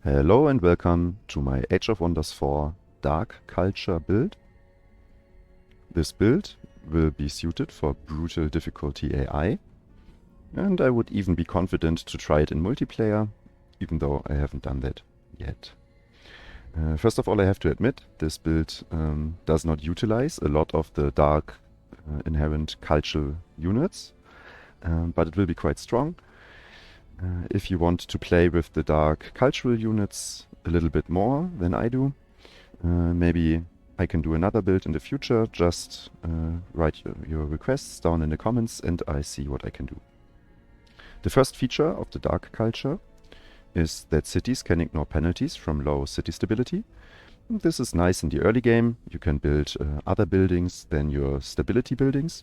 Hello and welcome to my Age of Wonders 4 Dark Culture build. This build will be suited for brutal difficulty AI, and I would even be confident to try it in multiplayer, even though I haven't done that yet. First of all, I have to admit, this build does not utilize a lot of the dark inherent cultural units, but it will be quite strong. If you want to play with the dark cultural units a little bit more than I do, maybe I can do another build in the future. Just write your requests down in the comments and I see what I can do. The first feature of the dark culture is that cities can ignore penalties from low city stability. This is nice in the early game. You can build other buildings than your stability buildings,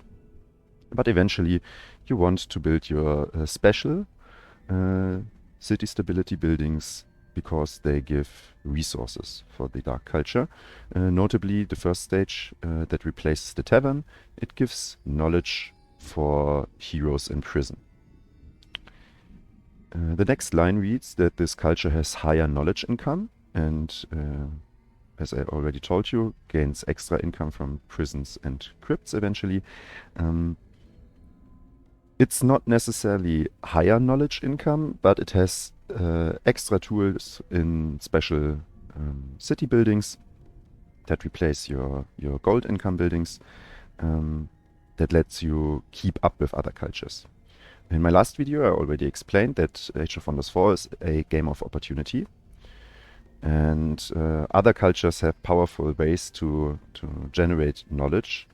but eventually you want to build your special city stability buildings because they give resources for the dark culture. Notably, the first stage that replaces the tavern, it gives knowledge for heroes in prison. The next line reads that this culture has higher knowledge income and, as I already told you, gains extra income from prisons and crypts eventually. It's not necessarily higher knowledge income, but it has extra tools in special city buildings that replace your gold income buildings that lets you keep up with other cultures. In my last video, I already explained that Age of Wonders 4 is a game of opportunity, and other cultures have powerful ways to generate knowledge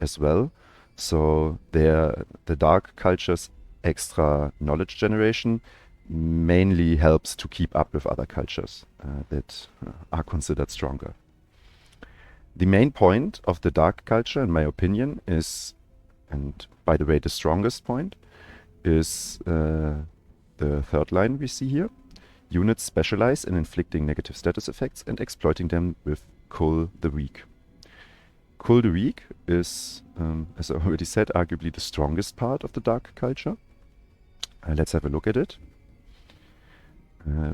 as well. So the dark culture's extra knowledge generation mainly helps to keep up with other cultures that are considered stronger. The main point of the dark culture, in my opinion, is, and by the way, the strongest point, is the third line we see here. Units specialize in inflicting negative status effects and exploiting them with Cull the Weak. Cull the Weak is, as I already said, arguably the strongest part of the dark culture. Let's have a look at it.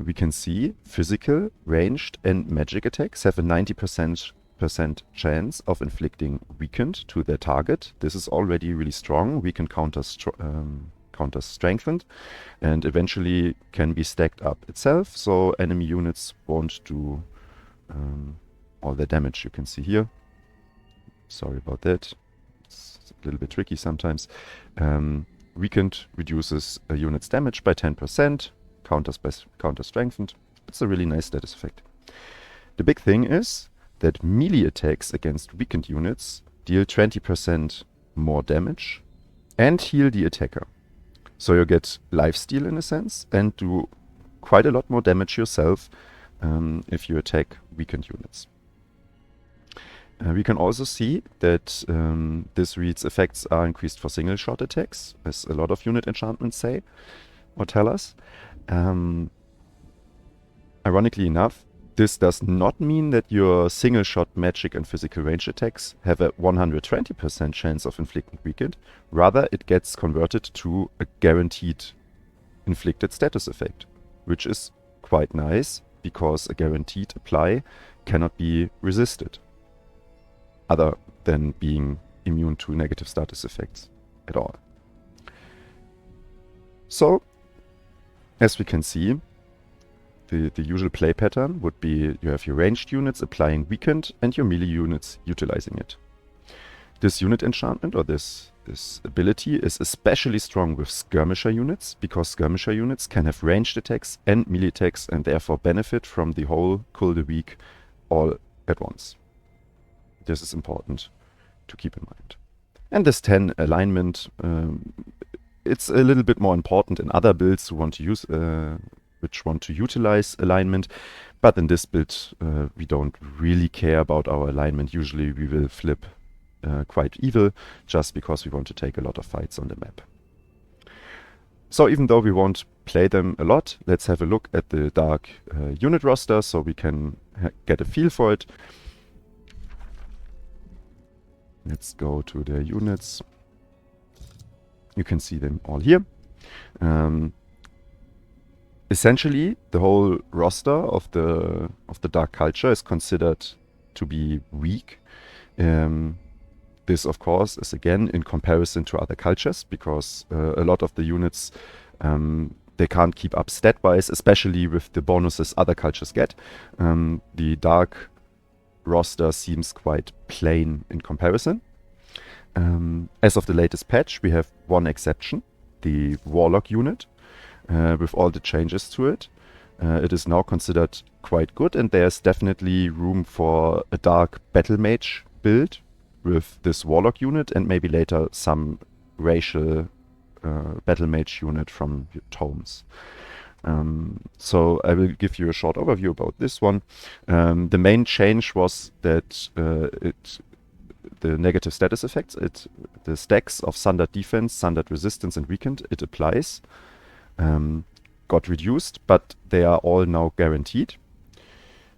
We can see physical, ranged, and magic attacks have a 90% chance of inflicting weakened to their target. This is already really strong. Weakened counters strengthened, and eventually can be stacked up itself, so enemy units won't do all the damage you can see here. Sorry about that. It's a little bit tricky sometimes. Weakened reduces a unit's damage by 10%, counter strengthened. It's a really nice status effect. The big thing is that melee attacks against weakened units deal 20% more damage and heal the attacker. So you get lifesteal in a sense and do quite a lot more damage yourself if you attack weakened units. We can also see that this reads effects are increased for single shot attacks, as a lot of unit enchantments say or tell us. Ironically enough, this does not mean that your single shot magic and physical range attacks have a 120% chance of inflicting weakened. Rather, it gets converted to a guaranteed inflicted status effect, which is quite nice because a guaranteed apply cannot be resisted, other than being immune to negative status effects at all. So, as we can see, the usual play pattern would be you have your ranged units applying weakened and your melee units utilizing it. This unit enchantment or this ability is especially strong with skirmisher units, because skirmisher units can have ranged attacks and melee attacks and therefore benefit from the whole Cull the Weak all at once. This is important to keep in mind. And this 10 alignment, it's a little bit more important in other builds who want to use, which want to utilize alignment, but in this build we don't really care about our alignment. Usually we will flip quite evil just because we want to take a lot of fights on the map. So even though we won't play them a lot, let's have a look at the dark unit roster so we can get a feel for it. Let's go to the units. You can see them all here. essentially, the whole roster of the dark culture is considered to be weak. This, of course, is again in comparison to other cultures, because a lot of the units they can't keep up stat-wise, especially with the bonuses other cultures get. The dark roster seems quite plain in comparison. As of the latest patch, we have one exception, the Warlock unit, with all the changes to it. It is now considered quite good, and there's definitely room for a dark battle mage build with this Warlock unit, and maybe later some racial battle mage unit from Tomes. So I will give you a short overview about this one. The main change was that the negative status effects, the stacks of Sundered Defense, Sundered Resistance, and Weakened, it applies, got reduced, but they are all now guaranteed.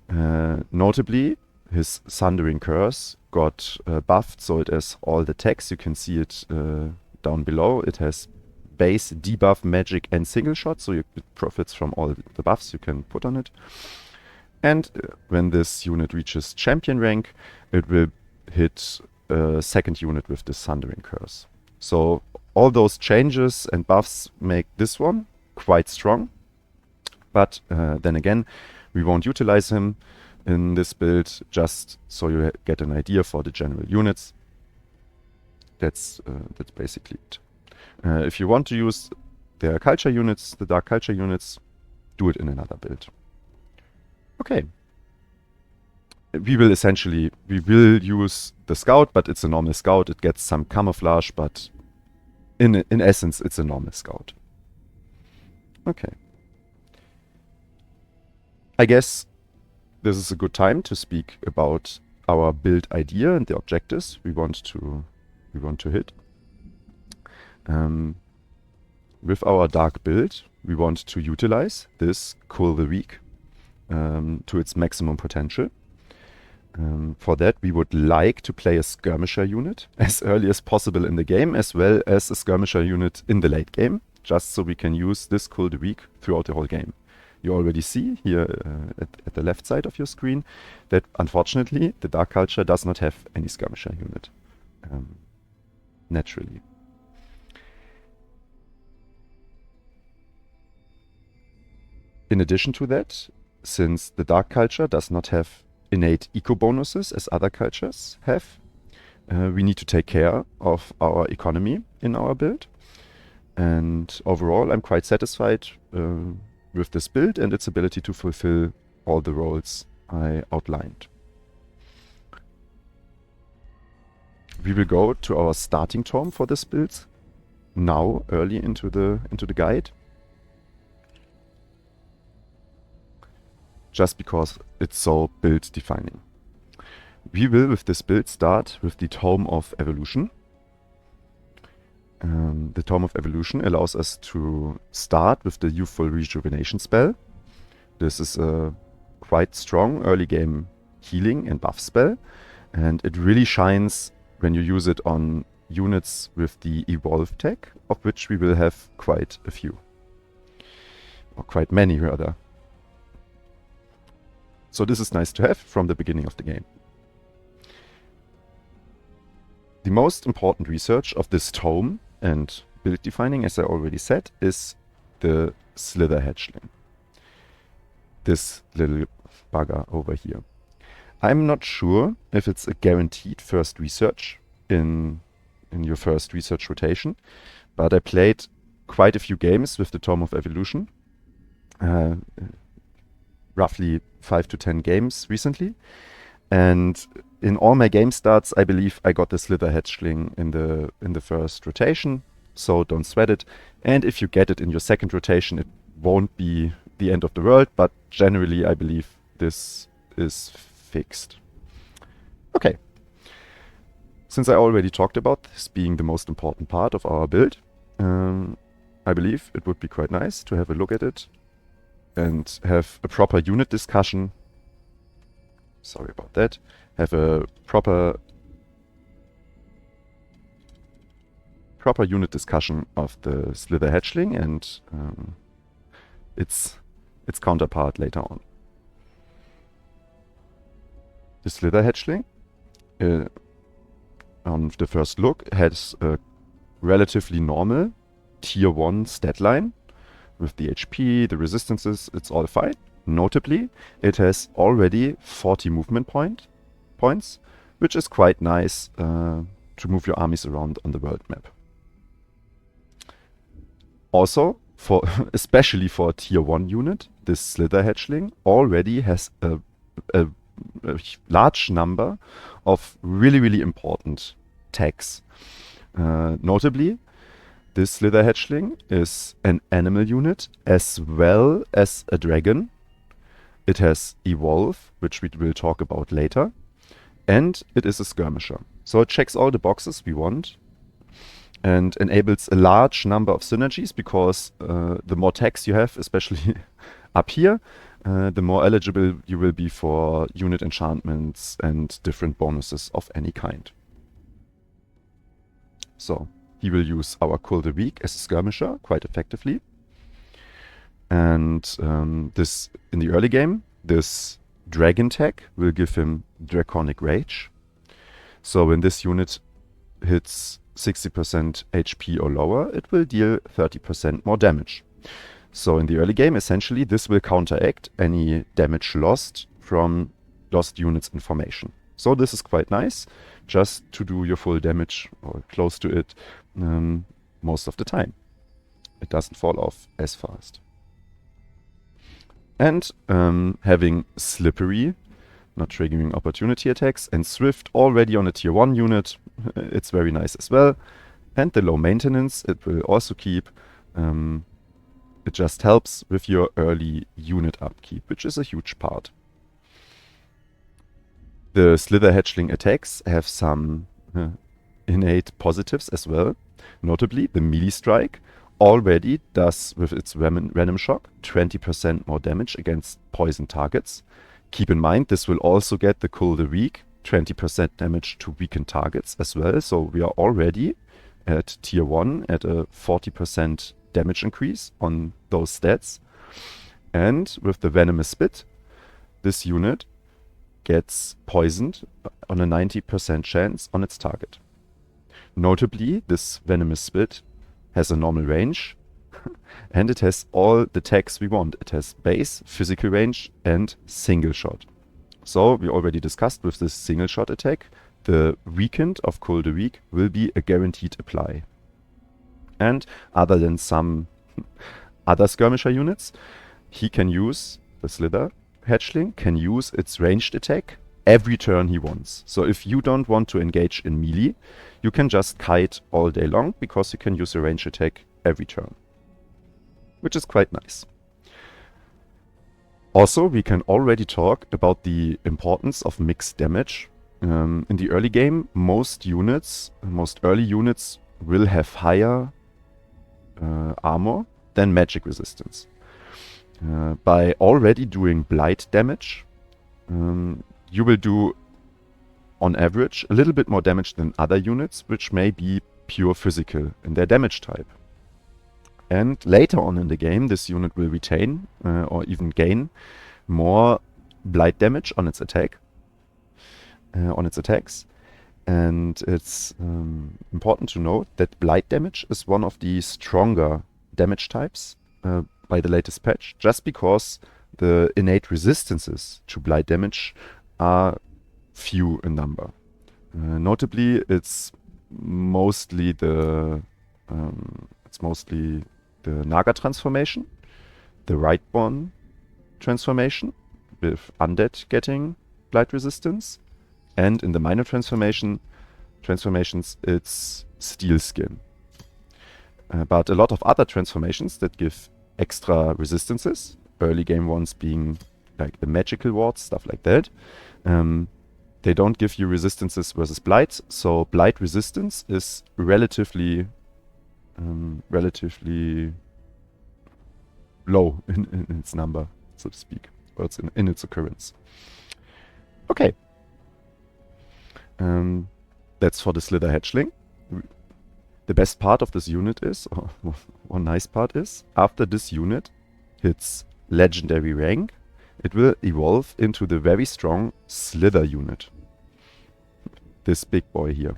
Notably, his Sundering Curse got buffed, so it has all the text. You can see it down below. It has base, debuff, magic, and single shot, so it profits from all the buffs you can put on it. And when this unit reaches champion rank, it will hit a second unit with the Sundering Curse. So all those changes and buffs make this one quite strong, but then again, we won't utilize him in this build, just so you get an idea for the general units. That's basically it. If you want to use their culture units, the dark culture units, do it in another build. Okay. We will use the scout, but it's a normal scout. It gets some camouflage, but in essence, it's a normal scout. Okay. I guess this is a good time to speak about our build idea and the objectives we want to hit. With our dark build, we want to utilize this Kill the Weak to its maximum potential. For that, we would like to play a skirmisher unit as early as possible in the game, as well as a skirmisher unit in the late game, just so we can use this Kill the Weak throughout the whole game. You already see here at the left side of your screen that unfortunately the dark culture does not have any skirmisher unit naturally. In addition to that, since the dark culture does not have innate eco bonuses as other cultures have, we need to take care of our economy in our build. And overall, I'm quite satisfied with this build and its ability to fulfill all the roles I outlined. We will go to our starting tome for this build now, early into the guide, just because it's so build defining. We will, with this build, start with the Tome of Evolution. The Tome of Evolution allows us to start with the Youthful Rejuvenation spell. This is a quite strong early game healing and buff spell, and it really shines when you use it on units with the Evolve tech, of which we will have quite a few. Or quite many, rather. So this is nice to have from the beginning of the game. The most important research of this tome and build defining, as I already said, is the Slither Hatchling. This little bugger over here. I'm not sure if it's a guaranteed first research in your first research rotation, but I played quite a few games with the Tome of Evolution. Roughly 5 to 10 games recently. And in all my game starts, I believe I got the Slither Hatchling in the first rotation, so don't sweat it. And if you get it in your second rotation, it won't be the end of the world, but generally I believe this is fixed. Okay. Since I already talked about this being the most important part of our build, I believe it would be quite nice to have a look at it and have a proper unit discussion. Sorry about that. Have a proper unit discussion of the Slither Hatchling and its its counterpart later on. The Slither Hatchling, on the first look, has a relatively normal tier 1 stat line. With the HP, the resistances, it's all fine. Notably, it has already 40 movement points, which is quite nice to move your armies around on the world map. Also, especially for a tier 1 unit, this Slither Hatchling already has a large number of really important tags. Notably, this Slither Hatchling is an animal unit as well as a dragon. It has Evolve, which we will talk about later, and it is a skirmisher. So it checks all the boxes we want and enables a large number of synergies because the more tags you have, especially up here, the more eligible you will be for unit enchantments and different bonuses of any kind. So he will use our Cull the Weak as a skirmisher quite effectively. And this in the early game, this dragon tag will give him Draconic Rage. So when this unit hits 60% HP or lower, it will deal 30% more damage. So in the early game, essentially, this will counteract any damage lost from lost units in formation. So this is quite nice, just to do your full damage, or close to it, most of the time. It doesn't fall off as fast. And having Slippery, not triggering opportunity attacks, and Swift already on a tier 1 unit, it's very nice as well. And the low maintenance, it will also keep. It just helps with your early unit upkeep, which is a huge part. The Slither Hatchling attacks have some innate positives as well. Notably, the melee strike already does, with its Venom Shock, 20% more damage against poison targets. Keep in mind, this will also get the Cull the Weak, 20% damage to weakened targets as well. So we are already at tier 1 at a 40% damage increase on those stats. And with the Venomous Spit, this unit gets poisoned on a 90% chance on its target. Notably, this Venomous Spit has a normal range and it has all the tags we want. It has base, physical range and single shot. So we already discussed with this single shot attack, the weakened of Cull the Weak will be a guaranteed apply. And other than some other skirmisher units, he can use, the Slither Hatchling can use its ranged attack every turn he wants. So if you don't want to engage in melee, you can just kite all day long because you can use a ranged attack every turn, which is quite nice. Also, we can already talk about the importance of mixed damage. In the early game, most early units will have higher armor than magic resistance. By already doing blight damage, you will do, on average, a little bit more damage than other units, which may be pure physical in their damage type. And later on in the game, this unit will retain or even gain more blight damage on its attack, on its attacks. And it's important to note that blight damage is one of the stronger damage types by the latest patch, just because the innate resistances to blight damage are few in number. Notably, it's mostly the Naga transformation, the Rightborn transformation with Undead getting blight resistance, and in the minor transformations, it's Steel Skin. But a lot of other transformations that give extra resistances, early game ones being like the magical wards, stuff like that, they don't give you resistances versus blight, so blight resistance is relatively low in its number, so to speak, or it's in its occurrence. Okay. That's for the Slither Hatchling. The best part of this unit is, or one nice part is, after this unit hits legendary rank, it will evolve into the very strong Slither unit. This big boy here.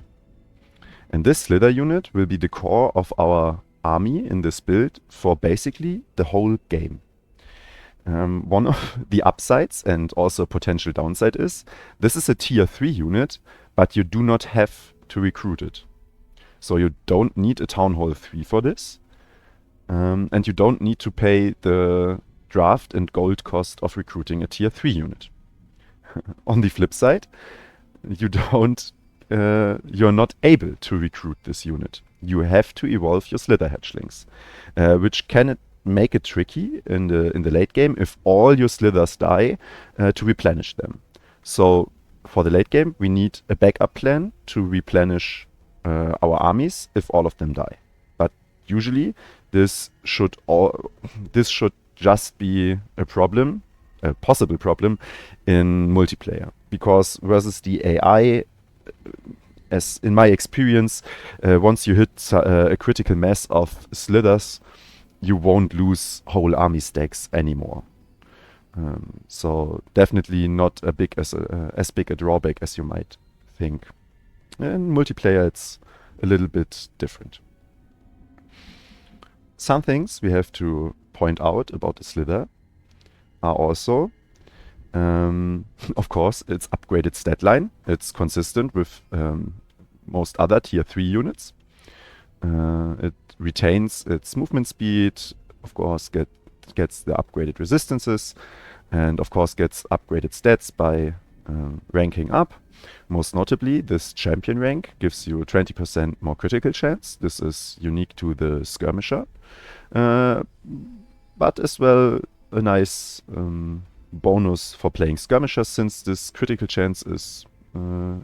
And this Slither unit will be the core of our army in this build for basically the whole game. One of the upsides and also potential downside is this is a tier 3 unit, but you do not have to recruit it. So you don't need a Town Hall 3 for this. And you don't need to pay the draft and gold cost of recruiting a tier 3 unit. On the flip side, you're not able to recruit this unit. You have to evolve your Slither Hatchlings, which can make it tricky in the late game if all your Slithers die to replenish them. So for the late game, we need a backup plan to replenish our armies if all of them die. But usually this should just be a possible problem in multiplayer, because versus the AI, as in my experience, once you hit a critical mass of Slithers, you won't lose whole army stacks anymore. So definitely not as big a drawback as you might think. In multiplayer, it's a little bit different. Some things we have to point out about the Slither are also, of course, its upgraded stat line. It's consistent with most other tier 3 units. It retains its movement speed, of course gets the upgraded resistances, and of course gets upgraded stats by ranking up. Most notably, this champion rank gives you 20% more critical chance. This is unique to the skirmisher, but as well a nice bonus for playing skirmishers, since this critical chance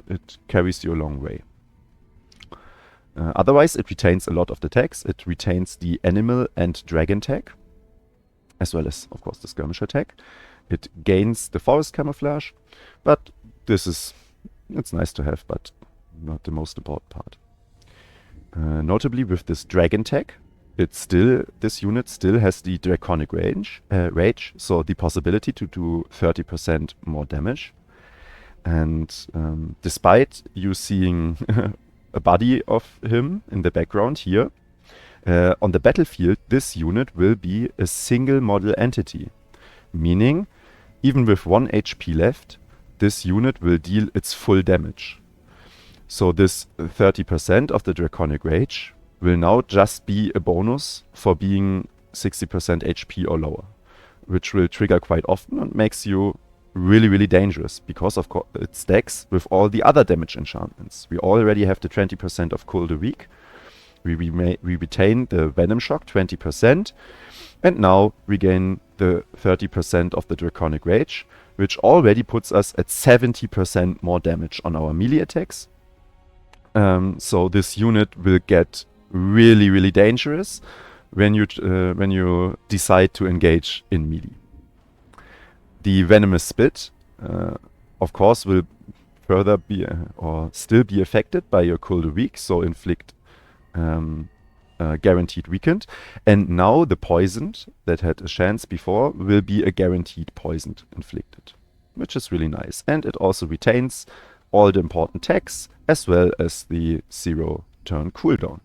it carries you a long way. Otherwise, it retains a lot of the tags. It retains the animal and dragon tag, as well as, of course, the skirmisher tag. It gains the forest camouflage, but it's nice to have, but not the most important part. Notably, with this dragon tag, this unit still has the draconic rage, so the possibility to do 30% more damage. And despite you seeing a body of him in the background here, on the battlefield, this unit will be a single model entity, meaning even with 1 HP left, this unit will deal its full damage. So this 30% of the draconic rage will now just be a bonus for being 60% HP or lower, which will trigger quite often and makes you really, really dangerous, because of course it stacks with all the other damage enchantments. We already have the 20% of Cold a Week. We retain the Venom Shock 20%, and now we gain the 30% of the Draconic Rage, which already puts us at 70% more damage on our melee attacks. So this unit will get really, really dangerous when you decide to engage in melee. The Venomous Spit, of course, will further be or still be affected by your Cold a Week, so inflict guaranteed weakened. And now the poisoned that had a chance before will be a guaranteed poisoned inflicted, which is really nice. And it also retains all the important tags as well as the 0 turn cooldown.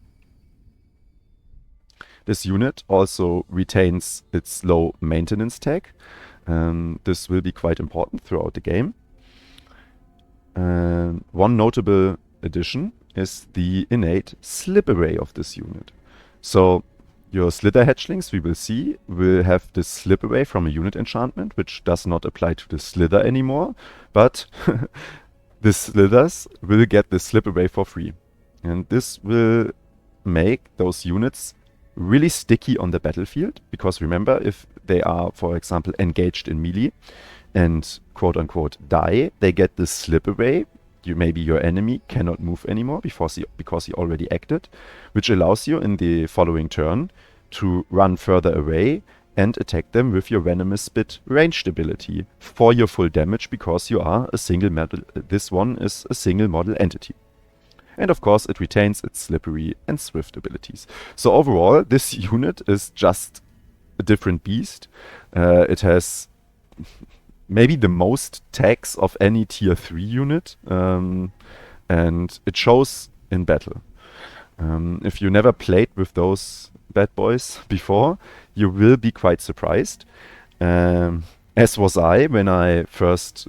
This unit also retains its low maintenance tag. This will be quite important throughout the game. One notable addition is the innate slip array of this unit. So your Slither Hatchlings, we will see, will have this slip array from a unit enchantment, which does not apply to the Slither anymore, but the Slithers will get the slip array for free. And this will make those units really sticky on the battlefield, because remember, if they are, for example, engaged in melee and quote-unquote die, they get this slip array. Maybe your enemy cannot move anymore because he already acted, which allows you in the following turn to run further away and attack them with your Venomous Spit ranged ability for your full damage, because you are a single model. This one is a single model entity. And of course, it retains its slippery and swift abilities. So overall, this unit is just a different beast. It has maybe the most tags of any tier 3 unit, and it shows in battle. If you never played with those bad boys before, you will be quite surprised. As was I when I first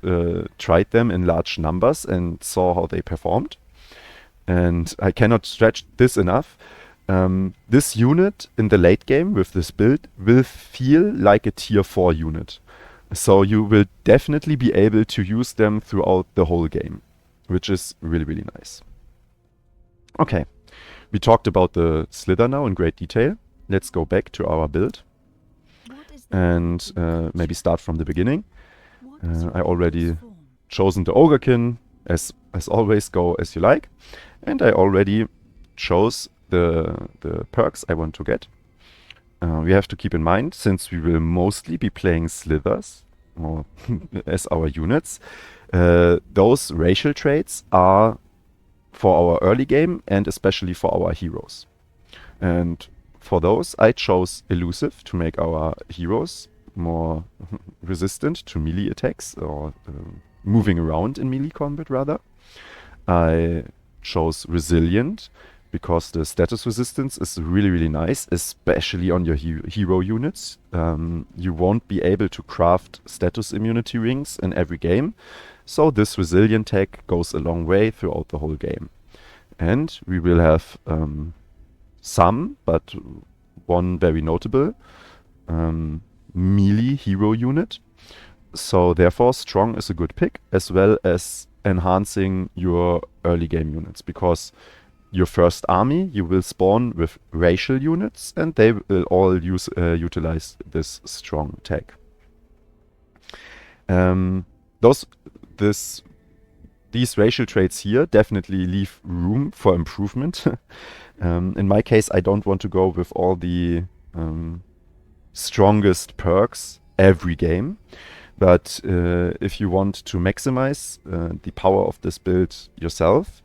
tried them in large numbers and saw how they performed. And I cannot stretch this enough. This unit in the late game with this build will feel like a tier 4 unit. So you will definitely be able to use them throughout the whole game, which is really, really nice. Okay, we talked about the Slither now in great detail. Let's go back to our build and maybe start from the beginning. I already chosen the Ogrekin, as always, go as you like. And I already chose the perks I want to get. We have to keep in mind, since we will mostly be playing Slithers or as our units, those racial traits are for our early game and especially for our heroes. And for those, I chose Elusive to make our heroes more resistant to melee attacks, or moving around in melee combat rather. I chose Resilient because the status resistance is really, really nice, especially on your hero units. You won't be able to craft status immunity rings in every game, so this Resilient tag goes a long way throughout the whole game. And we will have some, but one very notable, melee hero unit. So therefore Strong is a good pick, as well as enhancing your early game units, because your first army you will spawn with racial units and they will all utilize this Strong tag. These racial traits here definitely leave room for improvement. In my case, I don't want to go with all the strongest perks every game. But if you want to maximize the power of this build yourself,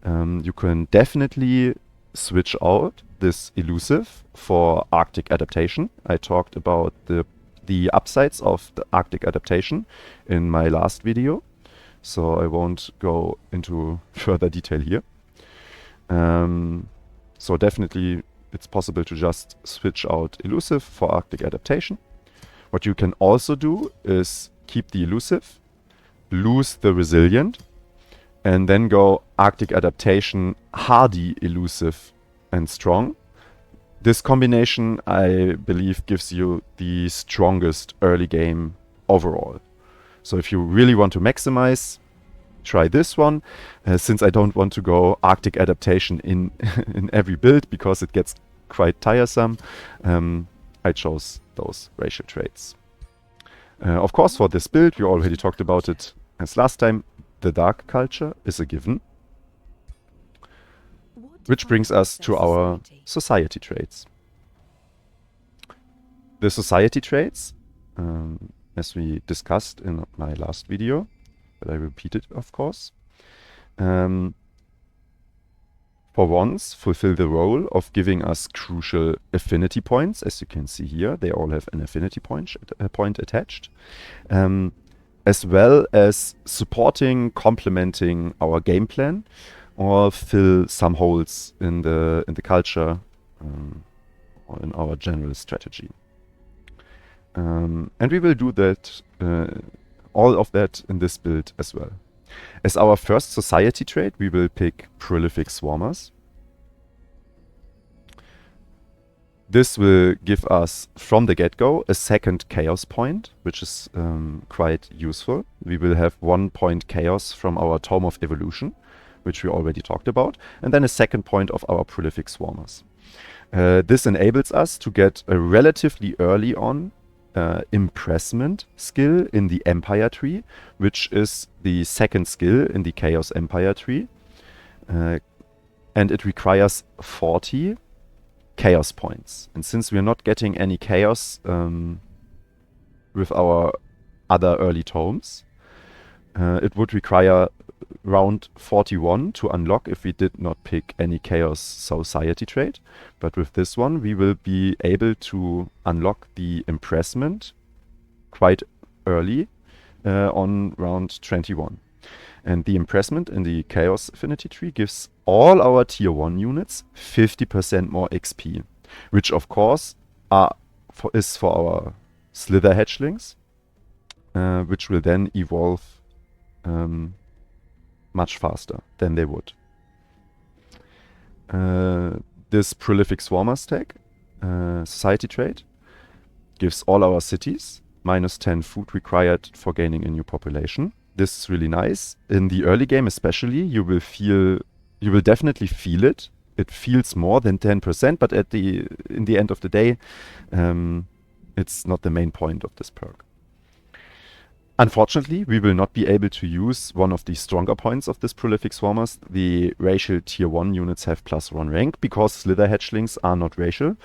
you can definitely switch out this Elusive for Arctic Adaptation. I talked about the upsides of the Arctic Adaptation in my last video, so I won't go into further detail here. So definitely it's possible to just switch out Elusive for Arctic Adaptation. What you can also do is keep the Elusive, lose the Resilient, and then go Arctic Adaptation, Hardy, Elusive, and Strong. This combination, I believe, gives you the strongest early game overall. So if you really want to maximize, try this one. Since I don't want to go Arctic Adaptation in every build because it gets quite tiresome, I chose those racial traits. Of course, for this build, we already talked about it as last time, the Dark Culture is a given. Which brings us to our society traits. The society traits, as we discussed in my last video, but I repeated, of course, for once fulfill the role of giving us crucial affinity points. As you can see here, they all have an affinity point attached, as well as supporting, complementing our game plan, or fill some holes in the culture or in our general strategy. And we will do that, all of that in this build as well. As our first society trait, we will pick Prolific Swarmers. This will give us, from the get-go, a second chaos point, which is quite useful. We will have 1 point chaos from our Tome of Evolution, which we already talked about, and then a second point of our Prolific Swarmers. This enables us to get a relatively early on impressment skill in the Empire tree, which is the second skill in the Chaos Empire tree. And it requires 40 chaos points. And since we are not getting any chaos with our other early tomes, it would require round 41 to unlock if we did not pick any Chaos Society trait. But with this one, we will be able to unlock the Impressment quite early on round 21. And the Impressment in the Chaos Affinity tree gives all our tier 1 units 50% more XP, which of course is for our Slither Hatchlings, which will then evolve much faster than they would. This Prolific Swarmers tag, Society trait, gives all our cities minus 10 food required for gaining a new population. This is really nice. In the early game especially, you will definitely feel it. It feels more than 10%, but in the end of the day, it's not the main point of this perk. Unfortunately, we will not be able to use one of the stronger points of this Prolific Swarmers. The racial tier 1 units have +1 rank, because Slither Hatchlings are not racial.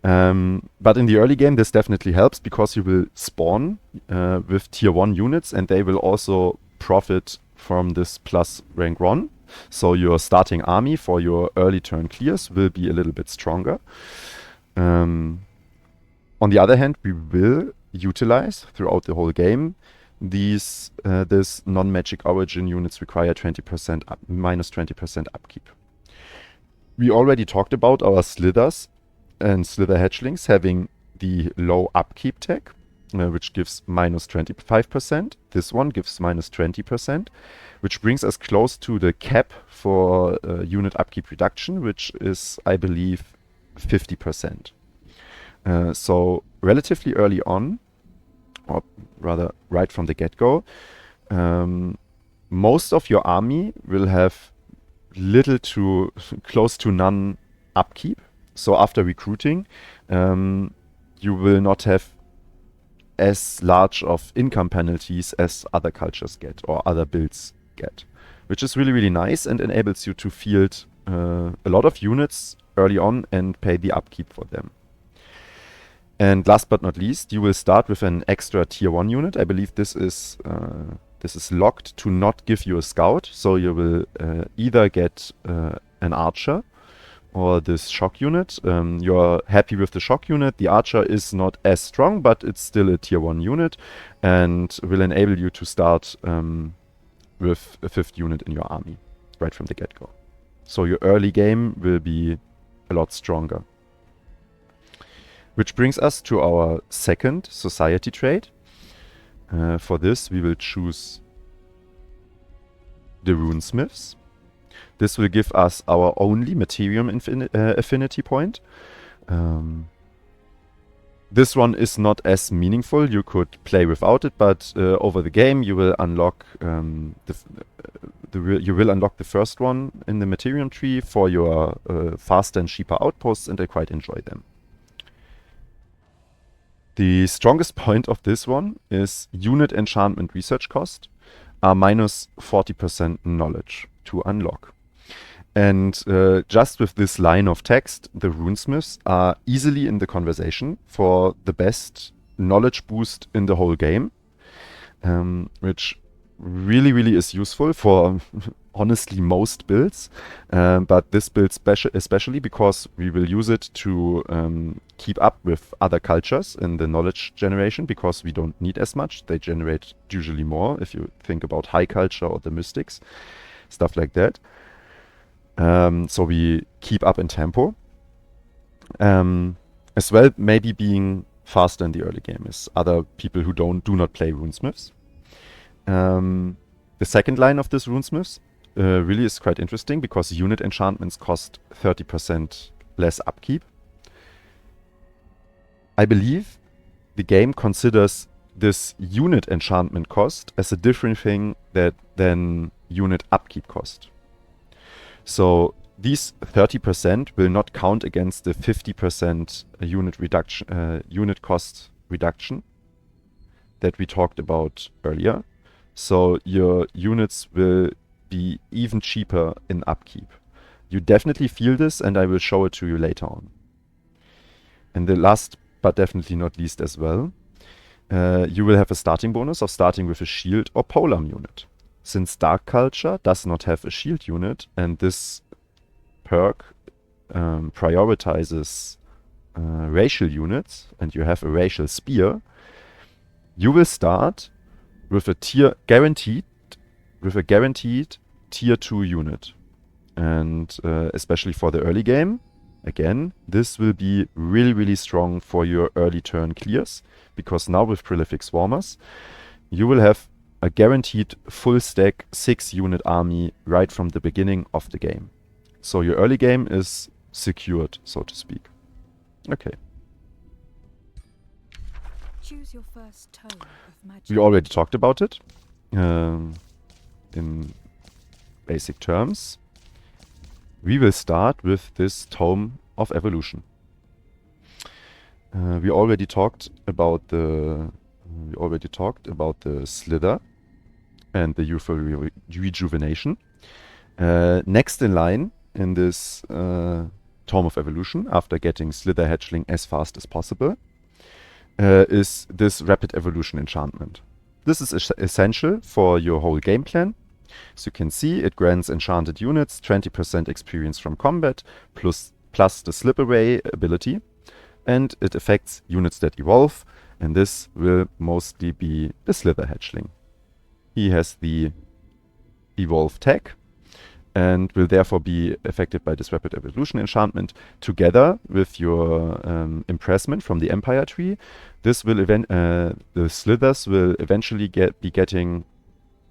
But in the early game, this definitely helps, because you will spawn with tier 1 units, and they will also profit from this plus rank 1. So your starting army for your early turn clears will be a little bit stronger. On the other hand, we will utilize throughout the whole game this non-magic origin units require minus 20% upkeep. We already talked about our Slithers and Slither Hatchlings having the low upkeep tag, which gives minus 25%. This one gives minus 20%, which brings us close to the cap for unit upkeep reduction, which is, I believe, 50%. So relatively early on, or rather right from the get-go, most of your army will have little to close to none upkeep. So after recruiting, you will not have as large of income penalties as other cultures get or other builds get, which is really, really nice and enables you to field a lot of units early on and pay the upkeep for them. And last but not least, you will start with an extra tier 1 unit. I believe this is locked to not give you a scout. So you will either get an archer or this shock unit. You're happy with the shock unit. The archer is not as strong, but it's still a tier 1 unit and will enable you to start with a 5th unit in your army right from the get-go. So your early game will be a lot stronger. Which brings us to our second society trait. For this, we will choose the Runesmiths. This will give us our only Materium affinity point. This one is not as meaningful. You could play without it, but over the game you will unlock the first one in the Materium tree for your faster and cheaper outposts, and I quite enjoy them. The strongest point of this one is unit enchantment research cost are minus 40% knowledge to unlock. And just with this line of text, the Runesmiths are easily in the conversation for the best knowledge boost in the whole game, which really, really is useful for honestly most builds, but this build especially because we will use it to keep up with other cultures in the knowledge generation, because we don't need as much. They generate usually more if you think about high culture or the mystics, stuff like that. So we keep up in tempo. As well, maybe being faster in the early game is other people who do not play Runesmiths. The second line of this Runesmiths really is quite interesting, because unit enchantments cost 30% less upkeep. I believe the game considers this unit enchantment cost as a different thing than unit upkeep cost. So these 30% will not count against the 50% unit cost reduction that we talked about earlier. So your units will be even cheaper in upkeep. You definitely feel this, and I will show it to you later on. And the last but definitely not least as well, you will have a starting bonus of starting with a shield or polearm unit. since Dark Culture does not have a shield unit, and this perk prioritizes racial units, and you have a racial spear, you will start with a guaranteed tier 2 unit. And especially for the early game, again, this will be really, really strong for your early turn clears, because now with Prolific Swarmers, you will have a guaranteed full stack 6 unit army right from the beginning of the game. So your early game is secured, so to speak. Okay. Choose your first tome of magic. We already talked about it in basic terms. We will start with this Tome of Evolution. We already talked about the Slither and the youthful rejuvenation. Next in line in this Tome of Evolution, after getting Slither Hatchling as fast as possible, is this Rapid Evolution enchantment. This is essential for your whole game plan. As you can see, it grants enchanted units 20% experience from combat, plus the Slip Away ability, and it affects units that evolve, and this will mostly be the Slither Hatchling. He has the evolve tag, and will therefore be affected by this Rapid Evolution enchantment. Together with your impressment from the Empire tree, this will the Slithers will eventually be getting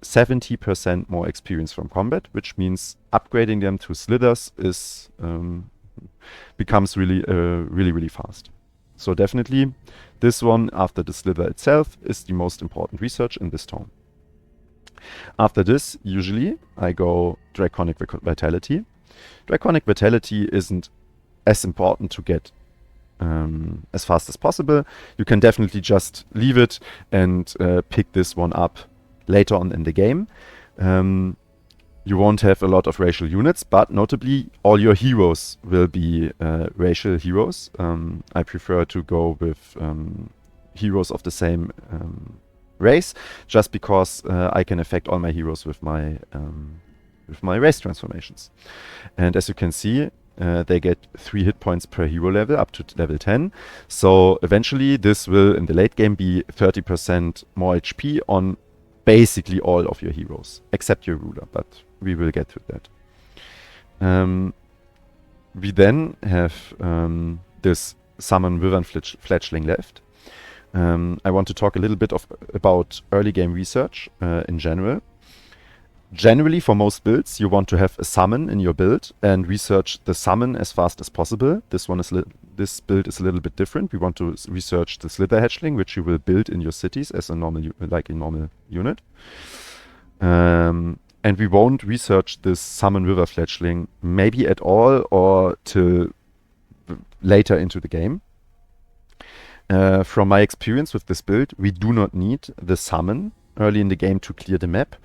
70% more experience from combat, which means upgrading them to Slithers is becomes really fast. So definitely this one, after the Slither itself, is the most important research in this tome. After this, usually I go Draconic Vitality. Draconic Vitality isn't as important to get as fast as possible. You can definitely just leave it and pick this one up later on in the game. You won't have a lot of racial units, but notably all your heroes will be racial heroes. I prefer to go with heroes of the same race, just because I can affect all my heroes with my race transformations. And as you can see, they get 3 hit points per hero level up to level 10. So eventually this will in the late game be 30% more HP on basically all of your heroes, except your ruler, but we will get to that. We then have this Summon Wyvern Fledgling left. I want to talk a little bit about early game research in general. Generally, for most builds, you want to have a summon in your build and research the summon as fast as possible. This build is a little bit different. We want to research the Slither Hatchling, which you will build in your cities as a normal unit. And we won't research this Summon Wyvern Fledgling maybe at all or till later into the game. From my experience with this build, we do not need the summon early in the game to clear the map.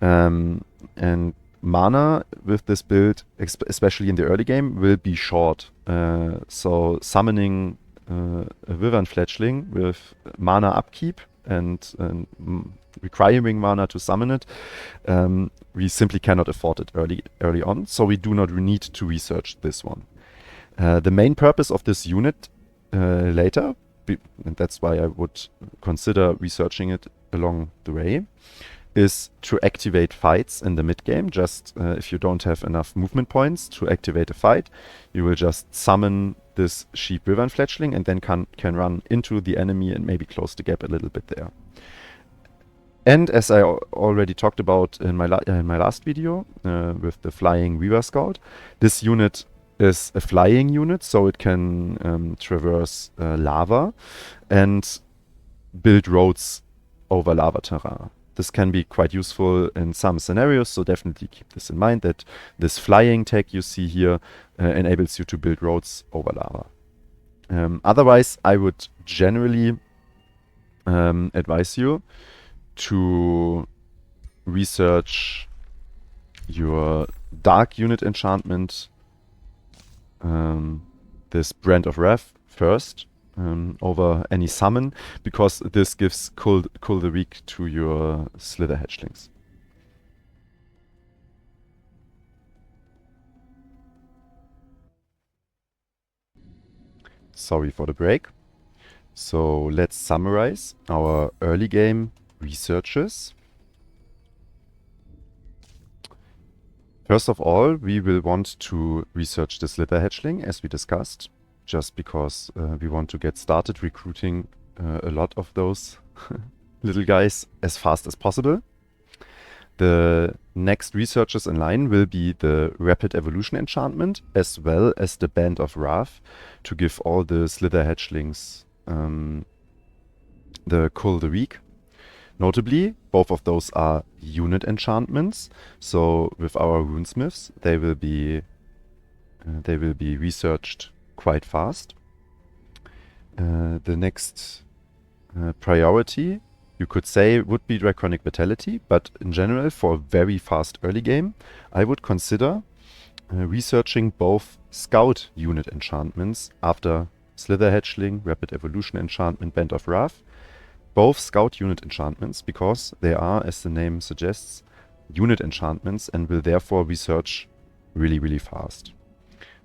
And mana with this build, especially in the early game, will be short. So summoning a Wyvern Fledgling with mana upkeep and requiring mana to summon it, we simply cannot afford it early on. So we do not need to research this one. The main purpose of this unit later, and that's why I would consider researching it along the way, is to activate fights in the mid game. Just if you don't have enough movement points to activate a fight, you will just summon this Sheep Wyvern Fledgling and then can run into the enemy and maybe close the gap a little bit there. And as I already talked about in my last video with the Flying Weaver Scout, this unit is a flying unit, so it can traverse lava and build roads over lava terrain. This can be quite useful in some scenarios, so definitely keep this in mind, that this flying tag you see here enables you to build roads over lava. Otherwise, I would generally advise you to research your dark unit enchantment, this Brand of Wrath first, over any summon, because this gives Cull the Weak to your Slither Hatchlings. Sorry for the break. So let's summarize our early game researches. First of all, we will want to research the Slither Hatchling, as we discussed, just because we want to get started recruiting a lot of those little guys as fast as possible. The next researches in line will be the Rapid Evolution enchantment, as well as the Band of Wrath, to give all the Slither Hatchlings the Cull the Weak. Notably, both of those are unit enchantments, so with our runesmiths, they will be researched quite fast. The next priority, you could say, would be Draconic Vitality, but in general, for a very fast early game, I would consider researching both Scout unit enchantments after Slither Hatchling, Rapid Evolution enchantment, Band of Wrath. Both Scout unit enchantments, because they are, as the name suggests, unit enchantments and will therefore research really, really fast.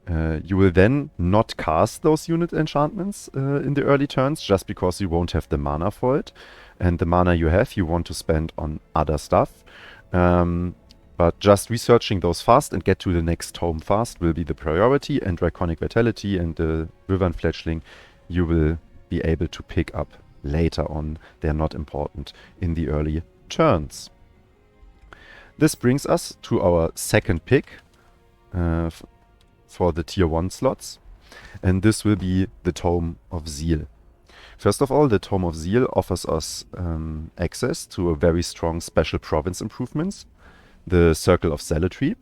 You will then not cast those unit enchantments in the early turns, just because you won't have the mana for it. And the mana you have, you want to spend on other stuff. But just researching those fast and get to the next tome fast will be the priority. And Draconic Vitality and the Wyvern Fletchling you will be able to pick up later on. They're not important in the early turns. This brings us to our second pick for the tier 1 slots, and this will be the Tome of Zeal. First of all, the Tome of Zeal offers us access to a very strong special province improvements, the Circle of Zealotry.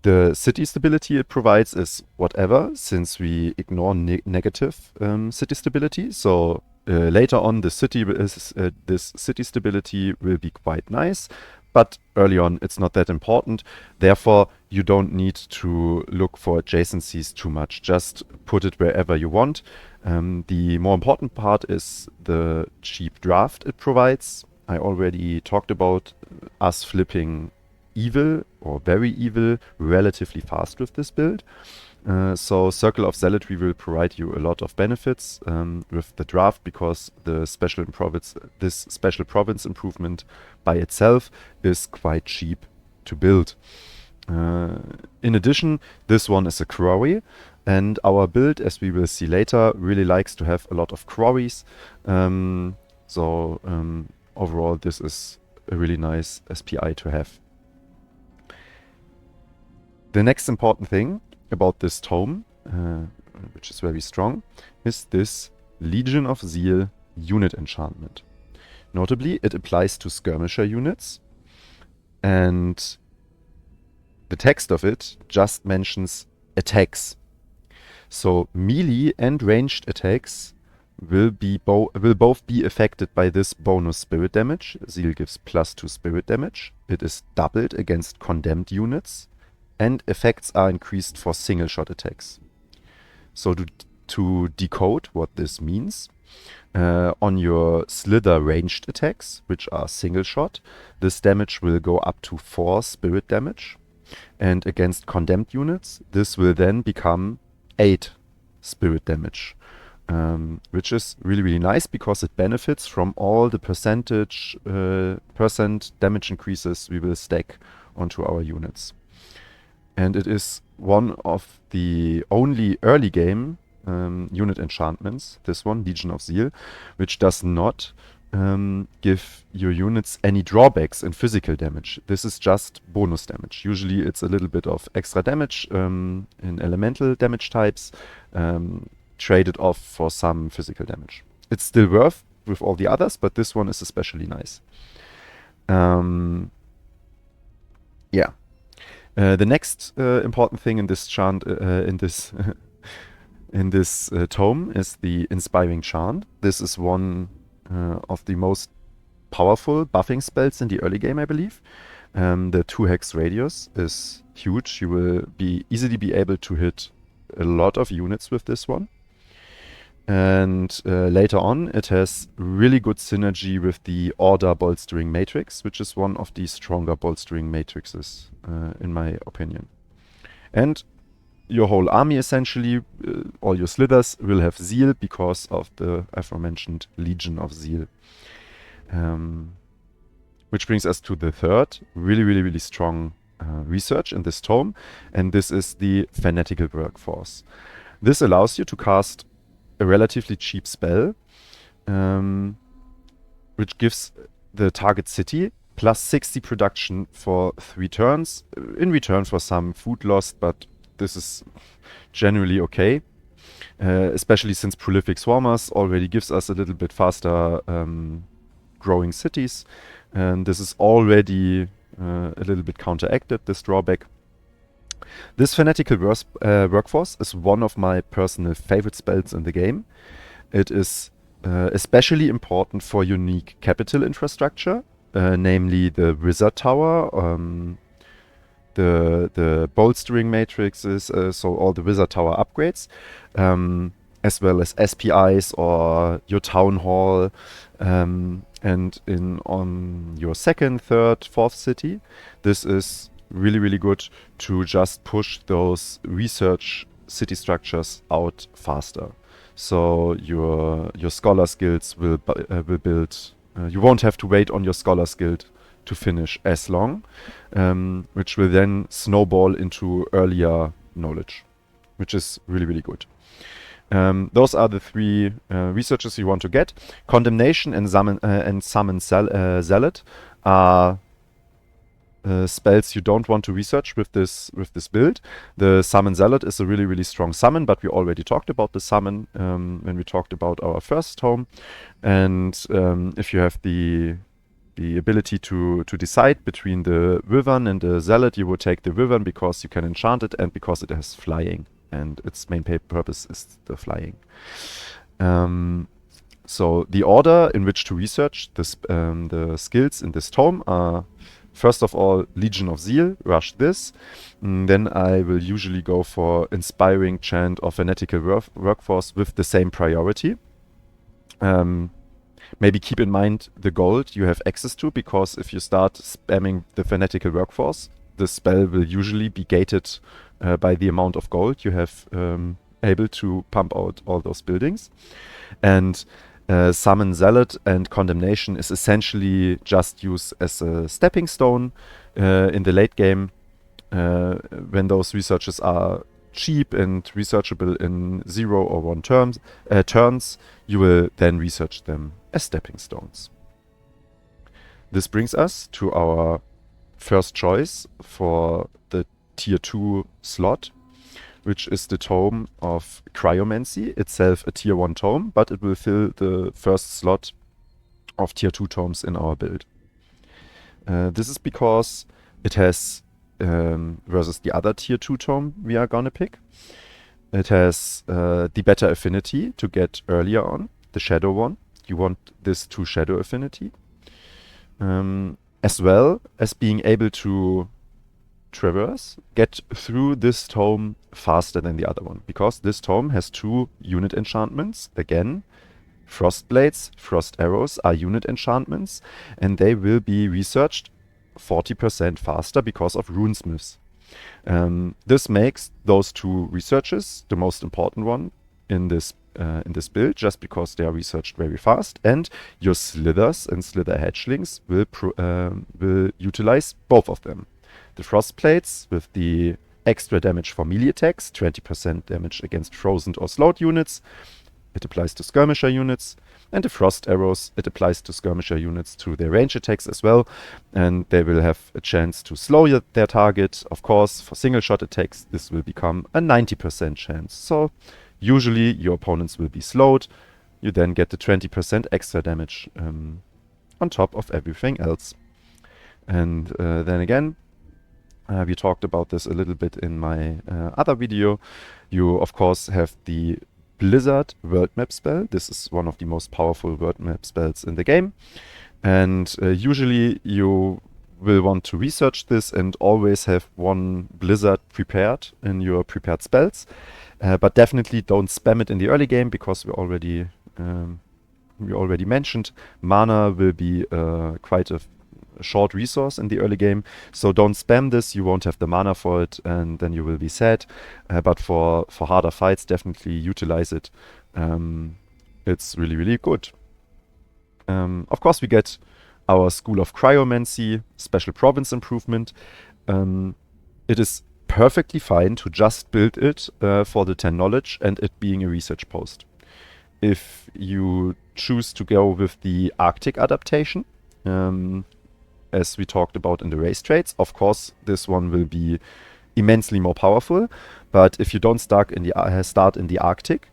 The city stability it provides is whatever, since we ignore negative city stability. So later on, this city stability will be quite nice, but early on it's not that important. Therefore, you don't need to look for adjacencies too much. Just put it wherever you want. The more important part is the cheap draft it provides. I already talked about us flipping evil or very evil relatively fast with this build. So Circle of Zealotry will provide you a lot of benefits with the draft, because this special province improvement by itself is quite cheap to build. In addition, this one is a quarry, and our build, as we will see later, really likes to have a lot of quarries. Overall, this is a really nice SPI to have. The next important thing about this tome, which is very strong, is this Legion of Zeal unit enchantment. Notably, it applies to skirmisher units, and the text of it just mentions attacks. So melee and ranged attacks will both be affected by this bonus spirit damage. Zeal gives +2 spirit damage. It is doubled against condemned units, and effects are increased for single shot attacks. So to decode what this means, on your Slither ranged attacks, which are single shot, this damage will go up to 4 spirit damage. And against condemned units, this will then become 8 spirit damage. Which is really, really nice, because it benefits from all the percent damage increases we will stack onto our units. And it is one of the only early game unit enchantments, this one, Legion of Zeal, which does not give your units any drawbacks in physical damage. This is just bonus damage. Usually it's a little bit of extra damage in elemental damage types, traded off for some physical damage. It's still worth with all the others, but this one is especially nice. Yeah. The next important thing in this chant, in this tome, is the Inspiring Chant. This is one of the most powerful buffing spells in the early game, I believe. The 2-hex radius is huge. You will easily be able to hit a lot of units with this one. And later on, it has really good synergy with the Order Bolstering Matrix, which is one of the stronger bolstering matrices, in my opinion. And your whole army essentially, all your slithers will have Zeal because of the aforementioned Legion of Zeal. Which brings us to the third really strong research in this tome, and this is the Fanatical Workforce. This allows you to cast a relatively cheap spell, which gives the target city plus 60 production for 3 turns, in return for some food lost, but this is generally okay. Especially since Prolific Swarmers already gives us a little bit faster growing cities, and this is already a little bit counteracted, this drawback. This Fanatical Workforce is one of my personal favorite spells in the game. It is especially important for unique capital infrastructure, namely the Wizard Tower, the bolstering matrices, so all the Wizard Tower upgrades, as well as SPIs or your Town Hall, and on your second, third, fourth city. This is really good to just push those research city structures out faster. So your Scholar skills will build. You won't have to wait on your Scholar skill to finish as long, which will then snowball into earlier knowledge, which is really good. Those are the 3 researches you want to get. Condemnation and Summon Zealot are spells you don't want to research with this build. The Summon Zealot is a really strong summon, but we already talked about the summon when we talked about our first tome. And if you have the ability to decide between the Wyvern and the Zealot, you would take the Wyvern because you can enchant it and because it has flying, and its main purpose is the flying. So the order in which to research the skills in this tome are, first of all, Legion of Zeal, rush this. Then I will usually go for Inspiring Chant or Fanatical Workforce with the same priority. Maybe keep in mind the gold you have access to, because if you start spamming the Fanatical Workforce, the spell will usually be gated by the amount of gold you have able to pump out all those buildings. And Summon Zealot and Condemnation is essentially just used as a stepping stone in the late game. When those researches are cheap and researchable in 0 or 1 turns, you will then research them as stepping stones. This brings us to our first choice for the tier 2 slot, which is the Tome of Cryomancy, itself a tier 1 tome, but it will fill the first slot of tier 2 tomes in our build. This is because it has, versus the other tier 2 tome we are gonna pick, it has the better affinity to get earlier on, the Shadow one. You want this 2 Shadow affinity, as well as being able to traverse, get through this tome faster than the other one, because this tome has 2 unit enchantments. Again, Frost Blades, Frost Arrows are unit enchantments, and they will be researched 40% faster because of Runesmiths. This makes those 2 researches the most important one in this build, just because they are researched very fast, and your Slithers and Slither Hatchlings will utilize both of them. The Frost Plates with the extra damage for melee attacks, 20% damage against frozen or slowed units. It applies to skirmisher units. And the Frost Arrows, it applies to skirmisher units to their range attacks as well. And they will have a chance to slow their target. Of course, for single shot attacks, this will become a 90% chance. So usually your opponents will be slowed. You then get the 20% extra damage on top of everything else. And then again, we talked about this a little bit in my other video. You, of course, have the Blizzard World Map spell. This is one of the most powerful world map spells in the game. And usually you will want to research this and always have 1 Blizzard prepared in your prepared spells. But definitely don't spam it in the early game, because we already mentioned mana will be quite a short resource in the early game. So don't spam this, you won't have the mana for it, and then you will be sad. But for harder fights, definitely utilize it. It's really, really good. Of course, we get our School of Cryomancy, special province improvement. It is perfectly fine to just build it for the 10 knowledge and it being a research post. If you choose to go with the Arctic adaptation, as we talked about in the race traits, of course this one will be immensely more powerful. But if you don't start in the Arctic,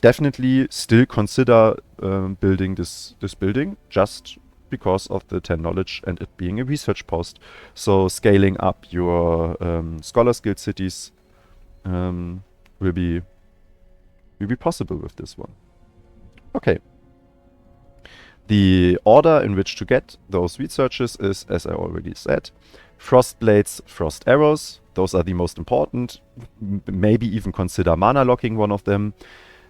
definitely still consider building this building just because of the 10 knowledge and it being a research post. So scaling up your Scholars Guild cities will be possible with this one. Okay. The order in which to get those researches is, as I already said, Frost Blades, Frost Arrows. Those are the most important. Maybe even consider mana locking one of them.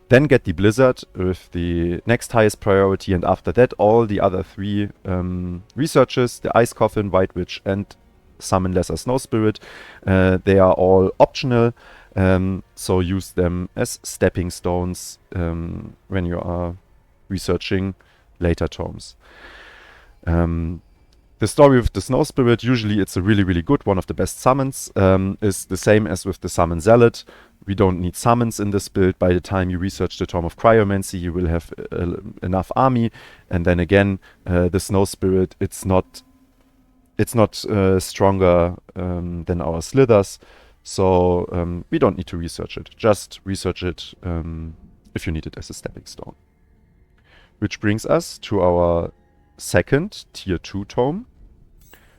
Then get the Blizzard with the next highest priority, and after that all the other 3 researches, the Ice Coffin, White Witch and Summon Lesser Snow Spirit. They are all optional, so use them as stepping stones when you are researching later tomes. The story with the Snow Spirit, usually it's a really, really good, one of the best summons, is the same as with the Summon Zealot. We don't need summons in this build. By the time you research the Tome of Cryomancy, you will have enough army. And then again, the Snow Spirit, it's not stronger than our Slithers. So we don't need to research it. Just research it if you need it as a stepping stone. Which brings us to our second tier 2 tome,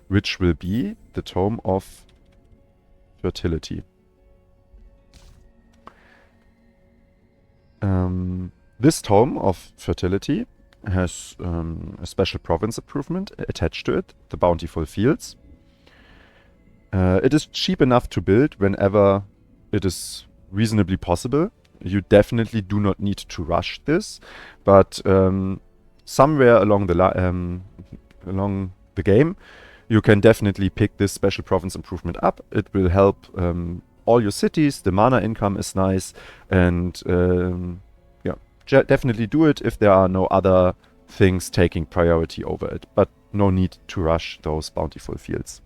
which will be the Tome of Fertility. This Tome of Fertility has a special province improvement attached to it, the Bountiful Fields. It is cheap enough to build whenever it is reasonably possible. You definitely do not need to rush this, but somewhere along the game, you can definitely pick this special province improvement up. It will help all your cities. The mana income is nice, and definitely do it if there are no other things taking priority over it, but no need to rush those Bountiful Fields.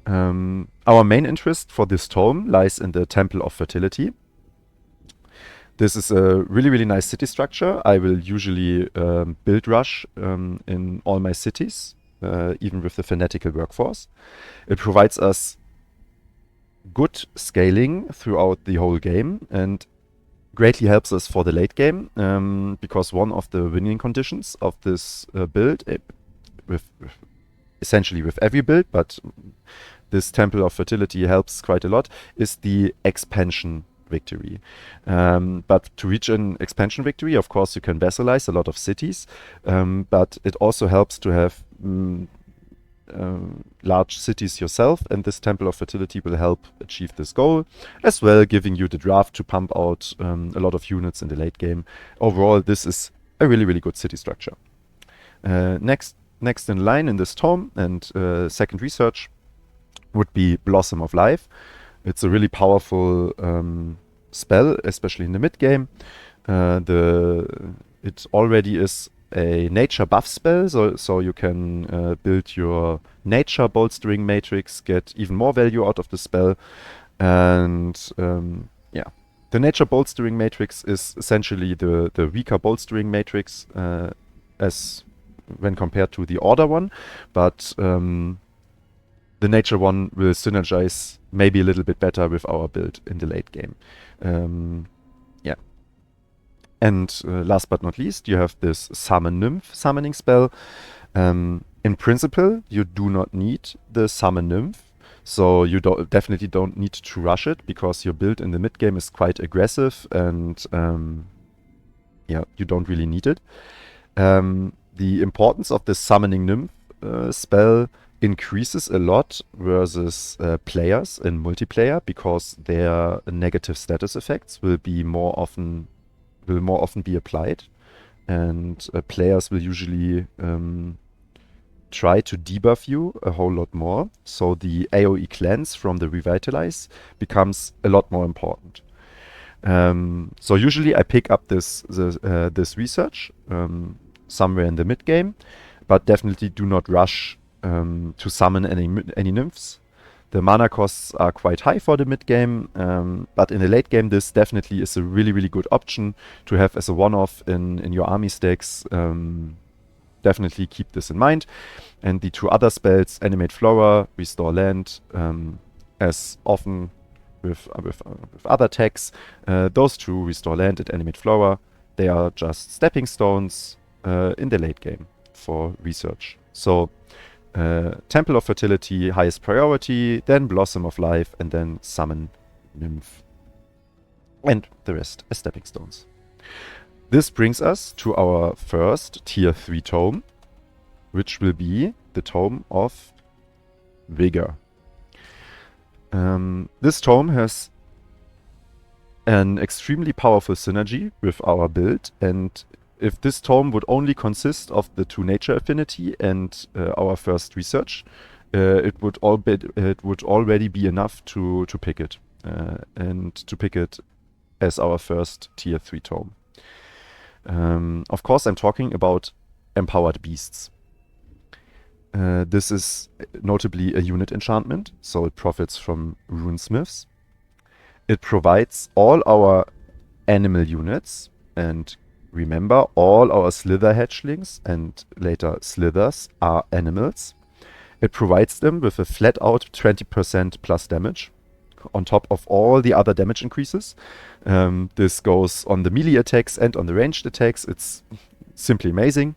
Our main interest for this tome lies in the Temple of Fertility. This is a really, really nice city structure. I will usually build rush in all my cities, even with the fanatical workforce. It provides us good scaling throughout the whole game and greatly helps us for the late game, because one of the winning conditions of this build, essentially with every build, but this Temple of Fertility helps quite a lot, is the expansion victory. But to reach an expansion victory, of course, you can vassalize a lot of cities, but it also helps to have large cities yourself, and this Temple of Fertility will help achieve this goal, as well giving you the draft to pump out a lot of units in the late game. Overall, this is a really, really good city structure. Next in line in this tome and second research would be Blossom of Life. It's a really powerful spell, especially in the mid game. It already is a nature buff spell, so you can build your nature bolstering matrix, get even more value out of the spell. And the nature bolstering matrix is essentially the weaker bolstering matrix as when compared to the order one, but the nature one will synergize maybe a little bit better with our build in the late game. And last but not least, you have this Summon Nymph summoning spell. In principle, you do not need the Summon Nymph, so you definitely don't need to rush it, because your build in the mid game is quite aggressive, and you don't really need it. The importance of this Summoning Nymph spell increases a lot versus players in multiplayer, because their negative status effects will more often be applied, and players will usually try to debuff you a whole lot more. So the AoE cleanse from the Revitalize becomes a lot more important. So usually I pick up this research somewhere in the mid game, but definitely do not rush to summon any nymphs. The mana costs are quite high for the mid game, but in the late game this definitely is a really good option to have as a one-off in your army stacks. Definitely keep this in mind. And the two other spells, Animate Flora, Restore Land, as often with other techs, those two, Restore Land and Animate Flora, they are just stepping stones in the late game for research. So Temple of Fertility, highest priority, then Blossom of Life, and then Summon Nymph. And the rest as stepping stones. This brings us to our first tier 3 tome, which will be the Tome of Vigor. This tome has an extremely powerful synergy with our build, and if this tome would only consist of the 2 nature affinity and our first research, it would already be enough to pick it, and to pick it as our first tier 3 tome. Of course, I'm talking about Empowered Beasts. This is notably a unit enchantment, so it profits from runesmiths. It provides all our animal units, and remember, all our Slither Hatchlings and later Slithers are animals. It provides them with a flat out 20% plus damage on top of all the other damage increases. This goes on the melee attacks and on the ranged attacks. It's simply amazing.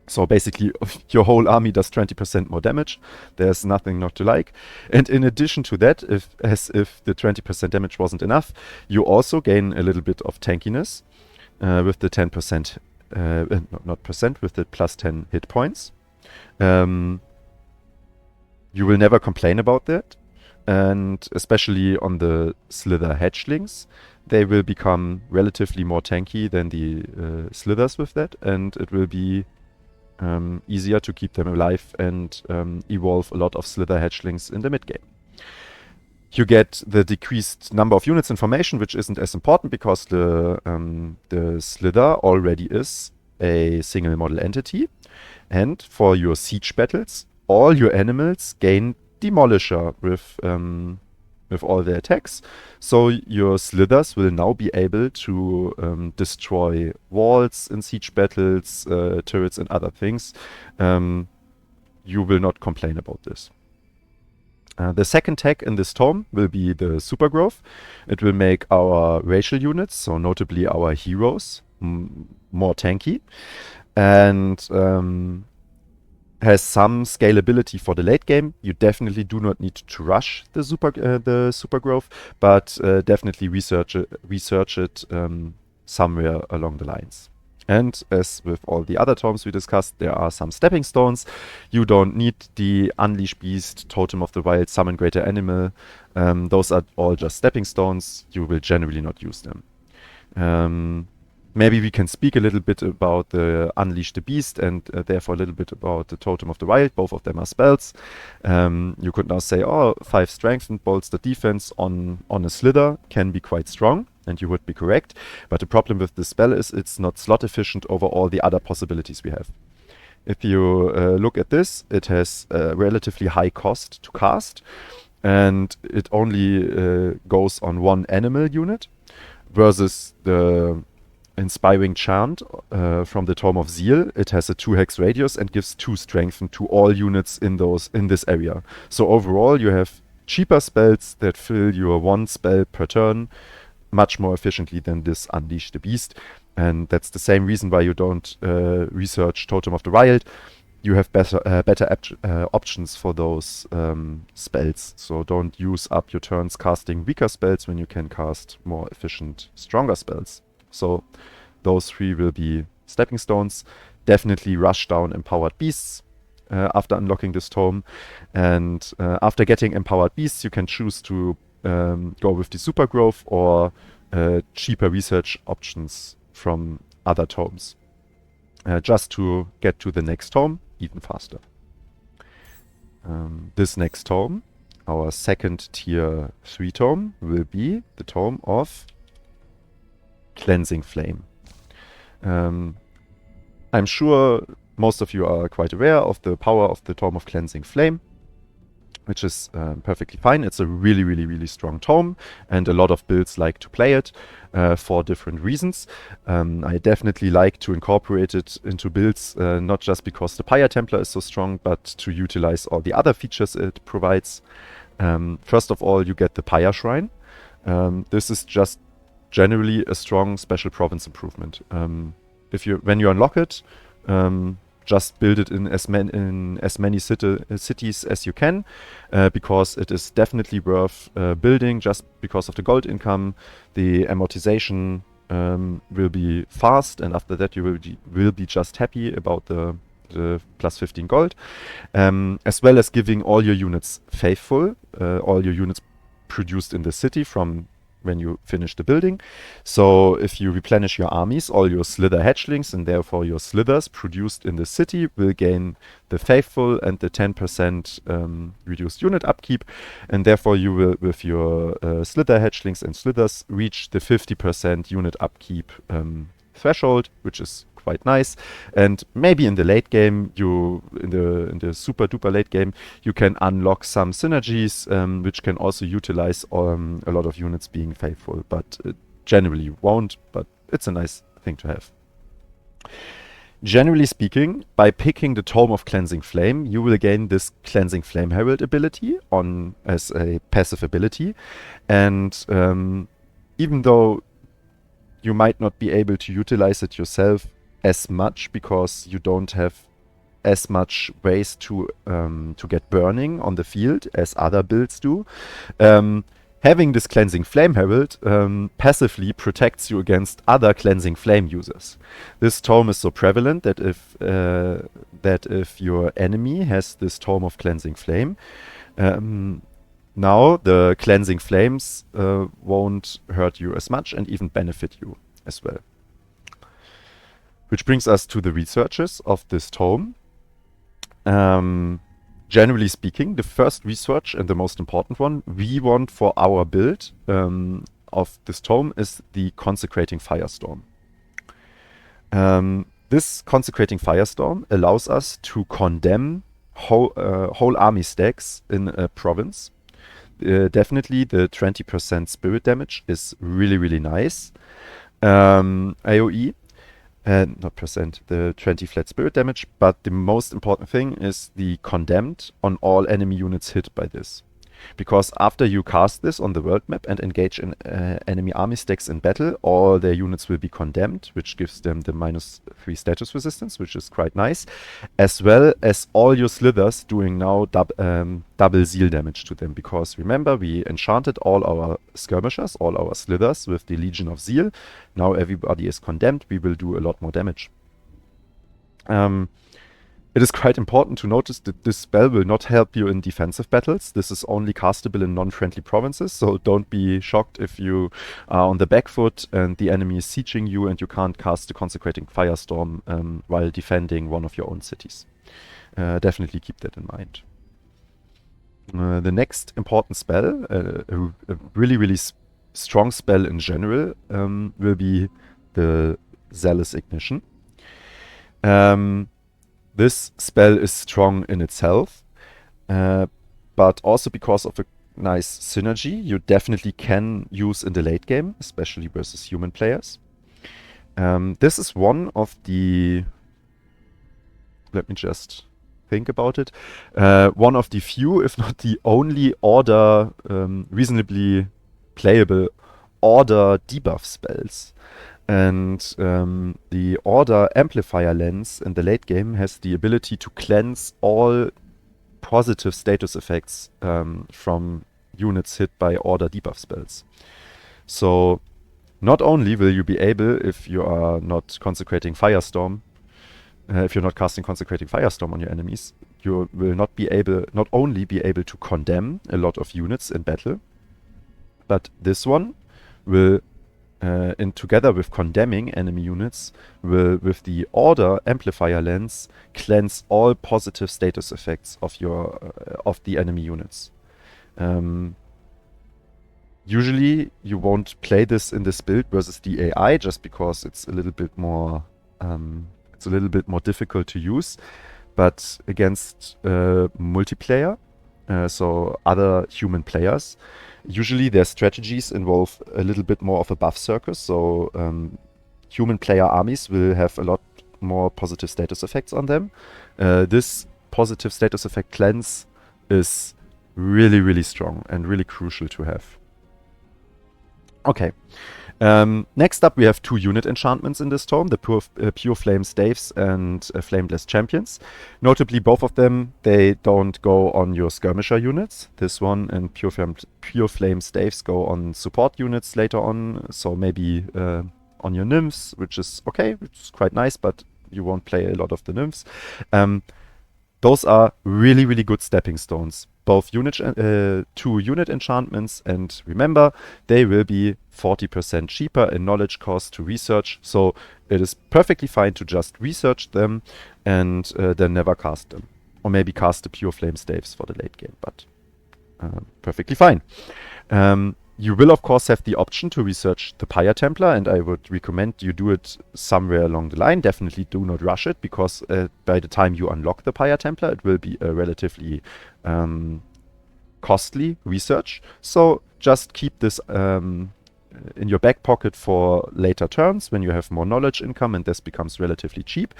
So basically your whole army does 20% more damage. There's nothing not to like. And in addition to that, as if the 20% damage wasn't enough, you also gain a little bit of tankiness with the 10%, not percent, with the plus 10 hit points. You will never complain about that. And especially on the Slither Hatchlings, they will become relatively more tanky than the Slithers with that, and it will be easier to keep them alive and evolve a lot of Slither Hatchlings in the mid game. You get the decreased number of units in formation, which isn't as important because the Slither already is a single model entity. And for your siege battles, all your animals gain Demolisher with all their attacks. So your Slithers will now be able to destroy walls in siege battles, turrets and other things. You will not complain about this. The second tech in this tome will be the Super Growth. It will make our racial units, so notably our heroes, more tanky. And has some scalability for the late game. You definitely do not need to rush the super growth, but definitely research it somewhere along the lines. And as with all the other tomes we discussed, there are some stepping stones. You don't need the Unleash Beast, Totem of the Wild, Summon Greater Animal. Those are all just stepping stones. You will generally not use them. Maybe we can speak a little bit about the Unleash the Beast and therefore a little bit about the Totem of the Wild. Both of them are spells. You could now say, 5 strength and bolster defense on a Slither can be quite strong, and you would be correct. But the problem with this spell is it's not slot efficient over all the other possibilities we have. If you look at this, it has a relatively high cost to cast, and it only goes on 1 animal unit, versus the Inspiring Chant from the Tome of Zeal. It has a 2 hex radius and gives 2 strength to all units in this area. So overall you have cheaper spells that fill your 1 spell per turn much more efficiently than this Unleash the Beast. And that's the same reason why you don't research Totem of the Wild. You have better options for those spells. So don't use up your turns casting weaker spells when you can cast more efficient, stronger spells. So those 3 will be stepping stones. Definitely rush down Empowered Beasts after unlocking this tome. And after getting Empowered Beasts, you can choose to go with the Super Growth or cheaper research options from other tomes. Just to get to the next tome even faster. this next tome, our second tier 3 tome, will be the Tome of Cleansing Flame. I'm sure most of you are quite aware of the power of the Tome of Cleansing Flame, which is perfectly fine. It's a really, really, really strong tome, and a lot of builds like to play it for different reasons. I definitely like to incorporate it into builds, not just because the Pyre Templar is so strong, but to utilize all the other features it provides. First of all, you get the Pyre Shrine. This is just generally a strong special province improvement. When you unlock it, just build it in as many cities as you can, because it is definitely worth building just because of the gold income. The amortization will be fast, and after that you will be just happy about the plus 15 gold, as well as giving all your units faithful, all your units produced in the city from when you finish the building. So if you replenish your armies, all your Slither Hatchlings and therefore your Slithers produced in the city will gain the faithful and the 10% reduced unit upkeep, and therefore you will, with your Slither Hatchlings and Slithers, reach the 50% unit upkeep threshold, which is quite nice. And maybe in the late game, in the super duper late game, you can unlock some synergies, which can also utilize a lot of units being faithful, but generally you won't, but it's a nice thing to have. Generally speaking, by picking the Tome of Cleansing Flame, you will gain this Cleansing Flame Herald ability as a passive ability, and even though you might not be able to utilize it yourself as much because you don't have as much ways to get burning on the field as other builds do, having this Cleansing Flame Herald passively protects you against other Cleansing Flame users. This tome is so prevalent that if your enemy has this Tome of Cleansing Flame, now the Cleansing Flames won't hurt you as much and even benefit you as well. Which brings us to the researches of this tome. Generally speaking, the first research and the most important one we want for our build of this tome is the Consecrating Firestorm. This Consecrating Firestorm allows us to condemn whole army stacks in a province. Definitely the 20% spirit damage is really, really nice. AoE. Not percent, the 20 flat spirit damage, but the most important thing is the condemned on all enemy units hit by this. Because after you cast this on the world map and engage in enemy army stacks in battle, all their units will be condemned, which gives them the -3 status resistance, which is quite nice, as well as all your Slithers doing now double Zeal damage to them. Because remember, we enchanted all our skirmishers, all our Slithers with the Legion of Zeal. Now everybody is condemned, we will do a lot more damage. It is quite important to notice that this spell will not help you in defensive battles. This is only castable in non-friendly provinces, so don't be shocked if you are on the back foot and the enemy is sieging you and you can't cast the Consecrating Firestorm while defending one of your own cities. Definitely keep that in mind. The next important spell, a really, really strong spell in general, will be the Zealous Ignition. This spell is strong in itself, but also because of a nice synergy you definitely can use in the late game, especially versus human players. This is one of the... Let me just think about it. One of the few, if not the only, reasonably playable Order debuff spells. And the Order Amplifier Lens in the late game has the ability to cleanse all positive status effects from units hit by Order debuff spells. So not only will you be able, if you are not Consecrating Firestorm, if you're not casting Consecrating Firestorm on your enemies, you will not only be able to condemn a lot of units in battle, but this one will in together with condemning enemy units, will, with the Order Amplifier Lens, cleanse all positive status effects of your of the enemy units. Usually, you won't play this in this build versus the AI, just because it's a little bit more difficult to use. But against multiplayer, so other human players, usually their strategies involve a little bit more of a buff circus. So human player armies will have a lot more positive status effects on them. This positive status effect cleanse is really, really strong and really crucial to have. Okay. Next up, we have 2 unit enchantments in this tome, the Pure Flame Staves and Flameless Champions. Notably, both of them, they don't go on your skirmisher units. This one and Pure Flame Staves go on support units later on, so maybe on your nymphs, which is okay, which is quite nice, but you won't play a lot of the nymphs. Those are really, really good stepping stones. Both 2 unit enchantments, and remember, they will be 40% cheaper in knowledge cost to research, so it is perfectly fine to just research them and then never cast them. Or maybe cast the Pure Flame Staves for the late game, but perfectly fine. You will, of course, have the option to research the Pyre Templar, and I would recommend you do it somewhere along the line. Definitely do not rush it, because by the time you unlock the Pyre Templar, it will be a relatively costly research. So just keep this in your back pocket for later turns, when you have more knowledge income and this becomes relatively cheap.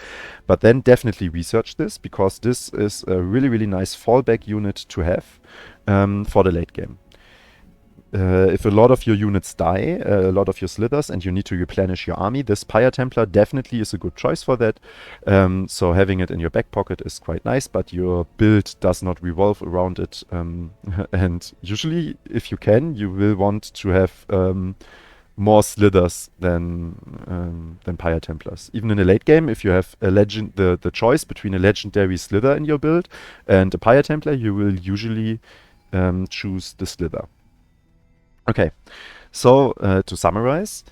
But then definitely research this, because this is a really, really nice fallback unit to have for the late game. If a lot of your units die, a lot of your slithers, and you need to replenish your army, this Pyre Templar definitely is a good choice for that. So having it in your back pocket is quite nice, but your build does not revolve around it. And usually, if you can, you will want to have more slithers than Pyre Templars. Even in a late game, if you have a the choice between a legendary slither in your build and a Pyre Templar, you will usually choose the slither. Okay, so to summarize,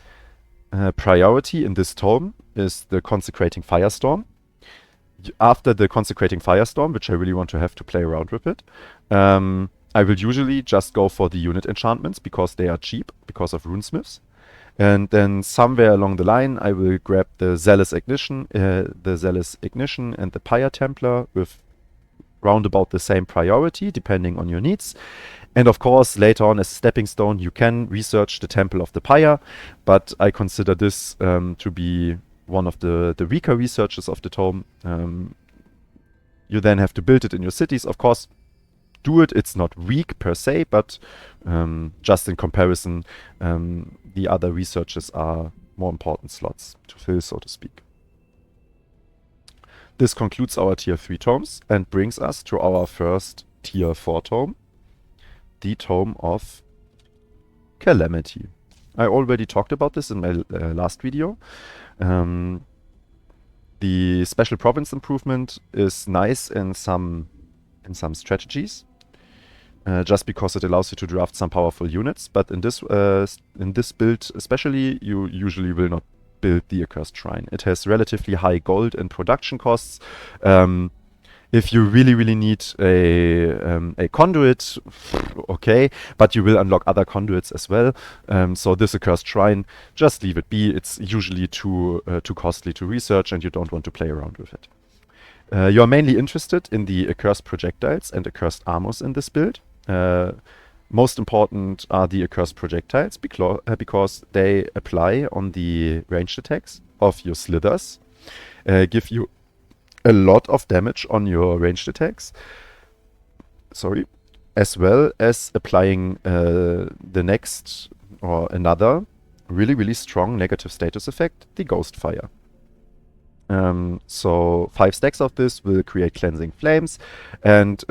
priority in this tome is the Consecrating Firestorm. After the Consecrating Firestorm, which I really want to have to play around with it, I will usually just go for the unit enchantments, because they are cheap, because of runesmiths. And then somewhere along the line, I will grab the Zealous Ignition and the Pyre Templar with roundabout the same priority, depending on your needs. And of course, later on, as a stepping stone, you can research the Temple of the Pyre, but I consider this to be one of the weaker researches of the tome. You then have to build it in your cities. Of course, do it. It's not weak per se, but just in comparison, the other researches are more important slots to fill, so to speak. This concludes our Tier 3 tomes and brings us to our first Tier 4 tome, the Tome of Calamity. I already talked about this in my last video. The special province improvement is nice in some strategies, just because it allows you to draft some powerful units. But in this build especially, you usually will not build the Accursed Shrine. It has relatively high gold and production costs. If you really, really need a conduit, okay, but you will unlock other conduits as well. So this Accursed Shrine, just leave it be. It's usually too costly to research, and you don't want to play around with it. You are mainly interested in the Accursed Projectiles and Accursed Armors in this build. Most important are the Accursed Projectiles, because they apply on the ranged attacks of your slithers, give you a lot of damage on your ranged attacks, as well as applying the next or another really, really strong negative status effect, the Ghost Fire. So 5 stacks of this will create Cleansing Flames, and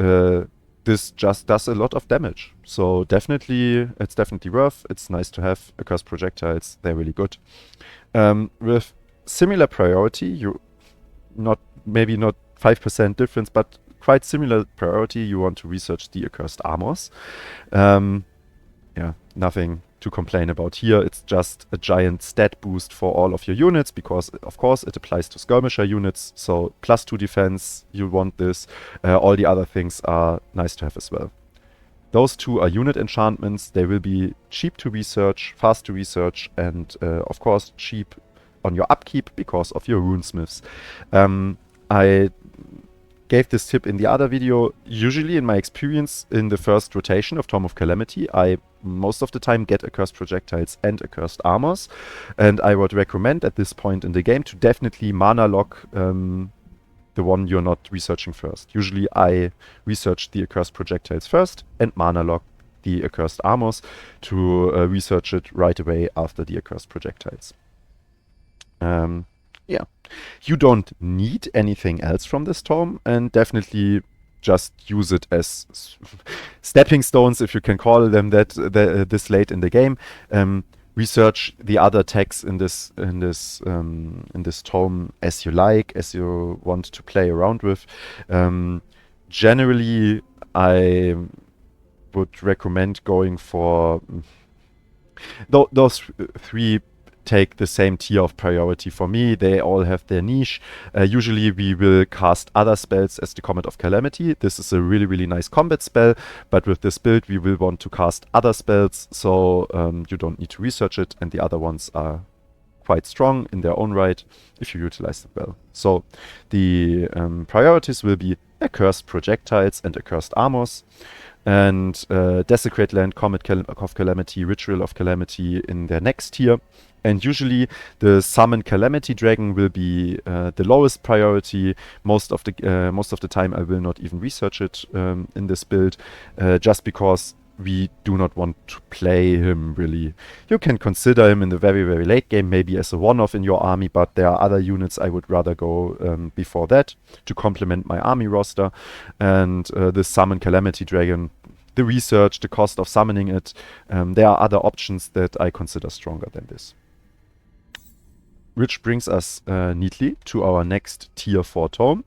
this just does a lot of damage. So it's definitely worth. It's nice to have Accursed Projectiles. They're really good. With similar priority, maybe not 5% difference, but quite similar priority, you want to research the Accursed Armors. Nothing to complain about here. It's just a giant stat boost for all of your units because, of course, it applies to skirmisher units. So +2 defense, you want this. All the other things are nice to have as well. Those two are unit enchantments. They will be cheap to research, fast to research, and of course cheap on your upkeep because of your runesmiths. I gave this tip in the other video. Usually in my experience in the first rotation of Tome of Calamity, I most of the time get accursed projectiles and accursed armors, and I would recommend at this point in the game to definitely mana lock the one you're not researching first. Usually I research the accursed projectiles first and mana lock the accursed armors to research it right away after the accursed projectiles. Yeah, you don't need anything else from this tome, and definitely just use it as stepping stones, if you can call them that, this late in the game. Research the other texts in this tome as you like, as you want to play around with. Generally, I would recommend going for those three. Take the same tier of priority for me. They all have their niche. Usually we will cast other spells as the Comet of Calamity. This is a really, really nice combat spell, but with this build we will want to cast other spells, so you don't need to research it, and the other ones are quite strong in their own right if you utilize them well. So the priorities will be accursed projectiles and accursed armors, and Desecrate Land, Comet of Calamity, Ritual of Calamity in their next tier. And usually the Summon Calamity Dragon will be the lowest priority. Most of the time I will not even research it in this build, just because we do not want to play him really. You can consider him in the very, very late game, maybe as a one-off in your army, but there are other units I would rather go before that to complement my army roster. And the Summon Calamity Dragon, the research, the cost of summoning it, there are other options that I consider stronger than this. Which brings us neatly to our next tier 4 tome.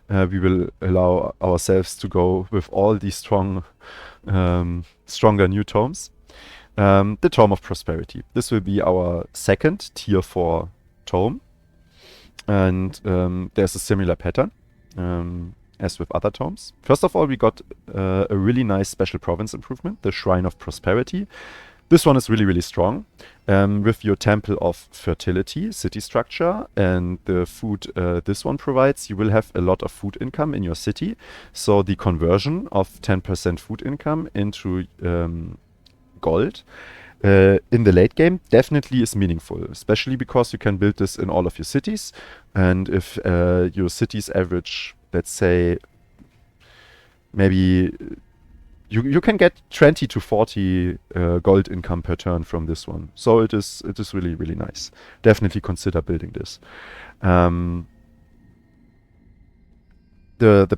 We will allow ourselves to go with all these stronger new tomes. The Tome of Prosperity. This will be our second tier 4 tome. And there's a similar pattern as with other tomes. First of all, we got a really nice special province improvement, the Shrine of Prosperity. This one is really, really strong. With your Temple of Fertility, city structure, and the food this one provides, you will have a lot of food income in your city. So the conversion of 10% food income into gold in the late game definitely is meaningful, especially because you can build this in all of your cities. And if your cities average, let's say, maybe you can get 20 to 40 gold income per turn from this one. So it is really, really nice. Definitely consider building this. The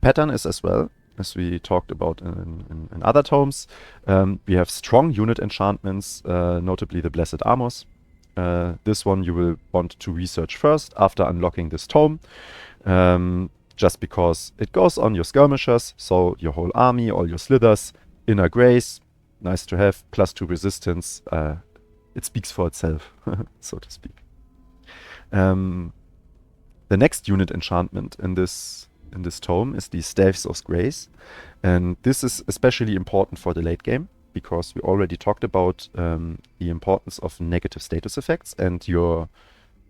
pattern is as well, as we talked about in other tomes. We have strong unit enchantments, notably the Blessed Armors. This one you will want to research first after unlocking this tome. Just because it goes on your skirmishers, so your whole army, all your slithers. Inner Grace, nice to have, +2 resistance. It speaks for itself, so to speak. The next unit enchantment in this tome is the Staves of Grace, and this is especially important for the late game because we already talked about the importance of negative status effects, and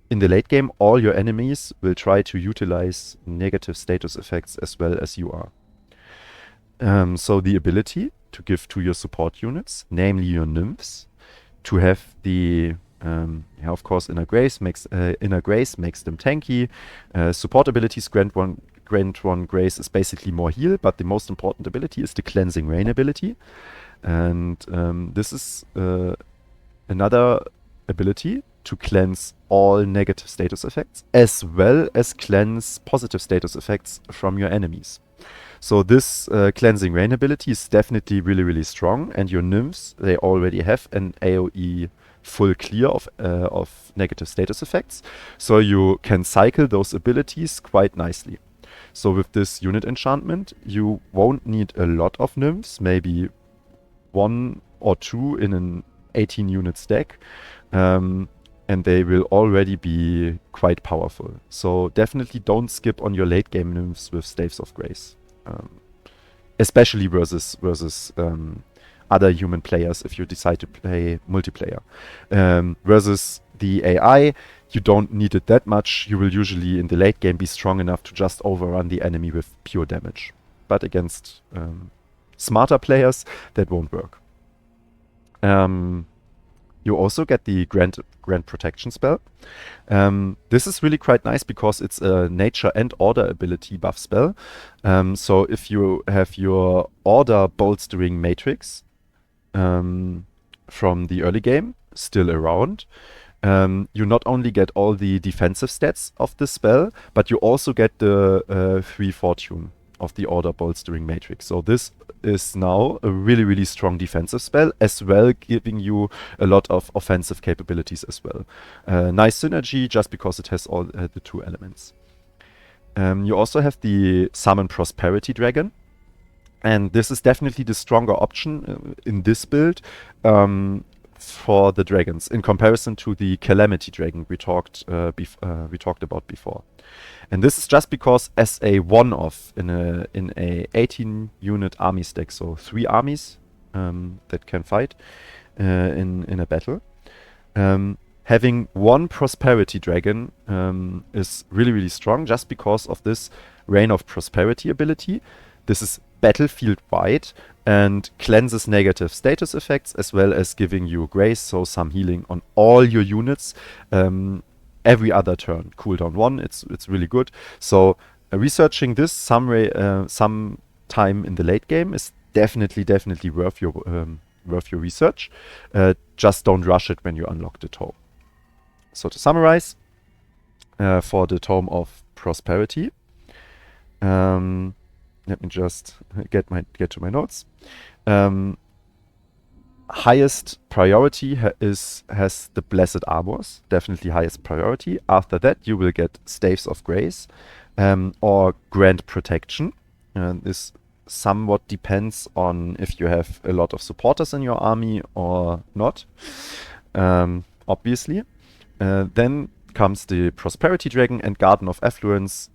in the late game, all your enemies will try to utilize negative status effects as well as you are. So the ability to give to your support units, namely your nymphs, to have the, of course, Inner Grace makes them tanky. Support abilities grant one grace is basically more heal, but the most important ability is the Cleansing Rain ability. And this is another ability to cleanse all negative status effects, as well as cleanse positive status effects from your enemies. So this Cleansing Rain ability is definitely really, really strong, and your nymphs, they already have an AoE full clear of negative status effects, so you can cycle those abilities quite nicely. So with this unit enchantment, you won't need a lot of nymphs, maybe 1 or 2 in an 18 units deck. And they will already be quite powerful. So definitely don't skip on your late game nymphs with Staves of Grace. Especially versus other human players if you decide to play multiplayer. Versus the AI, you don't need it that much. You will usually in the late game be strong enough to just overrun the enemy with pure damage. But against smarter players, that won't work. You also get the Grand Protection spell. This is really quite nice because it's a nature and order ability buff spell. So if you have your order bolstering matrix from the early game still around, you not only get all the defensive stats of the spell, but you also get the 3 fortune of the order bolstering matrix. So this is now a really, really strong defensive spell, as well giving you a lot of offensive capabilities as well. Nice synergy just because it has all the 2 elements. You also have the Summon Prosperity Dragon. And this is definitely the stronger option in this build for the dragons in comparison to the Calamity Dragon we talked about before. And this is just because as a one-off in a 18 unit army stack, so 3 armies that can fight in a battle. Having 1 Prosperity Dragon is really, really strong just because of this Reign of Prosperity ability. This is battlefield-wide and cleanses negative status effects as well as giving you grace, so some healing on all your units every other turn. Cooldown 1, it's really good. So researching this some time in the late game is definitely worth your research. Just don't rush it when you unlock the Tome. So to summarize, for the Tome of Prosperity, let me just get to my notes. Highest priority has the Blessed Armors, definitely highest priority. After that, you will get Staves of Grace or Grand Protection. This somewhat depends on if you have a lot of supporters in your army or not, obviously. Then comes the Prosperity Dragon and Garden of Affluence.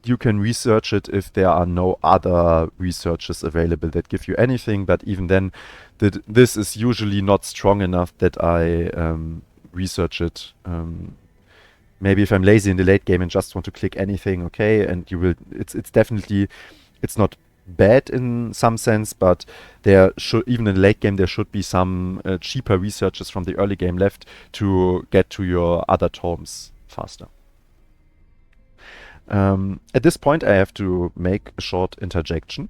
You can research it if there are no other researches available that give you anything, but even then, this is usually not strong enough that I research it. Maybe if I'm lazy in the late game and just want to click anything, okay, and you will. It's not bad in some sense, but there should, even in the late game, there should be some cheaper researches from the early game left to get to your other tomes faster. At this point, I have to make a short interjection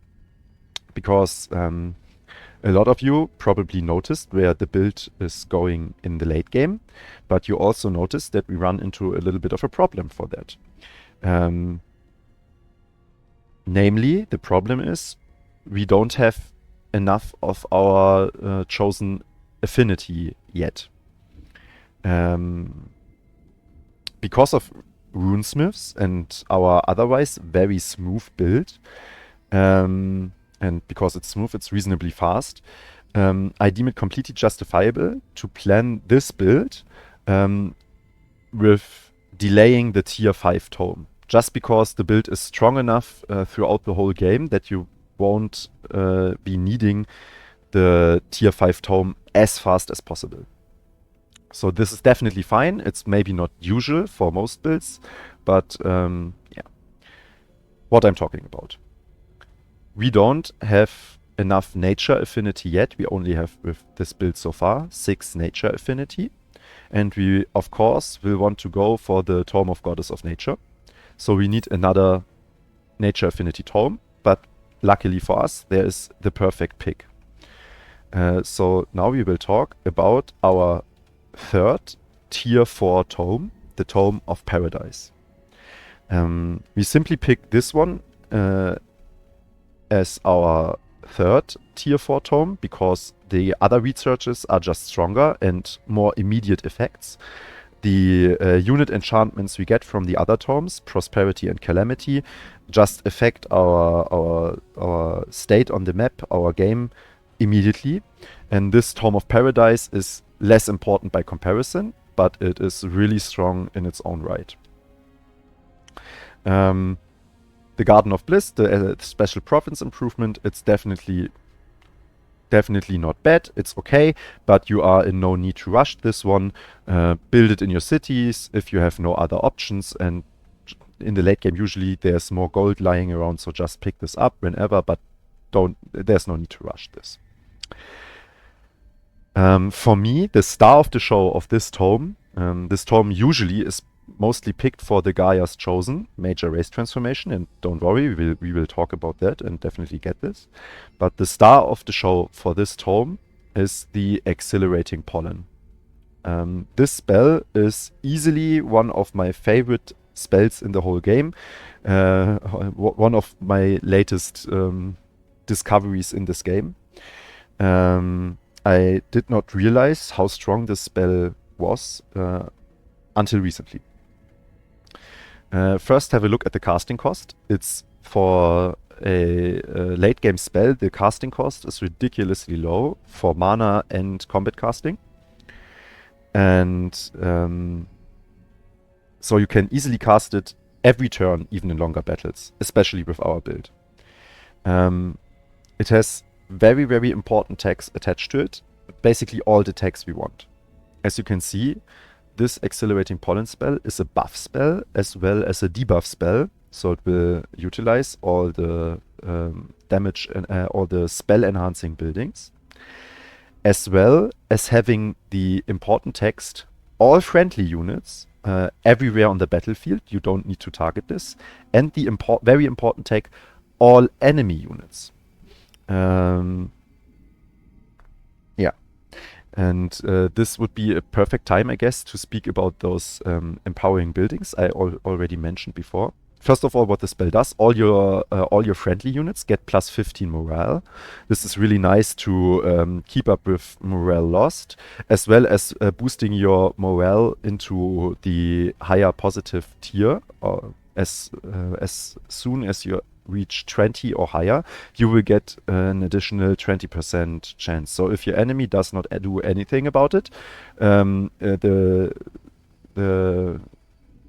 because a lot of you probably noticed where the build is going in the late game, but you also noticed that we run into a little bit of a problem for that. Namely, the problem is we don't have enough of our chosen affinity yet. Because of runesmiths and our otherwise very smooth build, and because it's smooth, it's reasonably fast, I deem it completely justifiable to plan this build with delaying the tier 5 tome, just because the build is strong enough throughout the whole game that you won't be needing the tier 5 tome as fast as possible. So this is definitely fine. It's maybe not usual for most builds, but yeah. What I'm talking about. We don't have enough nature affinity yet. We only have, with this build so far, 6 nature affinity. And we, of course, will want to go for the Tome of Goddess of Nature. So we need another nature affinity tome, but luckily for us, there is the perfect pick. So now we will talk about our 3rd tier 4 tome, the Tome of Paradise. We simply picked this one as our 3rd tier 4 tome because the other researches are just stronger and more immediate effects. The unit enchantments we get from the other tomes, Prosperity and Calamity, just affect our state on the map, our game, immediately. And this Tome of Paradise is less important by comparison, but it is really strong in its own right. The Garden of Bliss, the special province improvement, it's definitely not bad. It's okay, but you are in no need to rush this one. Build it in your cities if you have no other options, and in the late game usually there's more gold lying around, so just pick this up whenever, but there's no need to rush this. For me, the star of the show of this tome usually is mostly picked for the Gaia's Chosen major race transformation, and don't worry, we will talk about that and definitely get this. But the star of the show for this tome is the Exhilarating Pollen. This spell is easily one of my favorite spells in the whole game. One of my latest discoveries in this game. I did not realize how strong this spell was until recently. First, have a look at the casting cost. It's for a late game spell, the casting cost is ridiculously low for mana and combat casting. And so you can easily cast it every turn, even in longer battles, especially with our build. It has very, very important tags attached to it. Basically all the tags we want. As you can see, this Exhilarating Pollen spell is a buff spell as well as a debuff spell. So it will utilize all the damage and all the spell enhancing buildings. As well as having the important text, all friendly units everywhere on the battlefield. You don't need to target this. And the very important tag, all enemy units. Yeah. And this would be a perfect time, I guess, to speak about those empowering buildings I already mentioned before. First of all, what the spell does, all your friendly units get plus 15 morale. This is really nice to keep up with morale lost, as well as boosting your morale into the higher positive tier. As soon as you reach 20 or higher, you will get an additional 20% chance. So if your enemy does not do anything about it, the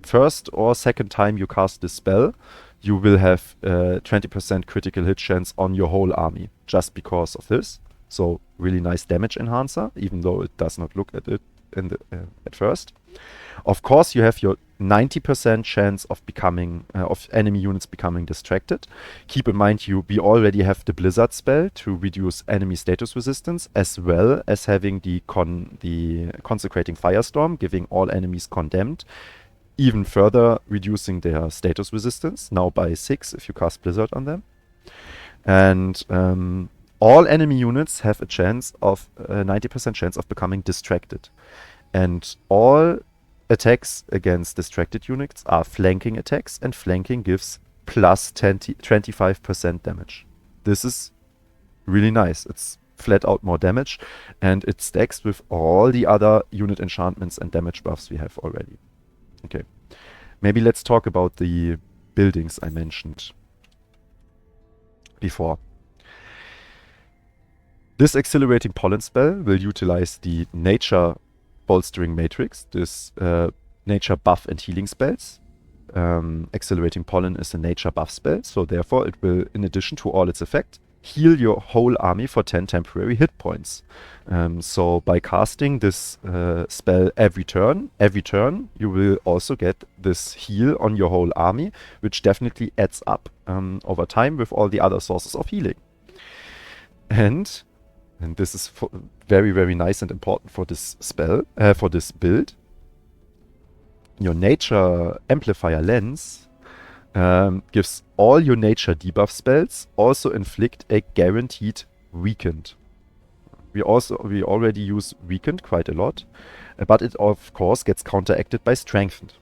first or second time you cast this spell, you will have 20% critical hit chance on your whole army, just because of this. So really nice damage enhancer, even though it does not look at it at first. Of course, you have your 90% chance of becoming of enemy units becoming distracted. Keep in mind, we already have the Blizzard spell to reduce enemy status resistance, as well as having the Consecrating Firestorm, giving all enemies condemned, even further reducing their status resistance, now by 6 if you cast Blizzard on them. And all enemy units have a chance of 90% chance of becoming distracted. And all attacks against distracted units are flanking attacks, and flanking gives plus 25% damage. This is really nice. It's flat out more damage, and it stacks with all the other unit enchantments and damage buffs we have already. Okay, maybe let's talk about the buildings I mentioned before. This Exhilarating Pollen spell will utilize the Nature Bolstering Matrix, this nature buff and healing spells. Exhilarating Pollen is a nature buff spell, so therefore it will, in addition to all its effect, heal your whole army for 10 temporary hit points. So by casting this spell every turn, you will also get this heal on your whole army, which definitely adds up over time with all the other sources of healing. And this is very, very nice and important for this spell, for this build. Your Nature Amplifier Lens gives all your nature debuff spells also inflict a guaranteed weakened. We already use weakened quite a lot, but it of course gets counteracted by strengthened.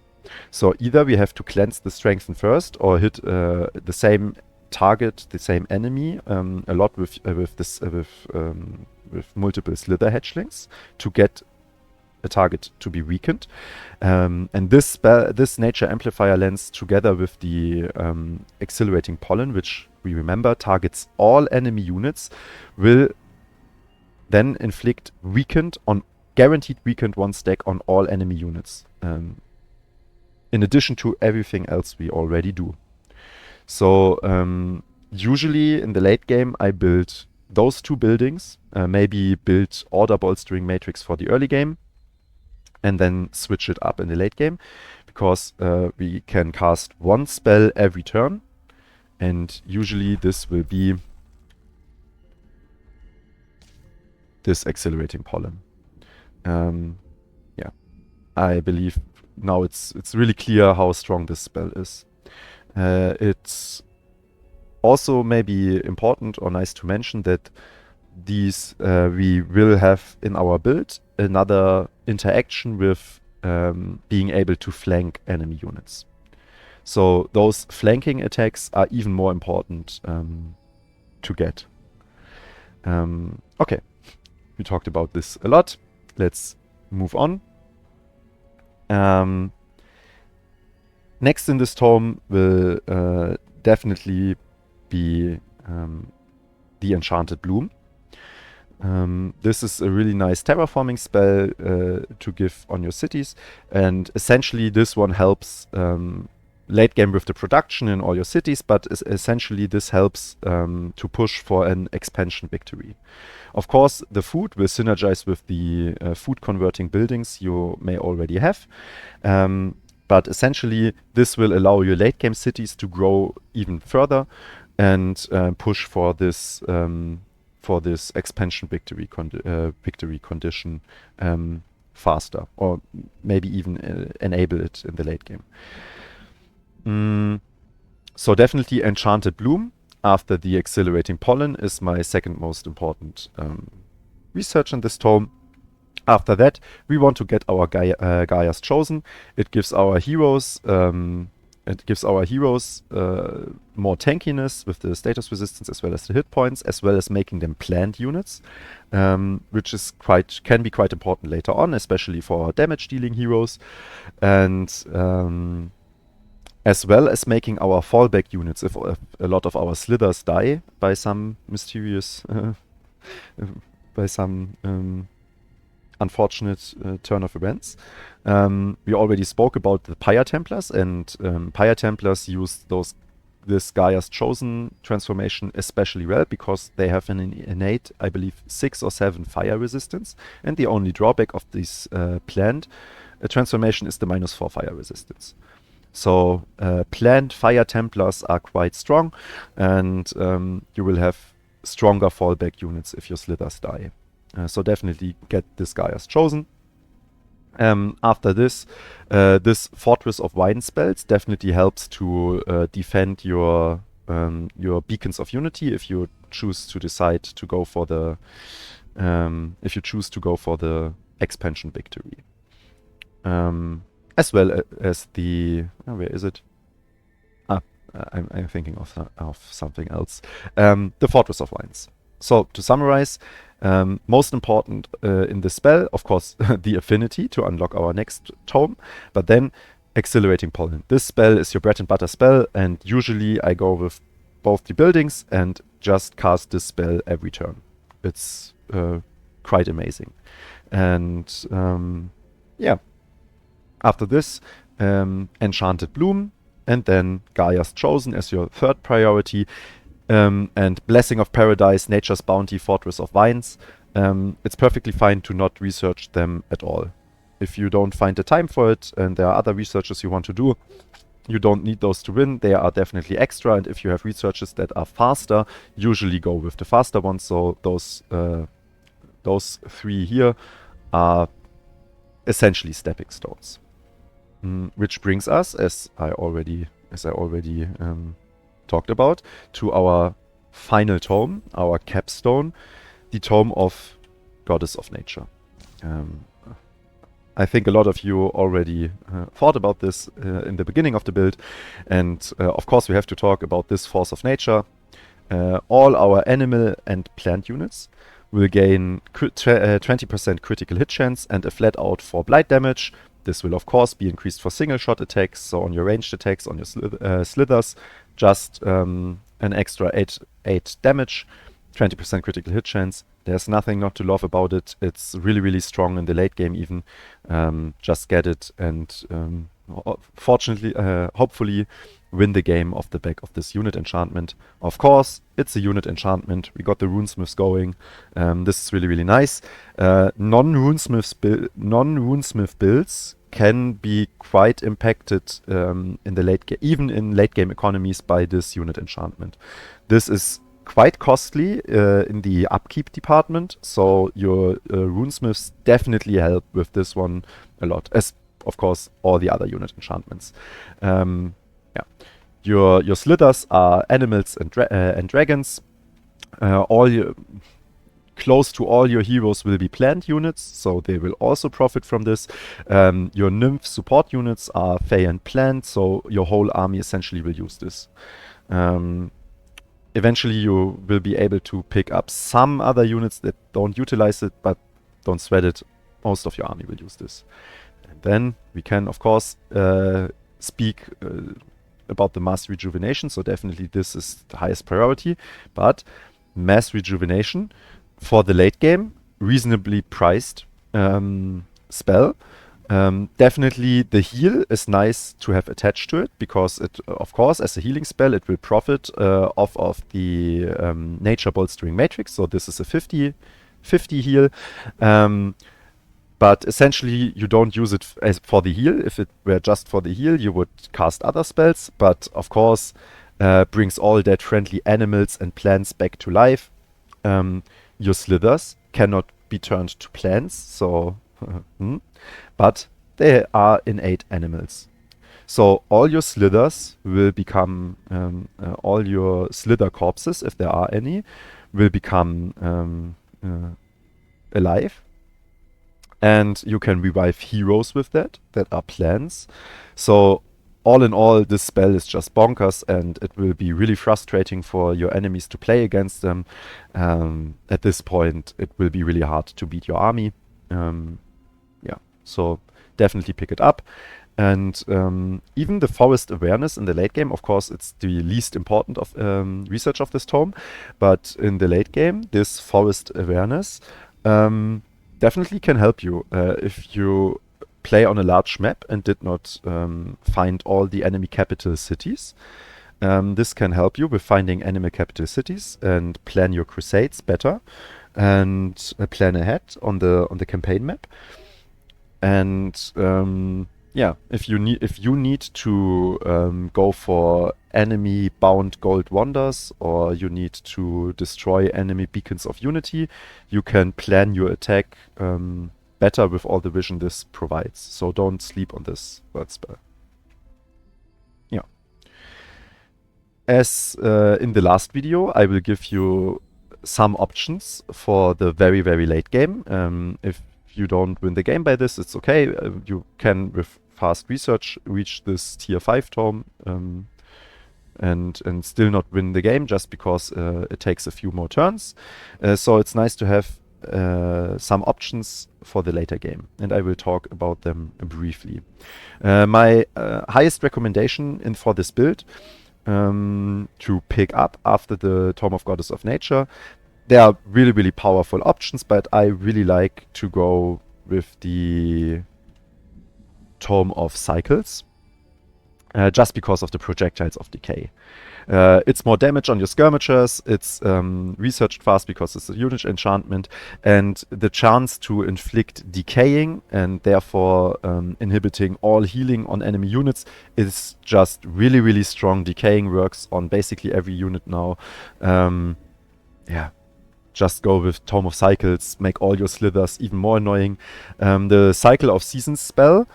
So either we have to cleanse the strengthened first, or hit the same target, the same enemy a lot with multiple Slither Hatchlings to get a target to be weakened. And this Nature Amplifier Lens, together with the Exhilarating Pollen, which we remember targets all enemy units, will then inflict guaranteed weakened 1 stack on all enemy units. In addition to everything else we already do. So usually in the late game I build those 2 buildings, maybe build Order Bolstering Matrix for the early game, and then switch it up in the late game, because we can cast 1 spell every turn, and usually this will be this Accelerating Pollen. Yeah, I believe now it's really clear how strong this spell is. It's also maybe important or nice to mention that these we will have in our build another interaction with being able to flank enemy units. So those flanking attacks are even more important to get. Okay, we talked about this a lot. Let's move on. Next in this tome will definitely be the Enchanted Bloom. This is a really nice terraforming spell to give on your cities, and essentially this one helps late game with the production in all your cities, but essentially this helps to push for an expansion victory. Of course, the food will synergize with the food converting buildings you may already have, but essentially this will allow your late game cities to grow even further and push for this expansion victory condition faster, or maybe even enable it in the late game. So definitely Enchanted Bloom after the Accelerating Pollen is my second most important research in this tome. After that, we want to get our Gaia's Chosen. It gives our heroes more tankiness with the status resistance as well as the hit points, as well as making them planned units, which is can be quite important later on, especially for damage dealing heroes, and as well as making our fallback units if a lot of our slithers die by some mysterious, unfortunate turn of events. We already spoke about the Pyre Templars, and Pyre Templars use this Gaia's Chosen transformation especially well, because they have an innate, I believe, 6 or 7 fire resistance, and the only drawback of this planned transformation is the -4 fire resistance. So planned Fire Templars are quite strong, and you will have stronger fallback units if your slithers die. So definitely get this Gaia's Chosen. After this, this Fortress of Wine spells definitely helps to defend your Beacons of Unity if you choose to decide to go for the expansion victory. As well as the where is it? I'm thinking of something else. The Fortress of Wines. So to summarize, most important in this spell, of course, the affinity to unlock our next tome, but then Accelerating Pollen. This spell is your bread and butter spell, and usually I go with both the buildings and just cast this spell every turn. It's quite amazing. And yeah. After this, Enchanted Bloom, and then Gaia's Chosen as your third priority, and Blessing of Paradise, Nature's Bounty, Fortress of Vines. It's perfectly fine to not research them at all. If you don't find the time for it, and there are other researches you want to do, you don't need those to win. They are definitely extra, and if you have researches that are faster, usually go with the faster ones. So those 3 here are essentially stepping stones. Which brings us, as I already talked about, to our final tome, our capstone, the Tome of Goddess of Nature. I think a lot of you already thought about this in the beginning of the build, and of course we have to talk about this Force of Nature. All our animal and plant units will gain 20% critical hit chance and a flat out 4 blight damage. This will of course be increased for single shot attacks, so on your ranged attacks, on your slithers, just an extra 8 damage. 20% critical hit chance. There's nothing not to love about it. It's really, really strong in the late game even. Just get it and fortunately, hopefully win the game off the back of this unit enchantment. Of course, it's a unit enchantment. We got the runesmiths going. This is really, really nice. Non-runesmith builds can be quite impacted in the late game, even in late game economies, by this unit enchantment. This is quite costly in the upkeep department, so your runesmiths definitely help with this one a lot, as of course all the other unit enchantments. Yeah, your slithers are animals and dragons. Close to all your heroes will be plant units, so they will also profit from this. Your nymph support units are fey and plant, so your whole army essentially will use this. Eventually you will be able to pick up some other units that don't utilize it, but don't sweat it. Most of your army will use this. And then we can, of course, speak about the mass rejuvenation, so definitely this is the highest priority. But mass rejuvenation for the late game, reasonably priced spell. Definitely the heal is nice to have attached to it, because it, of course, as a healing spell, it will profit off of the nature bolstering matrix. So this is a 50 heal. But essentially you don't use it as for the heal. If it were just for the heal, you would cast other spells, but of course brings all dead friendly animals and plants back to life. Your slithers cannot be turned to plants, so but they are innate animals. So all your slithers will become, all your slither corpses, if there are any, will become alive. And you can revive heroes with that are plants. So all in all, this spell is just bonkers, and it will be really frustrating for your enemies to play against them. At this point, it will be really hard to beat your army. Yeah, so definitely pick it up. And even the forest awareness in the late game, of course, it's the least important of research of this tome. But in the late game, this forest awareness definitely can help you if you play on a large map and did not find all the enemy capital cities. This can help you with finding enemy capital cities and plan your crusades better, and plan ahead on the campaign map. And yeah, if you need to go for enemy bound gold wonders, or you need to destroy enemy beacons of unity, you can plan your attack better with all the vision this provides. So don't sleep on this word spell. Yeah. As in the last video, I will give you some options for the very, very late game. If you don't win the game by this, it's okay. You can, with fast research, reach this tier 5 tome and still not win the game, just because it takes a few more turns. So it's nice to have some options for the later game, and I will talk about them briefly. My highest recommendation for this build to pick up after the Tome of Goddess of Nature, there are really, really powerful options, but I really like to go with the Tome of Cycles, just because of the projectiles of decay. It's more damage on your skirmishers, it's researched fast because it's a unit enchantment, and the chance to inflict decaying and therefore inhibiting all healing on enemy units is just really, really strong. Decaying works on basically every unit now. Yeah, just go with Tome of Cycles, make all your slithers even more annoying. The Cycle of Seasons spell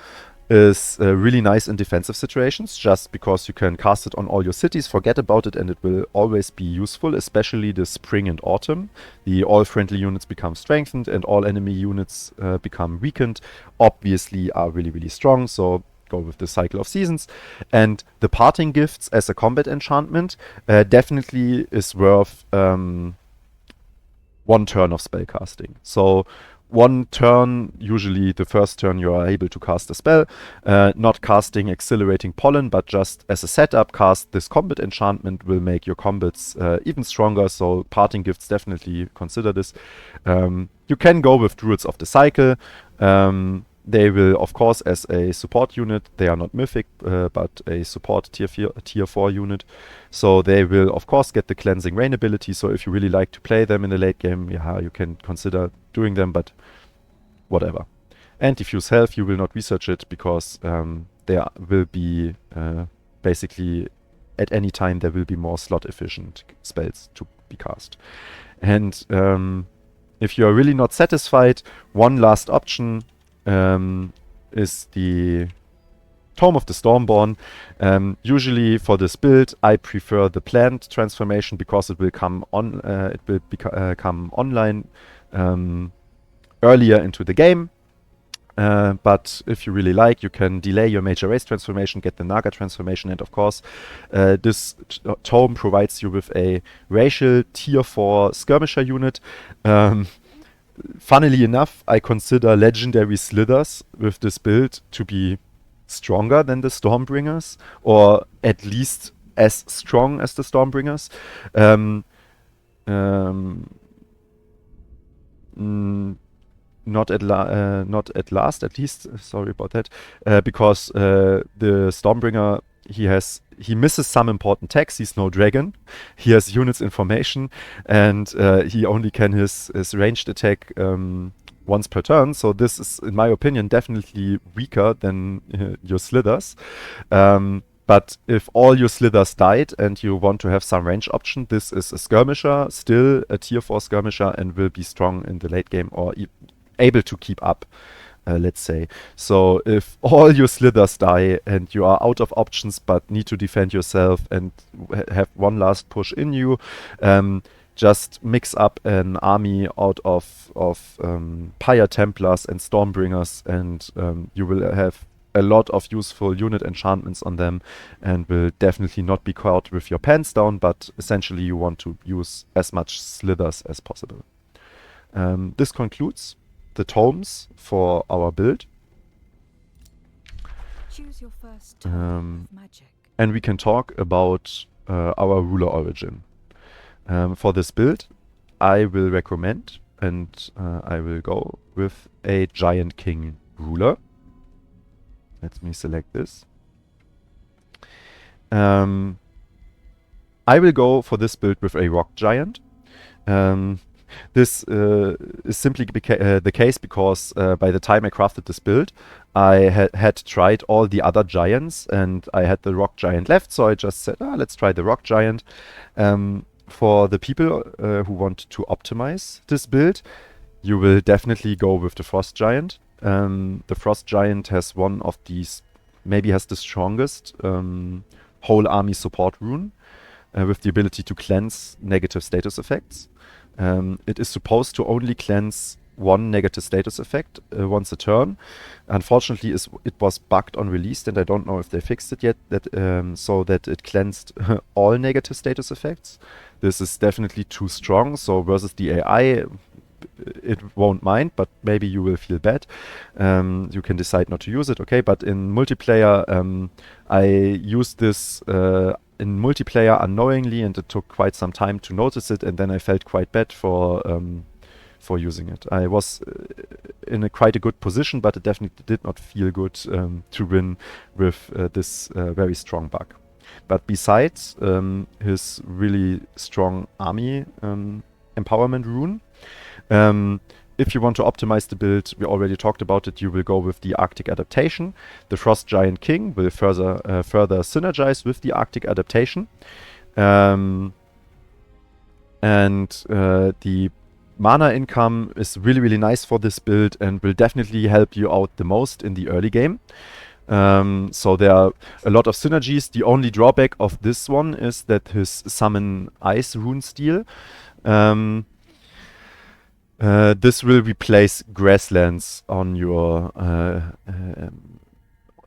is really nice in defensive situations, just because you can cast it on all your cities, forget about it, and it will always be useful, especially the spring and autumn. The all friendly units become strengthened and all enemy units become weakened, obviously are really, really strong, so go with the Cycle of Seasons. And the Parting Gifts as a combat enchantment definitely is worth one turn of spellcasting. So one turn, usually the first turn you are able to cast a spell, not casting Exhilarating Pollen, but just as a setup, cast this combat enchantment will make your combats even stronger, so Parting Gifts definitely consider this. You can go with Druids of the Cycle. They will, of course, as a support unit, they are not mythic, but a support tier 4 unit. So they will, of course, get the Cleansing Rain ability. So if you really like to play them in the late game, yeah, you can consider doing them, but whatever. And Diffuse Health, you will not research it because there will be basically at any time there will be more slot efficient spells to be cast. And if you are really not satisfied, one last option is the Tome of the Stormborn. Usually for this build, I prefer the planned transformation because it will come on. It will come online earlier into the game. But if you really like, you can delay your major race transformation, get the Naga transformation, and of course, this Tome provides you with a racial tier 4 skirmisher unit. Funnily enough, I consider legendary Slithers with this build to be stronger than the Stormbringers, or at least as strong as the Stormbringers. Not at last, at least. Sorry about that. Because the Stormbringer, he misses some important tags. He's no dragon. He has units information, and he only can his ranged attack once per turn. So this is, in my opinion, definitely weaker than your Slithers. But if all your Slithers died and you want to have some range option, this is a skirmisher, still a tier 4 skirmisher, and will be strong in the late game, or able to keep up, let's say. So if all your Slithers die and you are out of options but need to defend yourself and have one last push in you, just mix up an army out of Pyre Templars and Stormbringers, and you will have a lot of useful unit enchantments on them, and will definitely not be caught with your pants down, but essentially you want to use as much Slithers as possible. This concludes the tomes for our build. Choose your first tome of magic. And we can talk about our ruler origin. For this build, I will recommend, and I will go with a Giant King ruler. Let me select this. I will go for this build with a Rock Giant. This is simply the case because by the time I crafted this build, I had tried all the other giants, and I had the Rock Giant left, so I just said, let's try the Rock Giant. For the people who want to optimize this build, you will definitely go with the Frost Giant. The Frost Giant has one of these, maybe has the strongest whole army support rune, with the ability to cleanse negative status effects. It is supposed to only cleanse one negative status effect once a turn. Unfortunately, it was bugged on release, and I don't know if they fixed it yet, so that it cleansed all negative status effects. This is definitely too strong, so versus the AI, it won't mind, but maybe you will feel bad. You can decide not to use it, okay? But in multiplayer, I used this in multiplayer unknowingly, and it took quite some time to notice it, and then I felt quite bad for using it. I was in quite a good position, but it definitely did not feel good to win with this very strong bug. But besides his really strong army empowerment rune, if you want to optimize the build, we already talked about it, you will go with the Arctic adaptation. The Frost Giant King will further synergize with the Arctic adaptation. And the mana income is really, really nice for this build and will definitely help you out the most in the early game. So there are a lot of synergies. The only drawback of this one is that his Summon Ice rune steal. This will replace grasslands on your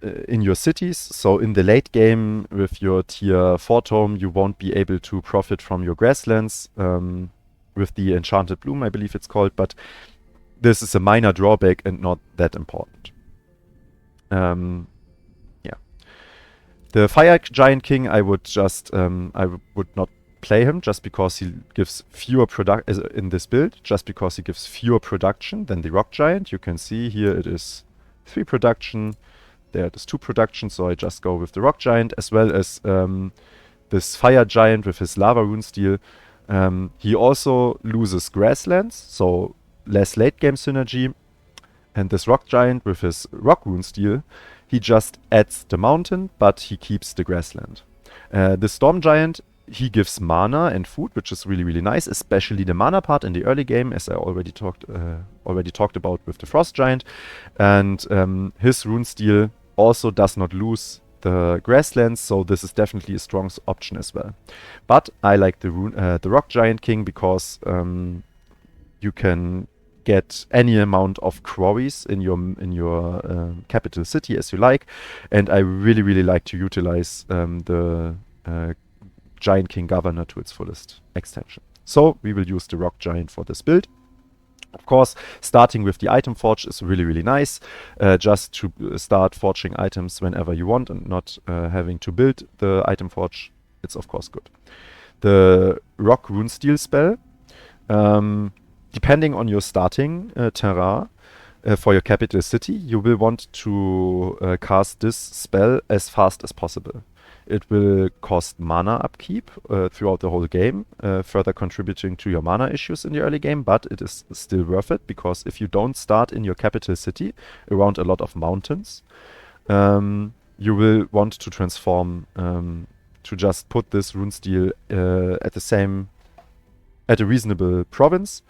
in your cities. So in the late game with your tier 4 tome, you won't be able to profit from your grasslands with the Enchanted Bloom, I believe it's called. But this is a minor drawback and not that important. Yeah. The Fire Giant King, I would just, I would not play him just because he gives fewer in this build, just because he gives fewer production than the Rock Giant. You can see here it is 3 production, there it is 2 production, so I just go with the Rock Giant, as well as this Fire Giant with his Lava Rune Steel. He also loses Grasslands, so less late game synergy. And this Rock Giant with his Rock Rune Steel, he just adds the mountain, but he keeps the grassland. The Storm Giant, he gives mana and food, which is really, really nice, especially the mana part in the early game, as I already talked about with the Frost Giant. And his Rune Steel also does not lose the grasslands, so this is definitely a strong option as well. But I like the Rock Giant King because you can get any amount of quarries in your capital city as you like, and I really, really like to utilize the Giant King Governor to its fullest extension. So we will use the Rock Giant for this build. Of course, starting with the item forge is really, really nice, just to start forging items whenever you want and not having to build the item forge. It's of course good. The Rock Rune Steel spell, depending on your starting terrain for your capital city, you will want to cast this spell as fast as possible. It will cost mana upkeep throughout the whole game, further contributing to your mana issues in the early game, but it is still worth it, because if you don't start in your capital city around a lot of mountains, you will want to transform to just put this Rune Steel at a reasonable province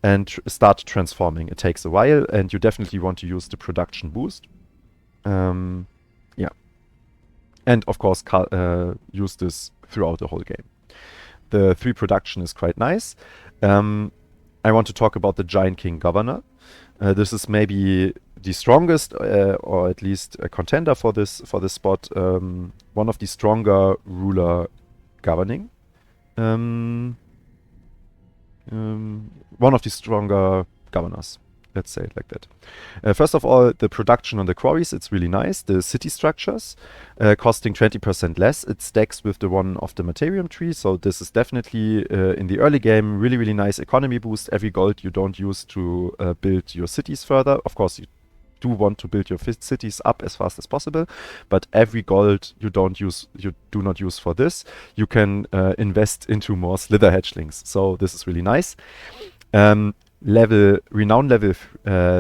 and start transforming. It takes a while, and you definitely want to use the production boost. Yeah. And of course, use this throughout the whole game. The 3 production is quite nice. I want to talk about the Giant King Governor. This is maybe the strongest, or at least a contender for this spot. One of the stronger ruler governing. One of the stronger governors. Let's say it like that. First of all, the production on the quarries, it's really nice. The city structures, costing 20% less. It stacks with the one of the Materium tree, so this is definitely, in the early game, really, really nice economy boost. Every gold you don't use to build your cities further. Of course, you do want to build your cities up as fast as possible, but every gold you do not use for this, you can invest into more Slither Hatchlings. So this is really nice. Renown level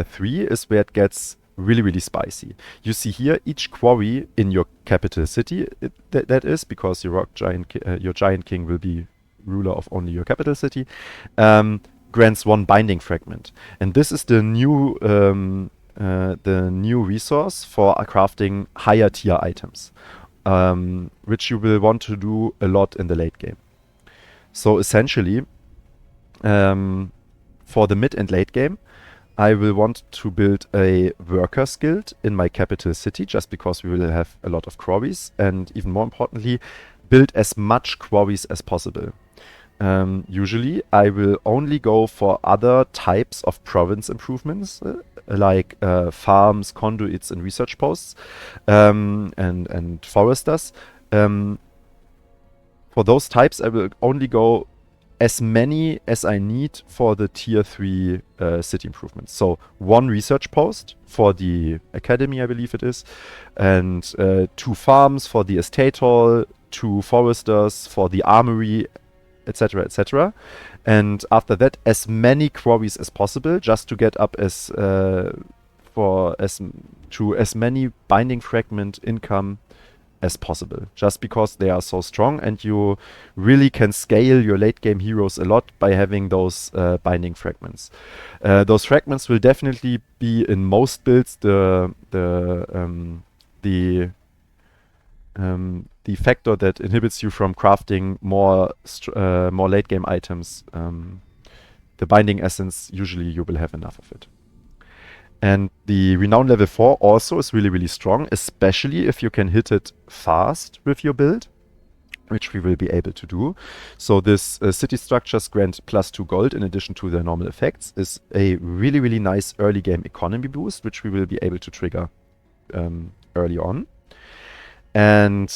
3 is where it gets really, really spicy. You see here each quarry in your capital city, that is because your Giant King will be ruler of only your capital city, grants 1 binding fragment. And this is the new resource for crafting higher tier items, which you will want to do a lot in the late game. So essentially, for the mid and late game, I will want to build a workers guild in my capital city, just because we will have a lot of quarries, and even more importantly, build as much quarries as possible. Usually, I will only go for other types of province improvements, like farms, conduits, and research posts, and foresters. For those types, I will only go as many as I need for the tier 3 city improvements. So 1 research post for the academy, I believe it is, and 2 farms for the estate hall, 2 foresters for the armory, etc., etc. And after that, as many quarries as possible, just to get up to as many binding fragment income as possible, just because they are so strong, and you really can scale your late game heroes a lot by having those binding fragments. Those fragments will definitely be in most builds the factor that inhibits you from crafting more late game items. The binding essence, usually you will have enough of it. And the Renown level 4 also is really, really strong, especially if you can hit it fast with your build. which we will be able to do. So this city structures grant +2 gold in addition to their normal effects is a really, really nice early game economy boost, which we will be able to trigger early on. And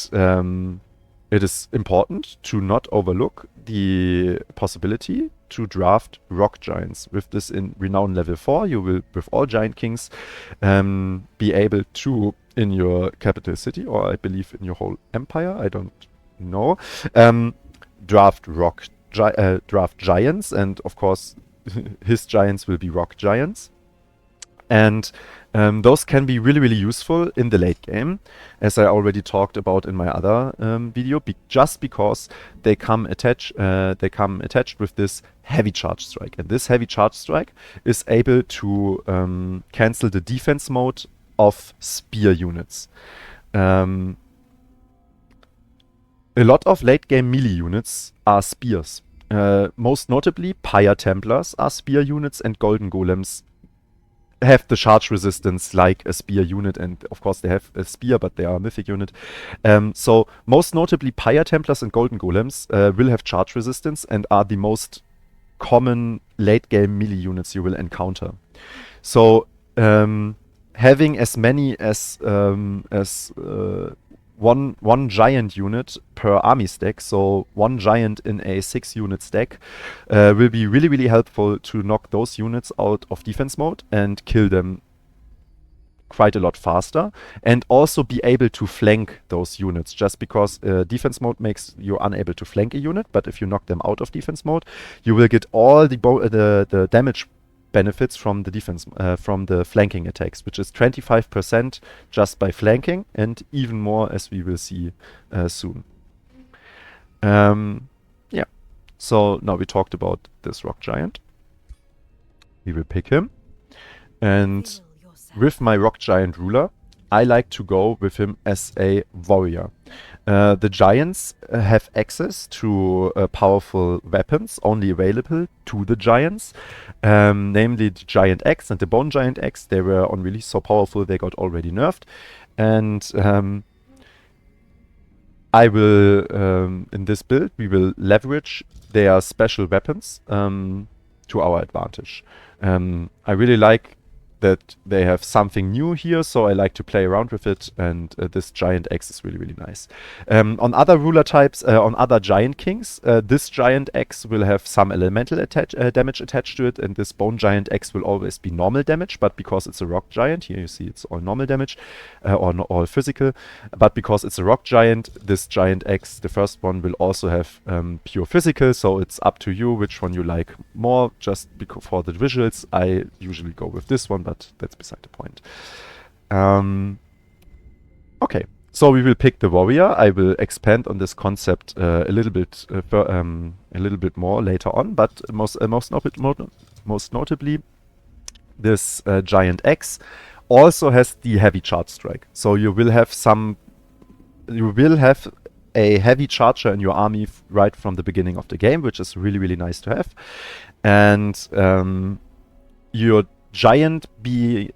it is important to not overlook the possibility to draft rock giants. With this in renown level 4, you will, with all giant kings, be able to, in your capital city, or I believe in your whole empire, I don't know, draft draft giants, and of course his giants will be rock giants. And those can be really, really useful in the late game, as I already talked about in my other video, just because they come attached with this heavy charge strike. And this heavy charge strike is able to cancel the defense mode of spear units. A lot of late game melee units are spears. Most notably, Pyre Templars are spear units, and Golden Golems have the charge resistance like a spear unit, and of course they have a spear, but they are a mythic unit. So most notably, Pyre Templars and Golden Golems will have charge resistance and are the most common late game melee units you will encounter. So having as many as one giant unit per army stack, so one giant in a 6-unit stack, will be really, really helpful to knock those units out of defense mode and kill them quite a lot faster, and also be able to flank those units, just because defense mode makes you unable to flank a unit, but if you knock them out of defense mode, you will get all the damage benefits from the defense, from the flanking attacks, which is 25% just by flanking, and even more as we will see soon. Yeah, so now we talked about this rock giant. We will pick him, and with my rock giant ruler, I like to go with him as a warrior. The giants have access to powerful weapons only available to the giants, namely the Giant Axe and the Bone Giant Axe. They were on release so powerful they got already nerfed. And I will, in this build, we will leverage their special weapons to our advantage. I really like that they have something new here, so I like to play around with it, and this Giant Axe is really, really nice. On other ruler types, on other Giant Kings, this Giant Axe will have some elemental damage attached to it, and this Bone Giant Axe will always be normal damage, but because it's a rock giant, here you see it's all normal damage, or all physical, but because it's a rock giant, this Giant Axe, the first one, will also have pure physical, so it's up to you which one you like more. Just for the visuals, I usually go with this one, but that's beside the point. Okay, so we will pick the warrior. I will expand on this concept a little bit more later on, but most notably, this Giant Axe also has the heavy charge strike. So you will have a heavy charger in your army right from the beginning of the game, which is really, really nice to have. And your giant being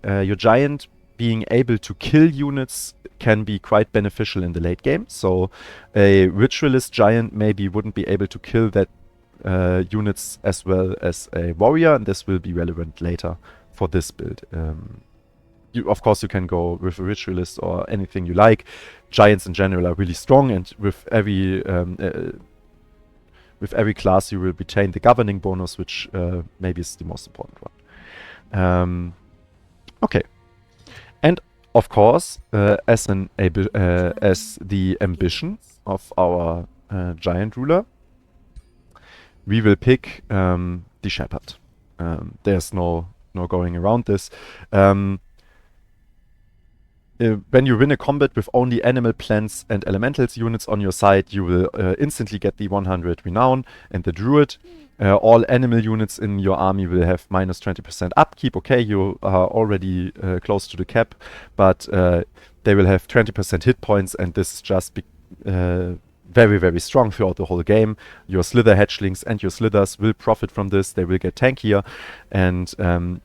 able to kill units can be quite beneficial in the late game. So a ritualist giant maybe wouldn't be able to kill that units as well as a warrior, and this will be relevant later for this build. Of course, you can go with a ritualist or anything you like. Giants in general are really strong, and with every class you will retain the governing bonus, which maybe is the most important one. Okay, and of course, as the ambition of our giant ruler, we will pick the shepherd. There's no going around this. When you win a combat with only animal, plants, and elementals units on your side, you will instantly get the 100 renown and the druid. All animal units in your army will have minus 20% upkeep. Okay, you are already close to the cap, but they will have 20% hit points, and this is just very, very strong throughout the whole game. Your Slither Hatchlings and your Slithers will profit from this. They will get tankier, and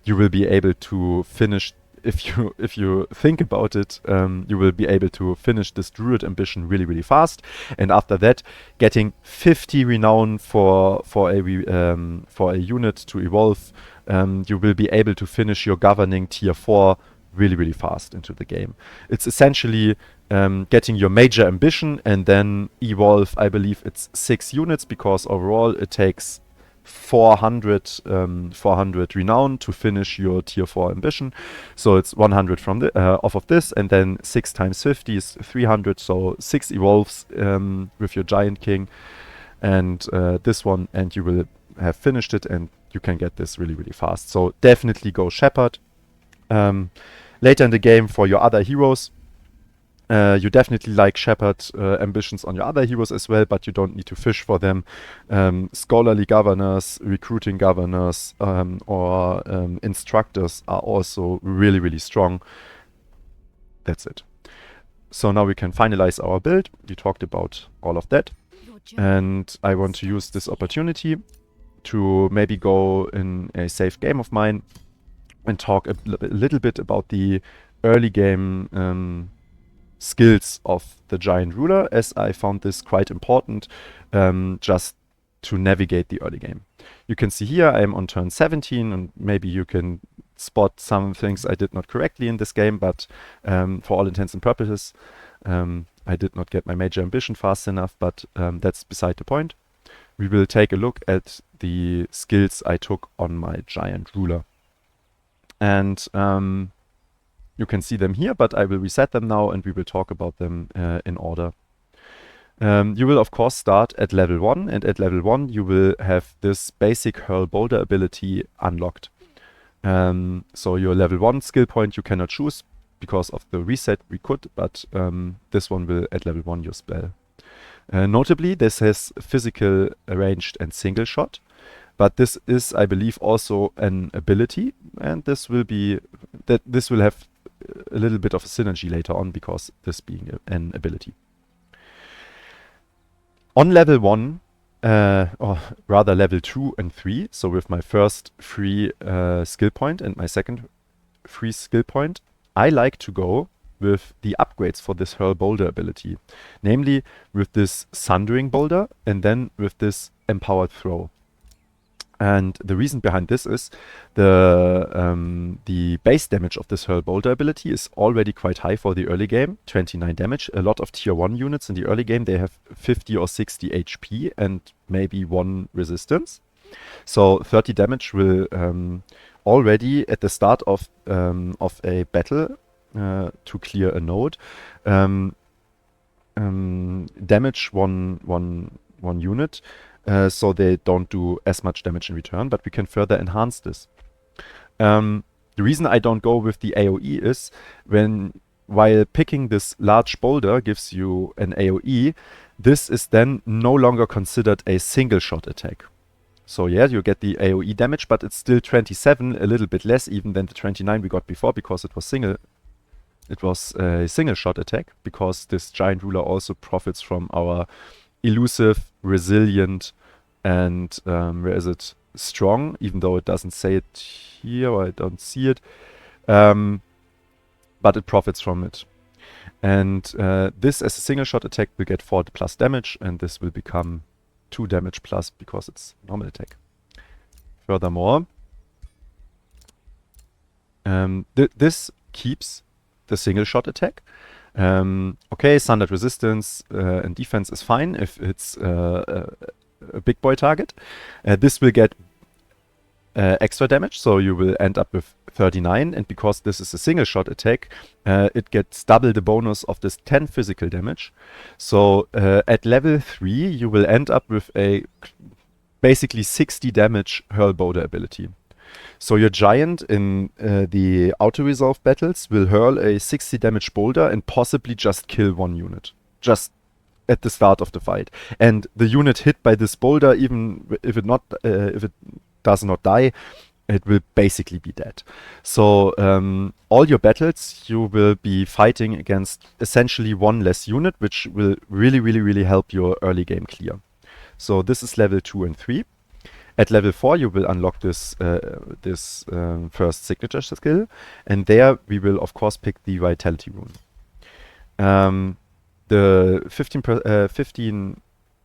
you will be able to finish if you think about it, you will be able to finish this Druid ambition really, really fast. And after that, getting 50 renown for a unit to evolve, you will be able to finish your governing tier 4 really, really fast into the game. It's essentially getting your major ambition and then evolve. I believe it's 6 units, because overall it takes 400 renown to finish your tier 4 ambition. So it's 100 from the off of this, and then 6 times 50 is 300, so 6 evolves with your Giant King and this one, and you will have finished it, and you can get this really, really fast. So definitely go Shepherd. Later in the game, for your other heroes, you definitely like Shepherd ambitions on your other heroes as well, but you don't need to fish for them. Scholarly governors, recruiting governors, or instructors are also really, really strong. That's it. So now we can finalize our build. We talked about all of that. And I want to use this opportunity to maybe go in a safe game of mine and talk a little bit about the early game skills of the Giant Ruler, as I found this quite important just to navigate the early game. You can see here I'm on turn 17, and maybe you can spot some things I did not correctly in this game, but for all intents and purposes, I did not get my major ambition fast enough, but that's beside the point. We will take a look at the skills I took on my Giant Ruler. And you can see them here, but I will reset them now and we will talk about them in order. You will of course start at level 1, and at level 1 you will have this basic Hurl Boulder ability unlocked. So your level 1 skill point you cannot choose because of the reset we could, but this one will at level 1 your spell. Notably, this has physical, ranged and single shot, but this is, I believe, also an ability, and this will have a little bit of a synergy later on, because this being an ability. On level 1, or rather level 2 and 3, so with my first free skill point and my second free skill point, I like to go with the upgrades for this Hurl Boulder ability. Namely, with this Sundering Boulder and then with this Empowered Throw. And the reason behind this is the base damage of this Hurl Boulder ability is already quite high for the early game, 29 damage. A lot of tier 1 units in the early game, they have 50 or 60 HP and maybe 1 resistance. So 30 damage will already at the start of a battle to clear a node damage one unit. So they don't do as much damage in return, but we can further enhance this. The reason I don't go with the AoE is while picking this large boulder gives you an AoE, this is then no longer considered a single shot attack. So yeah, you get the AoE damage, but it's still 27, a little bit less even than the 29 we got before, because it was a single shot attack, because this Giant Ruler also profits from our elusive, resilient, and where is it? Strong, even though it doesn't say it here, or I don't see it. But it profits from it. And this as a single shot attack will get 4 plus damage, and this will become 2 damage plus because it's normal attack. Furthermore, this keeps the single shot attack. Okay, standard resistance and defense is fine if it's a big boy target. This will get extra damage, so you will end up with 39, and because this is a single shot attack, it gets double the bonus of this 10 physical damage. So at level 3 you will end up with a basically 60 damage Hurl Boulder ability. So your giant in the auto-resolve battles will hurl a 60 damage boulder and possibly just kill 1 unit. Just at the start of the fight. And the unit hit by this boulder, even if it does not die, it will basically be dead. So all your battles you will be fighting against essentially 1 less unit, which will really help your early game clear. So this is level 2 and 3. At level 4, you will unlock this first signature skill, and there we will of course pick the Vitality rune. The 15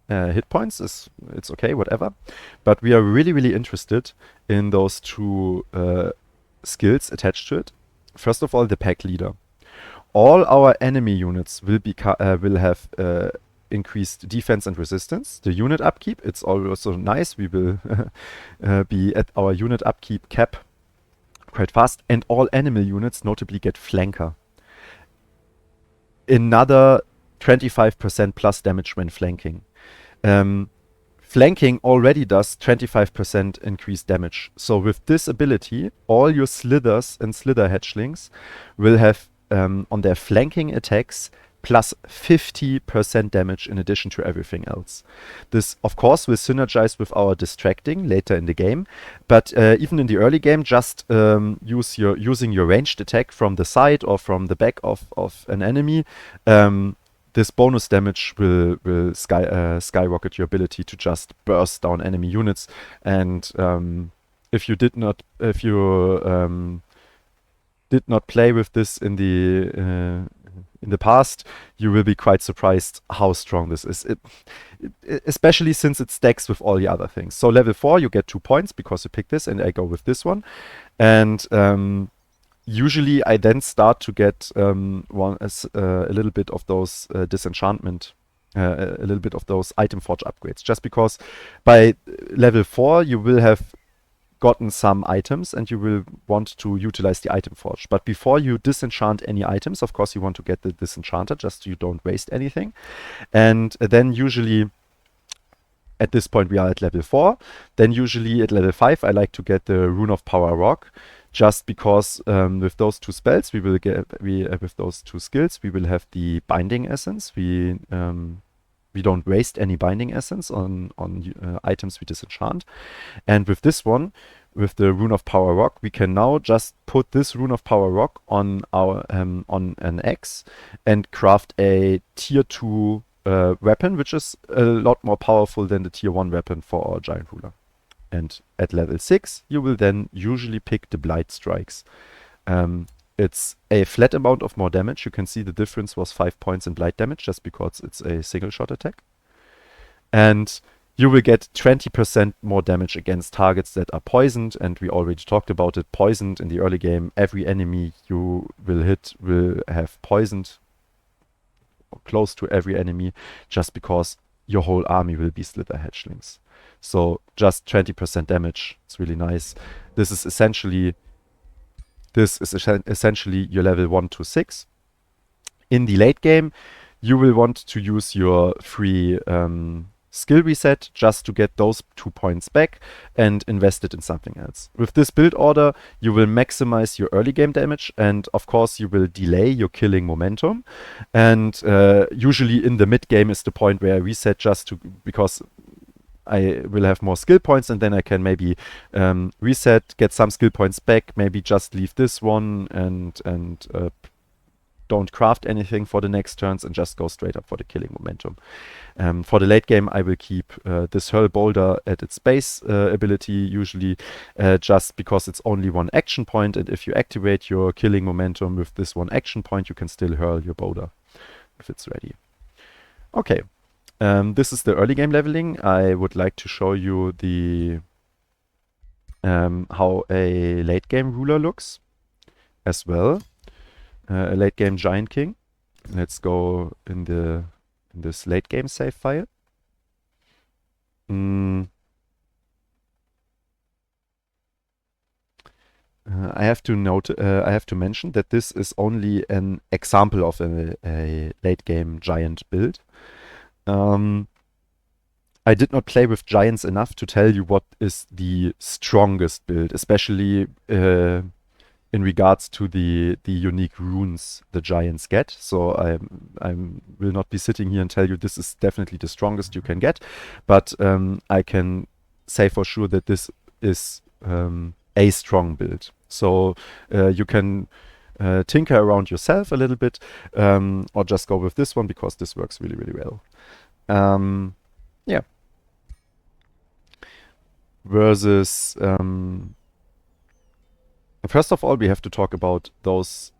hit points it's okay, whatever, but we are really interested in those two skills attached to it. First of all, the pack leader. All our enemy units will have increased defense and resistance. The unit upkeep, it's also nice. We will be at our unit upkeep cap quite fast, and all enemy units notably get flanker. Another 25% plus damage when flanking. Flanking already does 25% increased damage. So with this ability, all your Slithers and Slither Hatchlings will have on their flanking attacks plus 50% damage in addition to everything else. This, of course, will synergize with our distracting later in the game, but even in the early game, just using your ranged attack from the side or from the back of an enemy, this bonus damage will skyrocket your ability to just burst down enemy units. And if you did not play with this in the past, you will be quite surprised how strong this is. Especially since it stacks with all the other things. So level 4, you get 2 points because you pick this, and I go with this one. And usually I then start to get a little bit of those disenchantment, a little bit of those item forge upgrades. Just because by level 4 you will have gotten some items and you will want to utilize the item forge. But before you disenchant any items, of course you want to get the disenchanter just so you don't waste anything. And then usually at this point we are at level 4. Then usually at level 5 I like to get the Rune of Power Rock, just because with those two spells with those two skills we will have the binding essence. We don't waste any binding essence on items we disenchant. And with this one, with the Rune of Power Rock, we can now just put this Rune of Power Rock on our on an X and craft a tier 2 weapon, which is a lot more powerful than the tier 1 weapon for our Giant Ruler. And at level 6, you will then usually pick the Blight Strikes. It's a flat amount of more damage. You can see the difference was 5 points in blight damage just because it's a single shot attack. And you will get 20% more damage against targets that are poisoned. And we already talked about it. Poisoned in the early game. Every enemy you will hit will have poisoned, or close to every enemy, just because your whole army will be Slither Hatchlings. So just 20% damage. It's really nice. This is essentially your level 1 to 6. In the late game, you will want to use your free skill reset just to get those 2 points back and invest it in something else. With this build order, you will maximize your early game damage, and of course you will delay your killing momentum. And usually in the mid game is the point where I reset because I will have more skill points, and then I can maybe reset, get some skill points back, maybe just leave this one and don't craft anything for the next turns and just go straight up for the killing momentum. For the late game, I will keep this Hurl Boulder at its base ability, usually just because it's only 1 action point, and if you activate your killing momentum with this 1 action point, you can still hurl your boulder if it's ready. Okay. This is the early game leveling. I would like to show you the how a late game ruler looks as well. A late game Giant King. Let's go in this late game save file. I have to mention that this is only an example of a late game giant build. I did not play with giants enough to tell you what is the strongest build, especially in regards to the unique runes the giants get. So I will not be sitting here and tell you this is definitely the strongest you can get, but I can say for sure that this is a strong build. So you can tinker around yourself a little bit, or just go with this one because this works really, really well. Yeah. versus first of all, we have to talk about those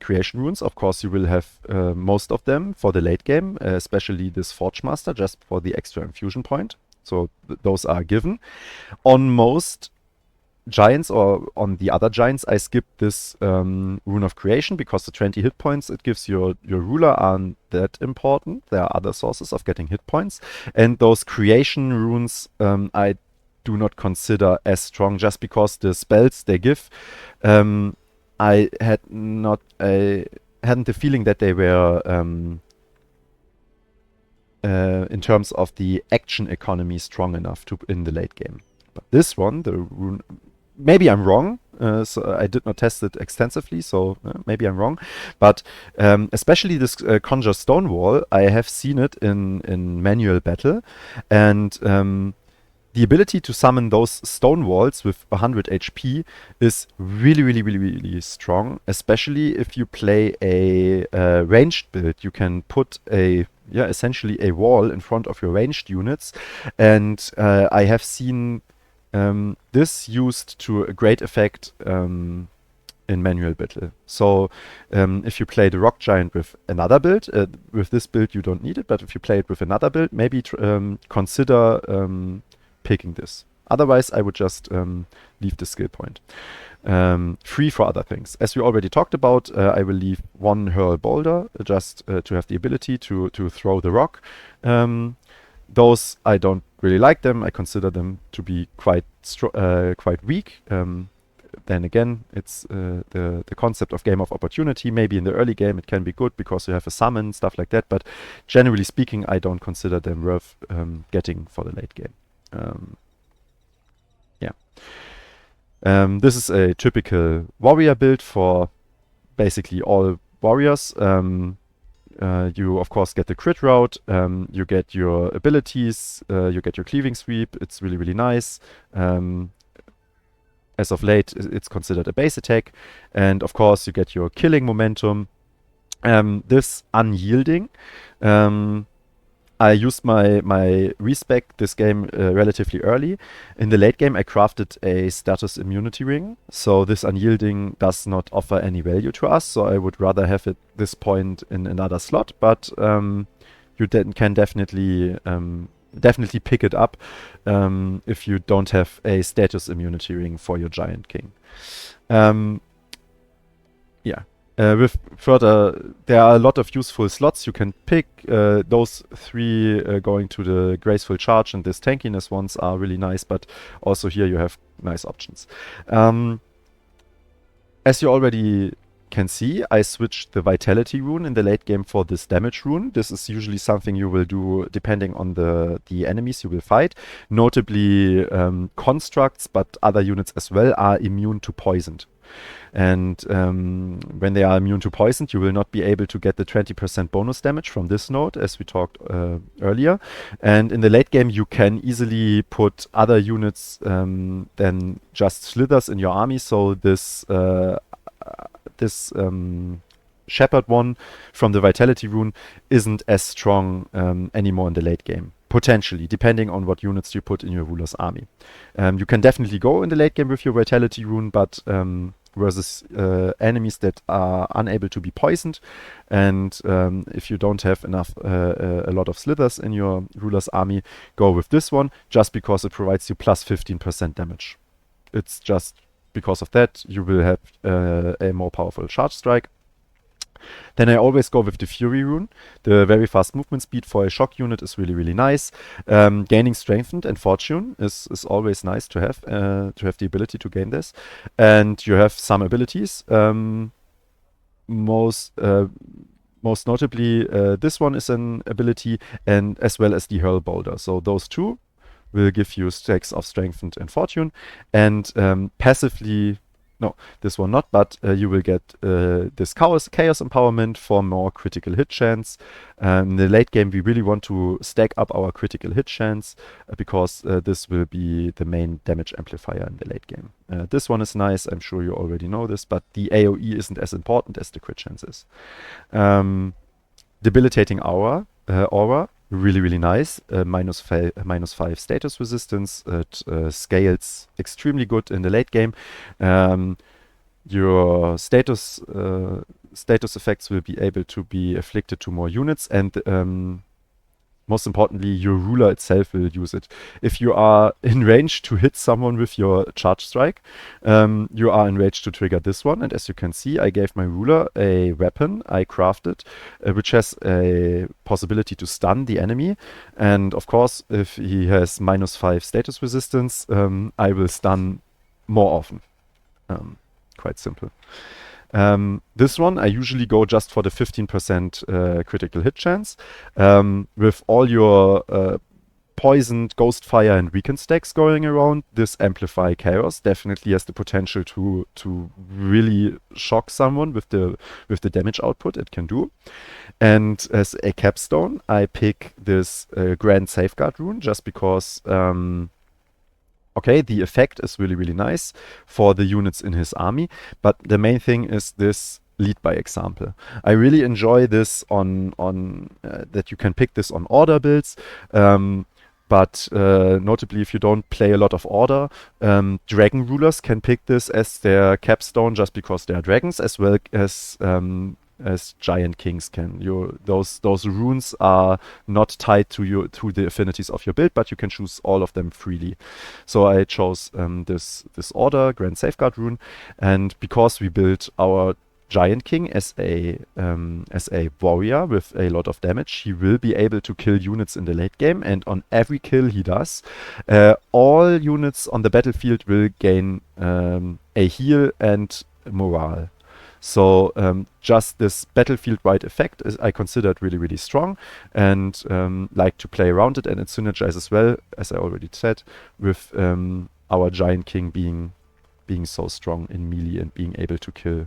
creation runes. Of course, you will have most of them for the late game, especially this Forge Master, just for the extra infusion point. So those are given. On most giants or on the other giants, I skipped this Rune of Creation because the 20 hit points it gives your ruler aren't that important. There are other sources of getting hit points. And those creation runes I do not consider as strong just because the spells they give, I hadn't the feeling that they were in terms of the action economy strong enough to in the late game. But this one, the rune, maybe I'm wrong. So I did not test it extensively, so maybe I'm wrong. But especially this Conjure Stonewall, I have seen it in manual battle, and the ability to summon those stone walls with 100 HP is really, really, really, really strong, especially if you play a ranged build. You can put essentially a wall in front of your ranged units, and I have seen this used to a great effect in manual battle. So if you play the Rock Giant with another build, with this build you don't need it, but if you play it with another build, maybe consider picking this. Otherwise, I would just leave the skill point. Free for other things. As we already talked about, I will leave one Hurl Boulder just to have the ability to throw the rock. Those, I don't really like them. I consider them to be quite weak. Then again, it's the concept of game of opportunity. Maybe in the early game it can be good because you have a summon, stuff like that. But generally speaking, I don't consider them worth getting for the late game. This is a typical warrior build for basically all warriors. You of course get the crit route, you get your abilities, you get your cleaving sweep. It's really, really nice. As of late, it's considered a base attack, and of course you get your killing momentum. This unyielding. I used my respec this game relatively early. In the late game, I crafted a status immunity ring, so this unyielding does not offer any value to us, so I would rather have it this point in another slot, but you can definitely pick it up if you don't have a status immunity ring for your Giant King. With further, there are a lot of useful slots you can pick. Those three going to the Graceful Charge and this Tankiness ones are really nice, but also here you have nice options. As you already can see, I switched the Vitality rune in the late game for this damage rune. This is usually something you will do depending on the enemies you will fight. Notably, constructs, but other units as well, are immune to poisoned. And when they are immune to poison, you will not be able to get the 20% bonus damage from this node, as we talked earlier. And in the late game, you can easily put other units than just Slithers in your army. So this Shepherd one from the Vitality rune isn't as strong anymore in the late game. Potentially, depending on what units you put in your ruler's army. You can definitely go in the late game with your Vitality rune, but versus enemies that are unable to be poisoned, and if you don't have enough, a lot of Slithers in your ruler's army, go with this one, just because it provides you plus 15% damage. It's just because of that, you will have a more powerful charge strike. Then I always go with the Fury rune. The very fast movement speed for a shock unit is really, really nice. Gaining Strengthened and Fortune is always nice to have the ability to gain this. And you have some abilities. Most notably, this one is an ability, and as well as the Hurl Boulder. So those two will give you stacks of Strengthened and Fortune. And passively... No, this one not, but you will get this Chaos Empowerment for more critical hit chance. In the late game, we really want to stack up our critical hit chance because this will be the main damage amplifier in the late game. This one is nice, I'm sure you already know this, but the AoE isn't as important as the crit chance is. Debilitating Aura. really, really nice. -5 status resistance. It scales extremely good in the late game. Your status effects will be able to be afflicted to more units, and most importantly, your ruler itself will use it. If you are in range to hit someone with your charge strike, you are in range to trigger this one. And as you can see, I gave my ruler a weapon I crafted, which has a possibility to stun the enemy. And of course, if he has -5 status resistance, I will stun more often. Quite simple. This one, I usually go just for the 15% critical hit chance. With all your poisoned, ghost fire, and weakened stacks going around, this Amplify Chaos definitely has the potential to really shock someone with the damage output it can do. And as a capstone, I pick this Grand Safeguard rune just because okay, the effect is really, really nice for the units in his army, but the main thing is this lead by example. I really enjoy this on that you can pick this on order builds, but notably if you don't play a lot of order, dragon rulers can pick this as their capstone just because they are dragons, as well as giant kings can. Those runes are not tied to the affinities of your build, but you can choose all of them freely. So I chose this order Grand Safeguard rune, and because we built our giant king as a warrior with a lot of damage, he will be able to kill units in the late game, and on every kill he does, all units on the battlefield will gain a heal and morale. So just this battlefield-wide effect is I consider it really, really strong, and like to play around it, and it synergizes well, as I already said, with our giant king being so strong in melee and being able to kill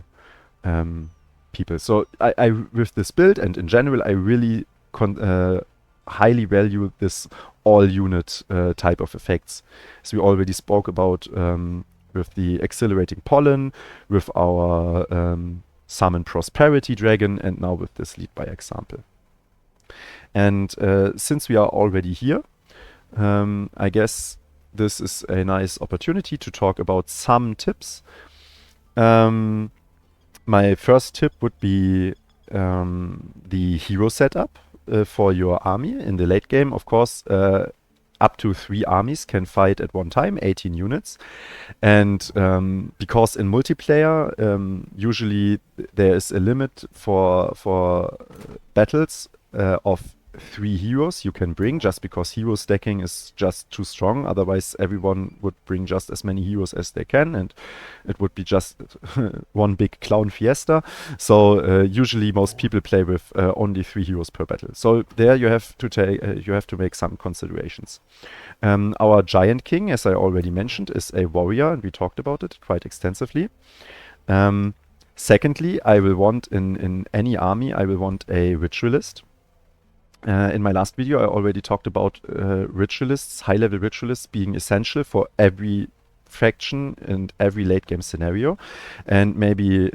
people. So I with this build and in general, I really highly value this all unit type of effects, as we already spoke about. With the accelerating pollen, with our summon prosperity dragon, and now with this lead by example. And since we are already here, I guess this is a nice opportunity to talk about some tips. My first tip would be the hero setup for your army in the late game. Of course, up to 3 armies can fight at one time, 18 units. And because in multiplayer, usually there is a limit for battles of 3 heroes you can bring, just because hero stacking is just too strong. Otherwise, everyone would bring just as many heroes as they can, and it would be just one big clown fiesta. So usually most people play with only 3 heroes per battle. So there you have to make some considerations. Our giant king, as I already mentioned, is a warrior, and we talked about it quite extensively. Secondly, I will want in any army, I will want a ritualist. In my last video, I already talked about ritualists, high-level ritualists being essential for every faction and every late-game scenario. And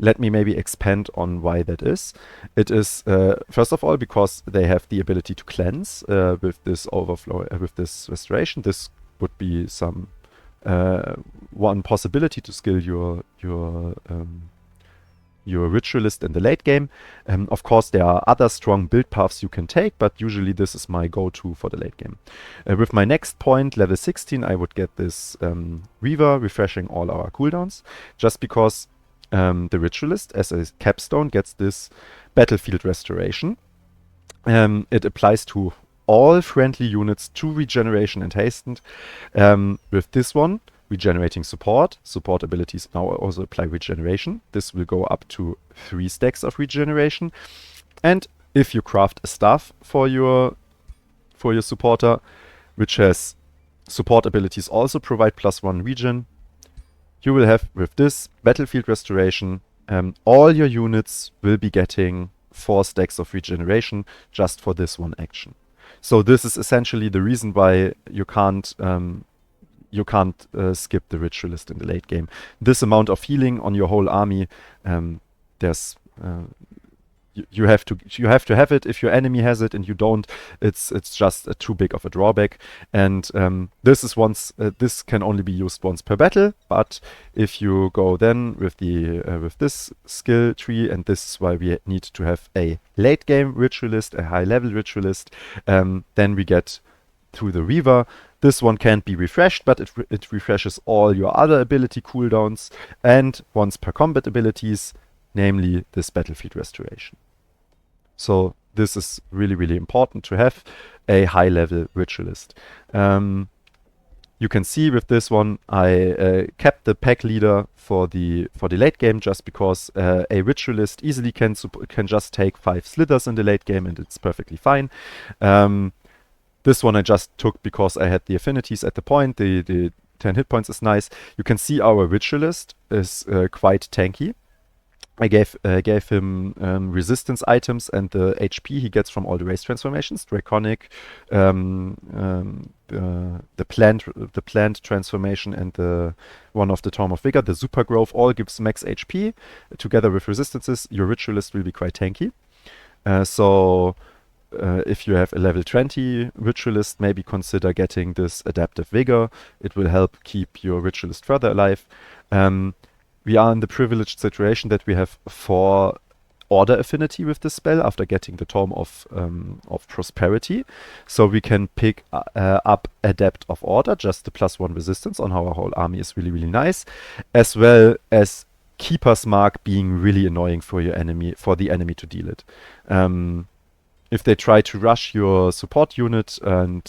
let me expand on why that is. It is, first of all, because they have the ability to cleanse with this overflow, with this restoration. This would be some one possibility to skill your ritualist in the late game. Of course, there are other strong build paths you can take, but usually this is my go-to for the late game. With my next point, level 16, I would get this Weaver, refreshing all our cooldowns, just because the ritualist, as a capstone, gets this battlefield restoration. It applies to all friendly units, to regeneration and hastened. With this one, regenerating support abilities now also apply regeneration. This will go up to 3 stacks of regeneration. And if you craft a staff for your supporter, which has support abilities also provide +1 regen, you will have with this battlefield restoration, all your units will be getting 4 stacks of regeneration just for this one action. So this is essentially the reason why you can't skip the ritualist in the late game. This amount of healing on your whole army, you have to have it. If your enemy has it and you don't, it's just too big of a drawback. And this can only be used once per battle. But if you go then with with this skill tree, and this is why we need to have a late game ritualist, a high level ritualist, then we get through the Weaver. This one can't be refreshed, but it refreshes all your other ability cooldowns and once per combat abilities, namely this Battlefield Restoration. So this is really, really important to have a high-level ritualist. You can see with this one, I kept the pack leader for the late game just because a ritualist easily can just take 5 slithers in the late game, and it's perfectly fine. This one I just took because I had the affinities at the point. The 10 hit points is nice. You can see our ritualist is quite tanky. I gave him resistance items and the HP he gets from all the race transformations, Draconic, the plant transformation, and the one of the Tome of Vigor, the Super Growth, all gives max HP. Together with resistances, your ritualist will be quite tanky. If you have a level 20 ritualist, maybe consider getting this adaptive vigor. It will help keep your ritualist further alive. We are in the privileged situation that we have 4 order affinity with this spell after getting the Tome of Prosperity. So we can pick up Adept of Order, just the +1 resistance on our whole army is really, really nice. As well as Keeper's Mark being really annoying for the enemy to deal it. If they try to rush your support unit and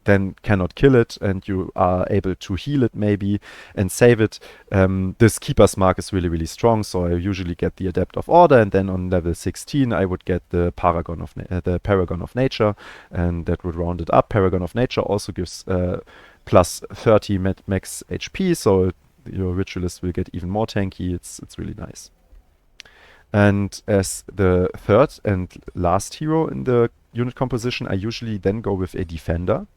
then cannot kill it, and you are able to heal it maybe and save it, this Keeper's Mark is really, really strong. So I usually get the Adept of Order, and then on level 16 I would get the Paragon of Nature, and that would round it up. Paragon of Nature also gives plus 30 max HP, so your ritualist will get even more tanky. It's really nice. And as the third and last hero in the unit composition, I usually then go with a defender.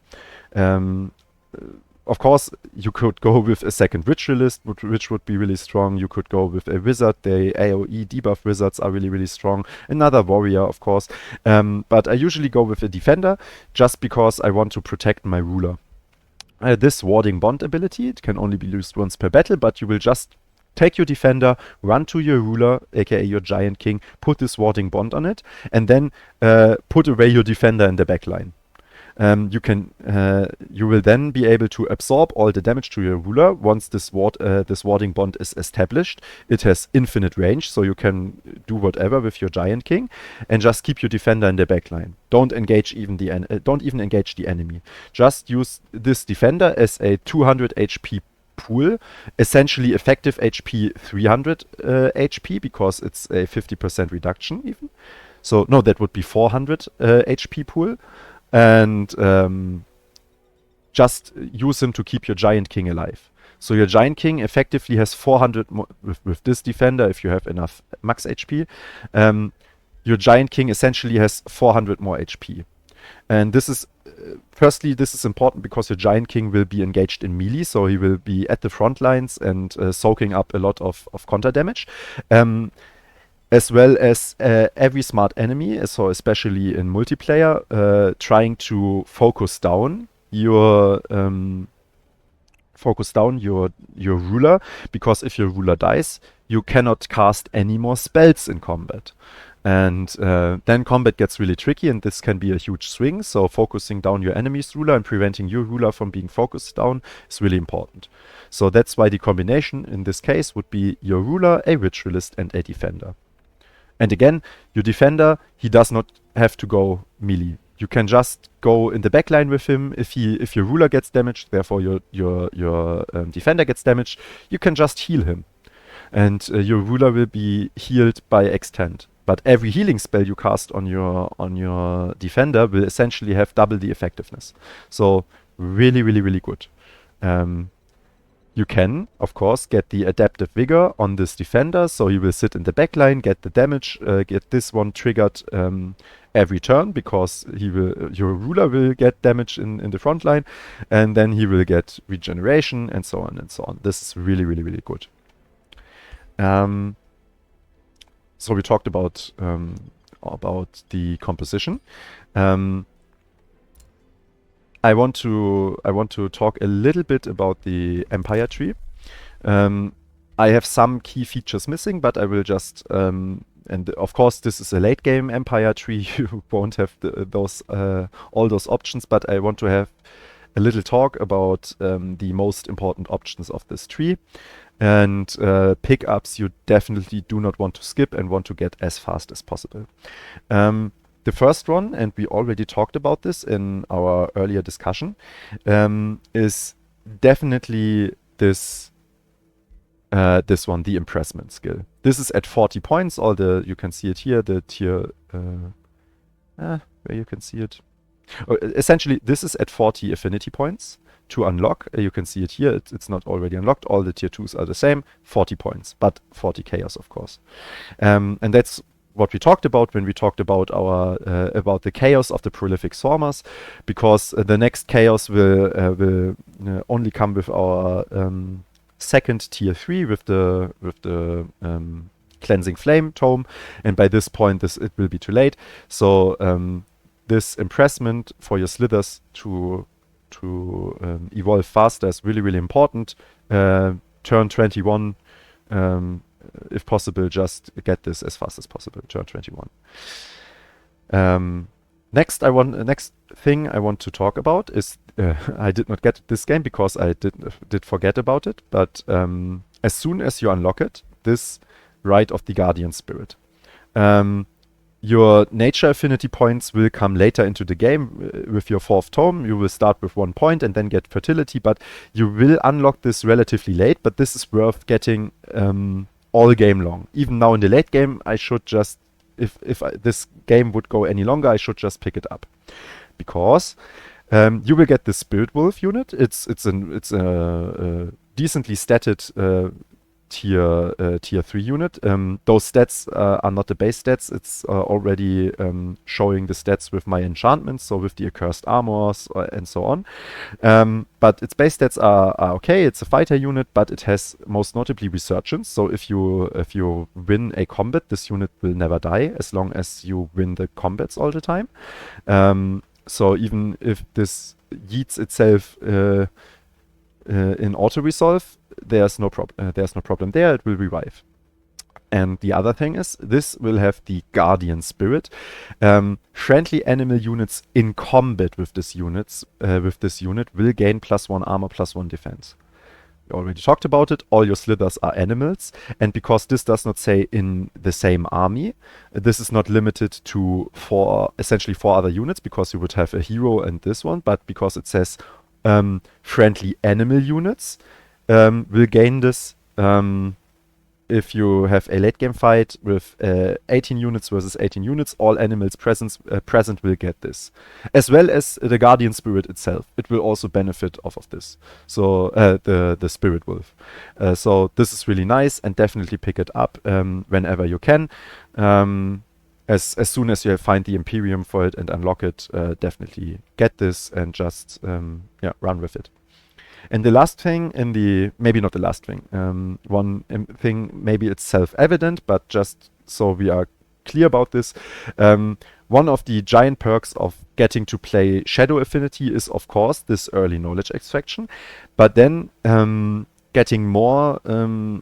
Of course, you could go with a second ritualist, which would be really strong. You could go with a wizard. The AoE debuff wizards are really, really strong. Another warrior, of course. But I usually go with a defender just because I want to protect my ruler. This Warding Bond ability, it can only be used once per battle, but you will just take your defender, run to your ruler, aka your Giant King, put this Warding Bond on it, and then put away your defender in the backline. You will then be able to absorb all the damage to your ruler once this Warding Bond is established. It has infinite range, so you can do whatever with your Giant King, and just keep your defender in the backline. Don't even engage the enemy. Just use this defender as a 200 HP pool, essentially effective HP 300 HP, because it's a 50% reduction even. So no, that would be 400 HP pool, and just use him to keep your Giant King alive. So your Giant King effectively has 400 more with this defender if you have enough max HP. Your Giant King essentially has 400 more HP. And this is, firstly, this is important because your Giant King will be engaged in melee, so he will be at the front lines and soaking up a lot of counter damage. As well as every smart enemy, so especially in multiplayer, trying to focus down your ruler, because if your ruler dies, you cannot cast any more spells in combat. And then combat gets really tricky, and this can be a huge swing. So focusing down your enemy's ruler and preventing your ruler from being focused down is really important. So that's why the combination in this case would be your ruler, a ritualist, and a defender. And again, your defender, he does not have to go melee. You can just go in the backline with him. If your ruler gets damaged, therefore your defender gets damaged, you can just heal him. And your ruler will be healed by extent. But every healing spell you cast on your defender will essentially have double the effectiveness. So really, really, really good. You can, of course, get the Adaptive Vigor on this defender, so he will sit in the backline, get the damage, get this one triggered every turn, because your ruler will get damage in the front line, and then he will get regeneration, and so on and so on. This is really, really, really good. So we talked about the composition. I want to talk a little bit about the Empire tree. I have some key features missing, but I will just and of course this is a late game Empire tree. You won't have all those options, but I want to have a little talk about the most important options of this tree. And pickups you definitely do not want to skip and want to get as fast as possible. The first one, and we already talked about this in our earlier discussion, is definitely this one, the impressment skill. This is at 40 points. You can see it here, the tier, where you can see it. Essentially, this is at 40 affinity points to unlock. You can see it here. It's not already unlocked. All the tier 2s are the same, 40 points, but 40 chaos, of course. And that's what we talked about when we talked about about the chaos of the prolific swarmers, because the next chaos will only come with our second tier 3 with the cleansing flame tome, and by this point it will be too late. So this impressment for your slithers to evolve faster is really, really important. Turn 21, if possible, just get this as fast as possible. Turn 21. Next thing I want to talk about is I did not get this game because I did forget about it. But as soon as you unlock it, this Rite of the Guardian Spirit. Your nature affinity points will come later into the game with your 4th tome. You will start with 1 point and then get fertility, but you will unlock this relatively late. But this is worth getting all game long. Even now in the late game, I should just, if this game would go any longer, I should just pick it up, because you will get the Spirit Wolf unit. It's a decently statted tier 3 unit. Those stats are not the base stats. It's already showing the stats with my enchantments, so with the accursed armors and so on. But its base stats are okay. It's a fighter unit, but it has most notably resurgence. So if you win a combat, this unit will never die as long as you win the combats all the time. So even if this yeets itself in auto resolve, there's no problem there. It will revive. And the other thing is, this will have the Guardian Spirit. Friendly animal units in combat with this unit will gain +1 armor, +1 defense. We already talked about it. All your slithers are animals, and because this does not say in the same army, this is not limited to essentially 4 other units, because you would have a hero and this one, but because it says friendly animal units will gain this if you have a late game fight with 18 units versus 18 units. All animals present will get this, as well as the Guardian Spirit itself. It will also benefit off of this. So the Spirit Wolf. So this is really nice, and definitely pick it up whenever you can. As soon as you find the Imperium for it and unlock it, definitely get this and just run with it. And the last thing maybe not the last thing, one thing, maybe it's self-evident, but just so we are clear about this, one of the giant perks of getting to play Shadow Affinity is, of course, this early knowledge extraction, but then getting more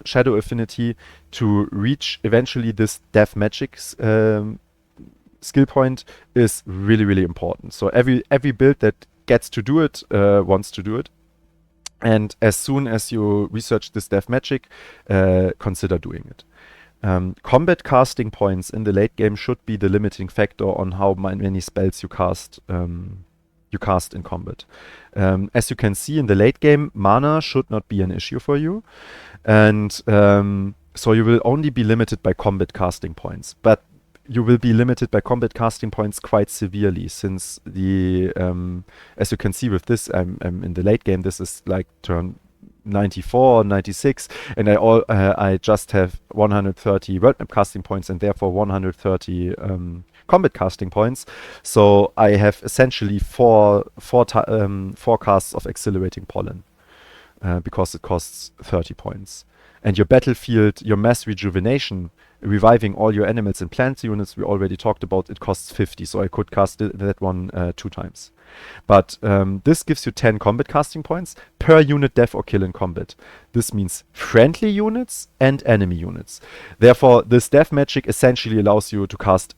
Shadow Affinity to reach eventually this Death Magic skill point is really, really important. So every build that gets to do it wants to do it. And as soon as you research this Death Magic, consider doing it. Combat casting points in the late game should be the limiting factor on how many spells you cast in combat. As you can see in the late game, mana should not be an issue for you, and so you will only be limited by combat casting points. But you will be limited by combat casting points quite severely, since as you can see with this, I'm in the late game. This is like turn 94, 96, and I just have 130 world map casting points, and therefore 130 combat casting points. So I have essentially four casts of Accelerating Pollen. because it costs 30 points. And your battlefield, your mass rejuvenation, reviving all your animals and plant units, we already talked about, it costs 50, so I could cast that one 2 times. But this gives you 10 combat casting points per unit death or kill in combat. This means friendly units and enemy units. Therefore, this death magic essentially allows you to cast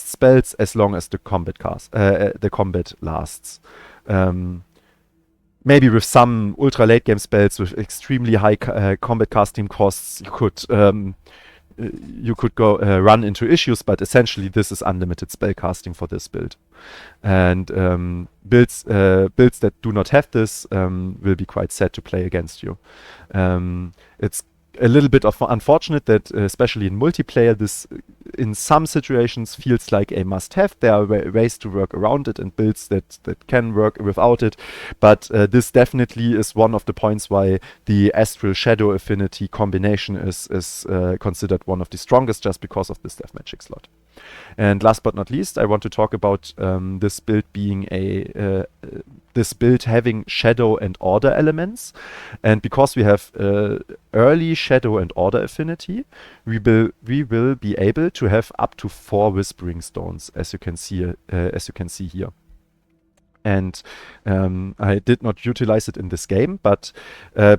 spells as long as the combat lasts. Maybe with some ultra late game spells with extremely high combat casting costs, you could go run into issues, but essentially this is unlimited spell casting for this build. And builds that do not have this will be quite sad to play against you. It's a little bit unfortunate that, especially in multiplayer, this in some situations feels like a must-have. There are ways to work around it and builds that can work without it. But this definitely is one of the points why the Astral Shadow Affinity combination is considered one of the strongest, just because of this death magic slot. And last but not least, I want to talk about this build being this build having shadow and order elements. And because we have early shadow and order affinity, we will be able to have up to 4 Whispering Stones, as you can see here. And I did not utilize it in this game, but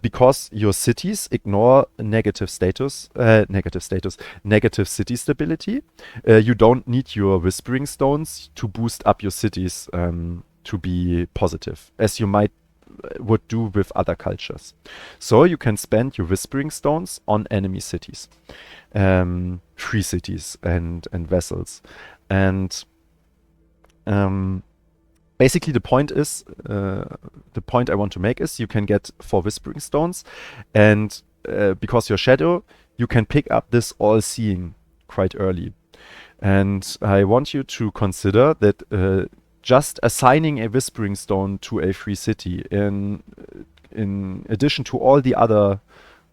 because your cities ignore negative city stability, you don't need your Whispering Stones to boost up your cities to be positive, as you would do with other cultures. So you can spend your Whispering Stones on enemy cities, free cities and vessels. And basically the point I want to make is you can get 4 Whispering Stones, and because you're Shadow, you can pick up this All-Seeing quite early. And I want you to consider that just assigning a Whispering Stone to a free city, in addition to all the other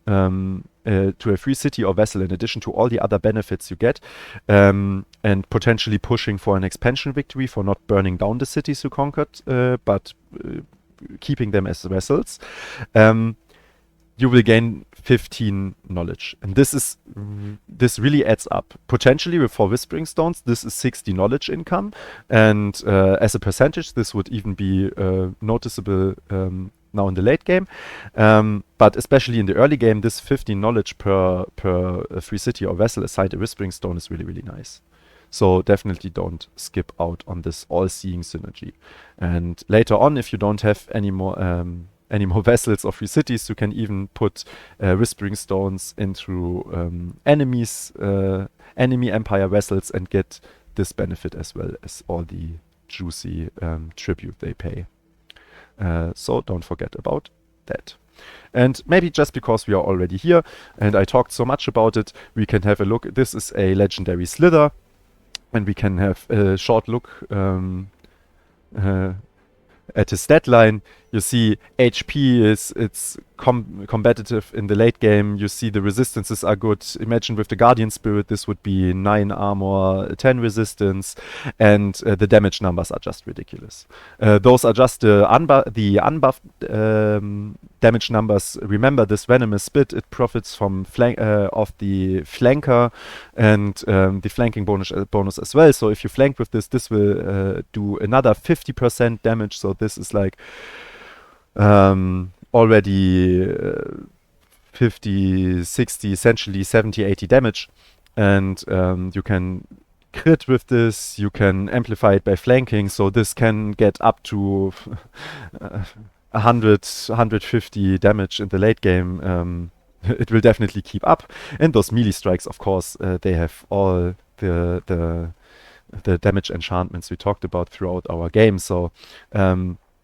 to a free city or vessel, in addition to all the other benefits you get, and potentially pushing for an expansion victory for not burning down the cities you conquered, but keeping them as vessels, you will gain 15 knowledge. And this really adds up. Potentially with 4 Whispering Stones, this is 60 knowledge income. And as a percentage, this would even be noticeable now in the late game. But especially in the early game, this 15 knowledge per free city or vessel assigned a Whispering Stone is really, really nice. So definitely don't skip out on this all-seeing synergy. And later on, if you don't have any more vessels or free cities, you can even put Whispering Stones into enemy empire vessels and get this benefit as well as all the juicy tribute they pay. So don't forget about that. And maybe just because we are already here and I talked so much about it, we can have a look. This is a legendary Slither, and we can have a short look at his stat line. You see HP it's combative in the late game. You see the resistances are good. Imagine with the Guardian Spirit, this would be 9 armor, 10 resistance, and the damage numbers are just ridiculous. Those are just the unbuffed damage numbers. Remember this Venomous Spit, it profits from of the flanker and the flanking bonus as well. So if you flank with this will do another 50% damage. So this is like already 50, 60, essentially 70, 80 damage. And you can crit with this, you can amplify it by flanking, so this can get up to 100, 150 damage in the late game. It will definitely keep up. And those melee strikes, of course, they have all the damage enchantments we talked about throughout our game. So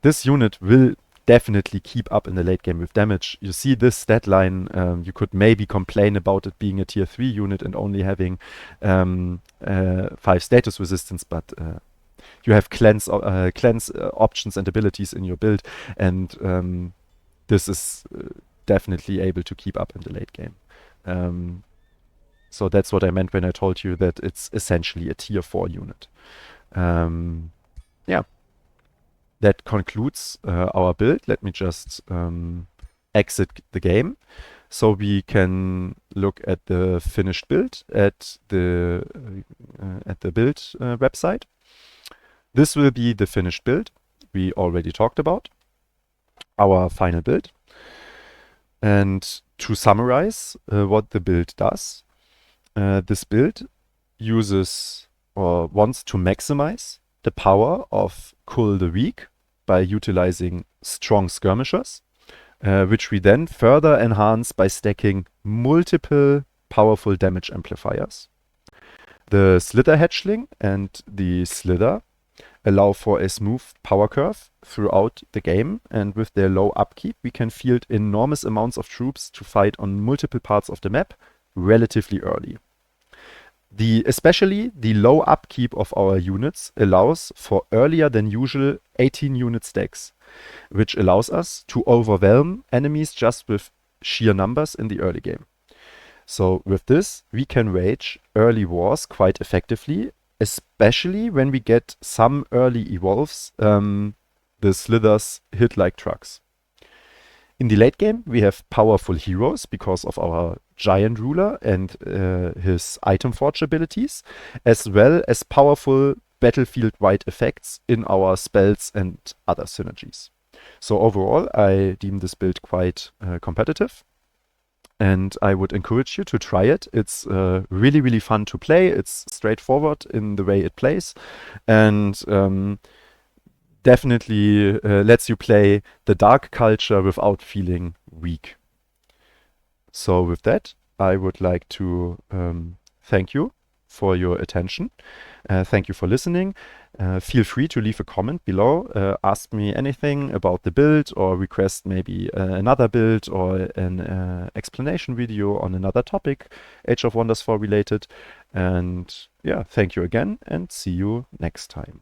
this unit will definitely keep up in the late game with damage. You see this stat line, you could maybe complain about it being a tier 3 unit and only having 5 status resistance, but you have cleanse options and abilities in your build, and this is definitely able to keep up in the late game. So that's what I meant when I told you that it's essentially a tier 4 unit. Yeah. that concludes our build. Let me just exit the game so we can look at the finished build at the build website. This will be the finished build we already talked about, our final build. And to summarize what the build does, this build uses or wants to maximize the power of Kull the Weak by utilizing strong skirmishers, which we then further enhance by stacking multiple powerful damage amplifiers. The Slither Hatchling and the Slither allow for a smooth power curve throughout the game, and with their low upkeep we can field enormous amounts of troops to fight on multiple parts of the map relatively early. Especially the low upkeep of our units allows for earlier than usual 18 unit stacks, which allows us to overwhelm enemies just with sheer numbers in the early game. So with this, we can wage early wars quite effectively, especially when we get some early evolves the Slithers hit like trucks. In the late game, we have powerful heroes because of our Giant Ruler and his Item Forge abilities, as well as powerful battlefield-wide effects in our spells and other synergies. So overall, I deem this build quite competitive, and I would encourage you to try it. It's really, really fun to play. It's straightforward in the way it plays, and definitely lets you play the dark culture without feeling weak. So with that, I would like to thank you for your attention. Thank you for listening. Feel free to leave a comment below. Ask me anything about the build, or request maybe another build or an explanation video on another topic, Age of Wonders 4 related. And yeah, thank you again, and see you next time.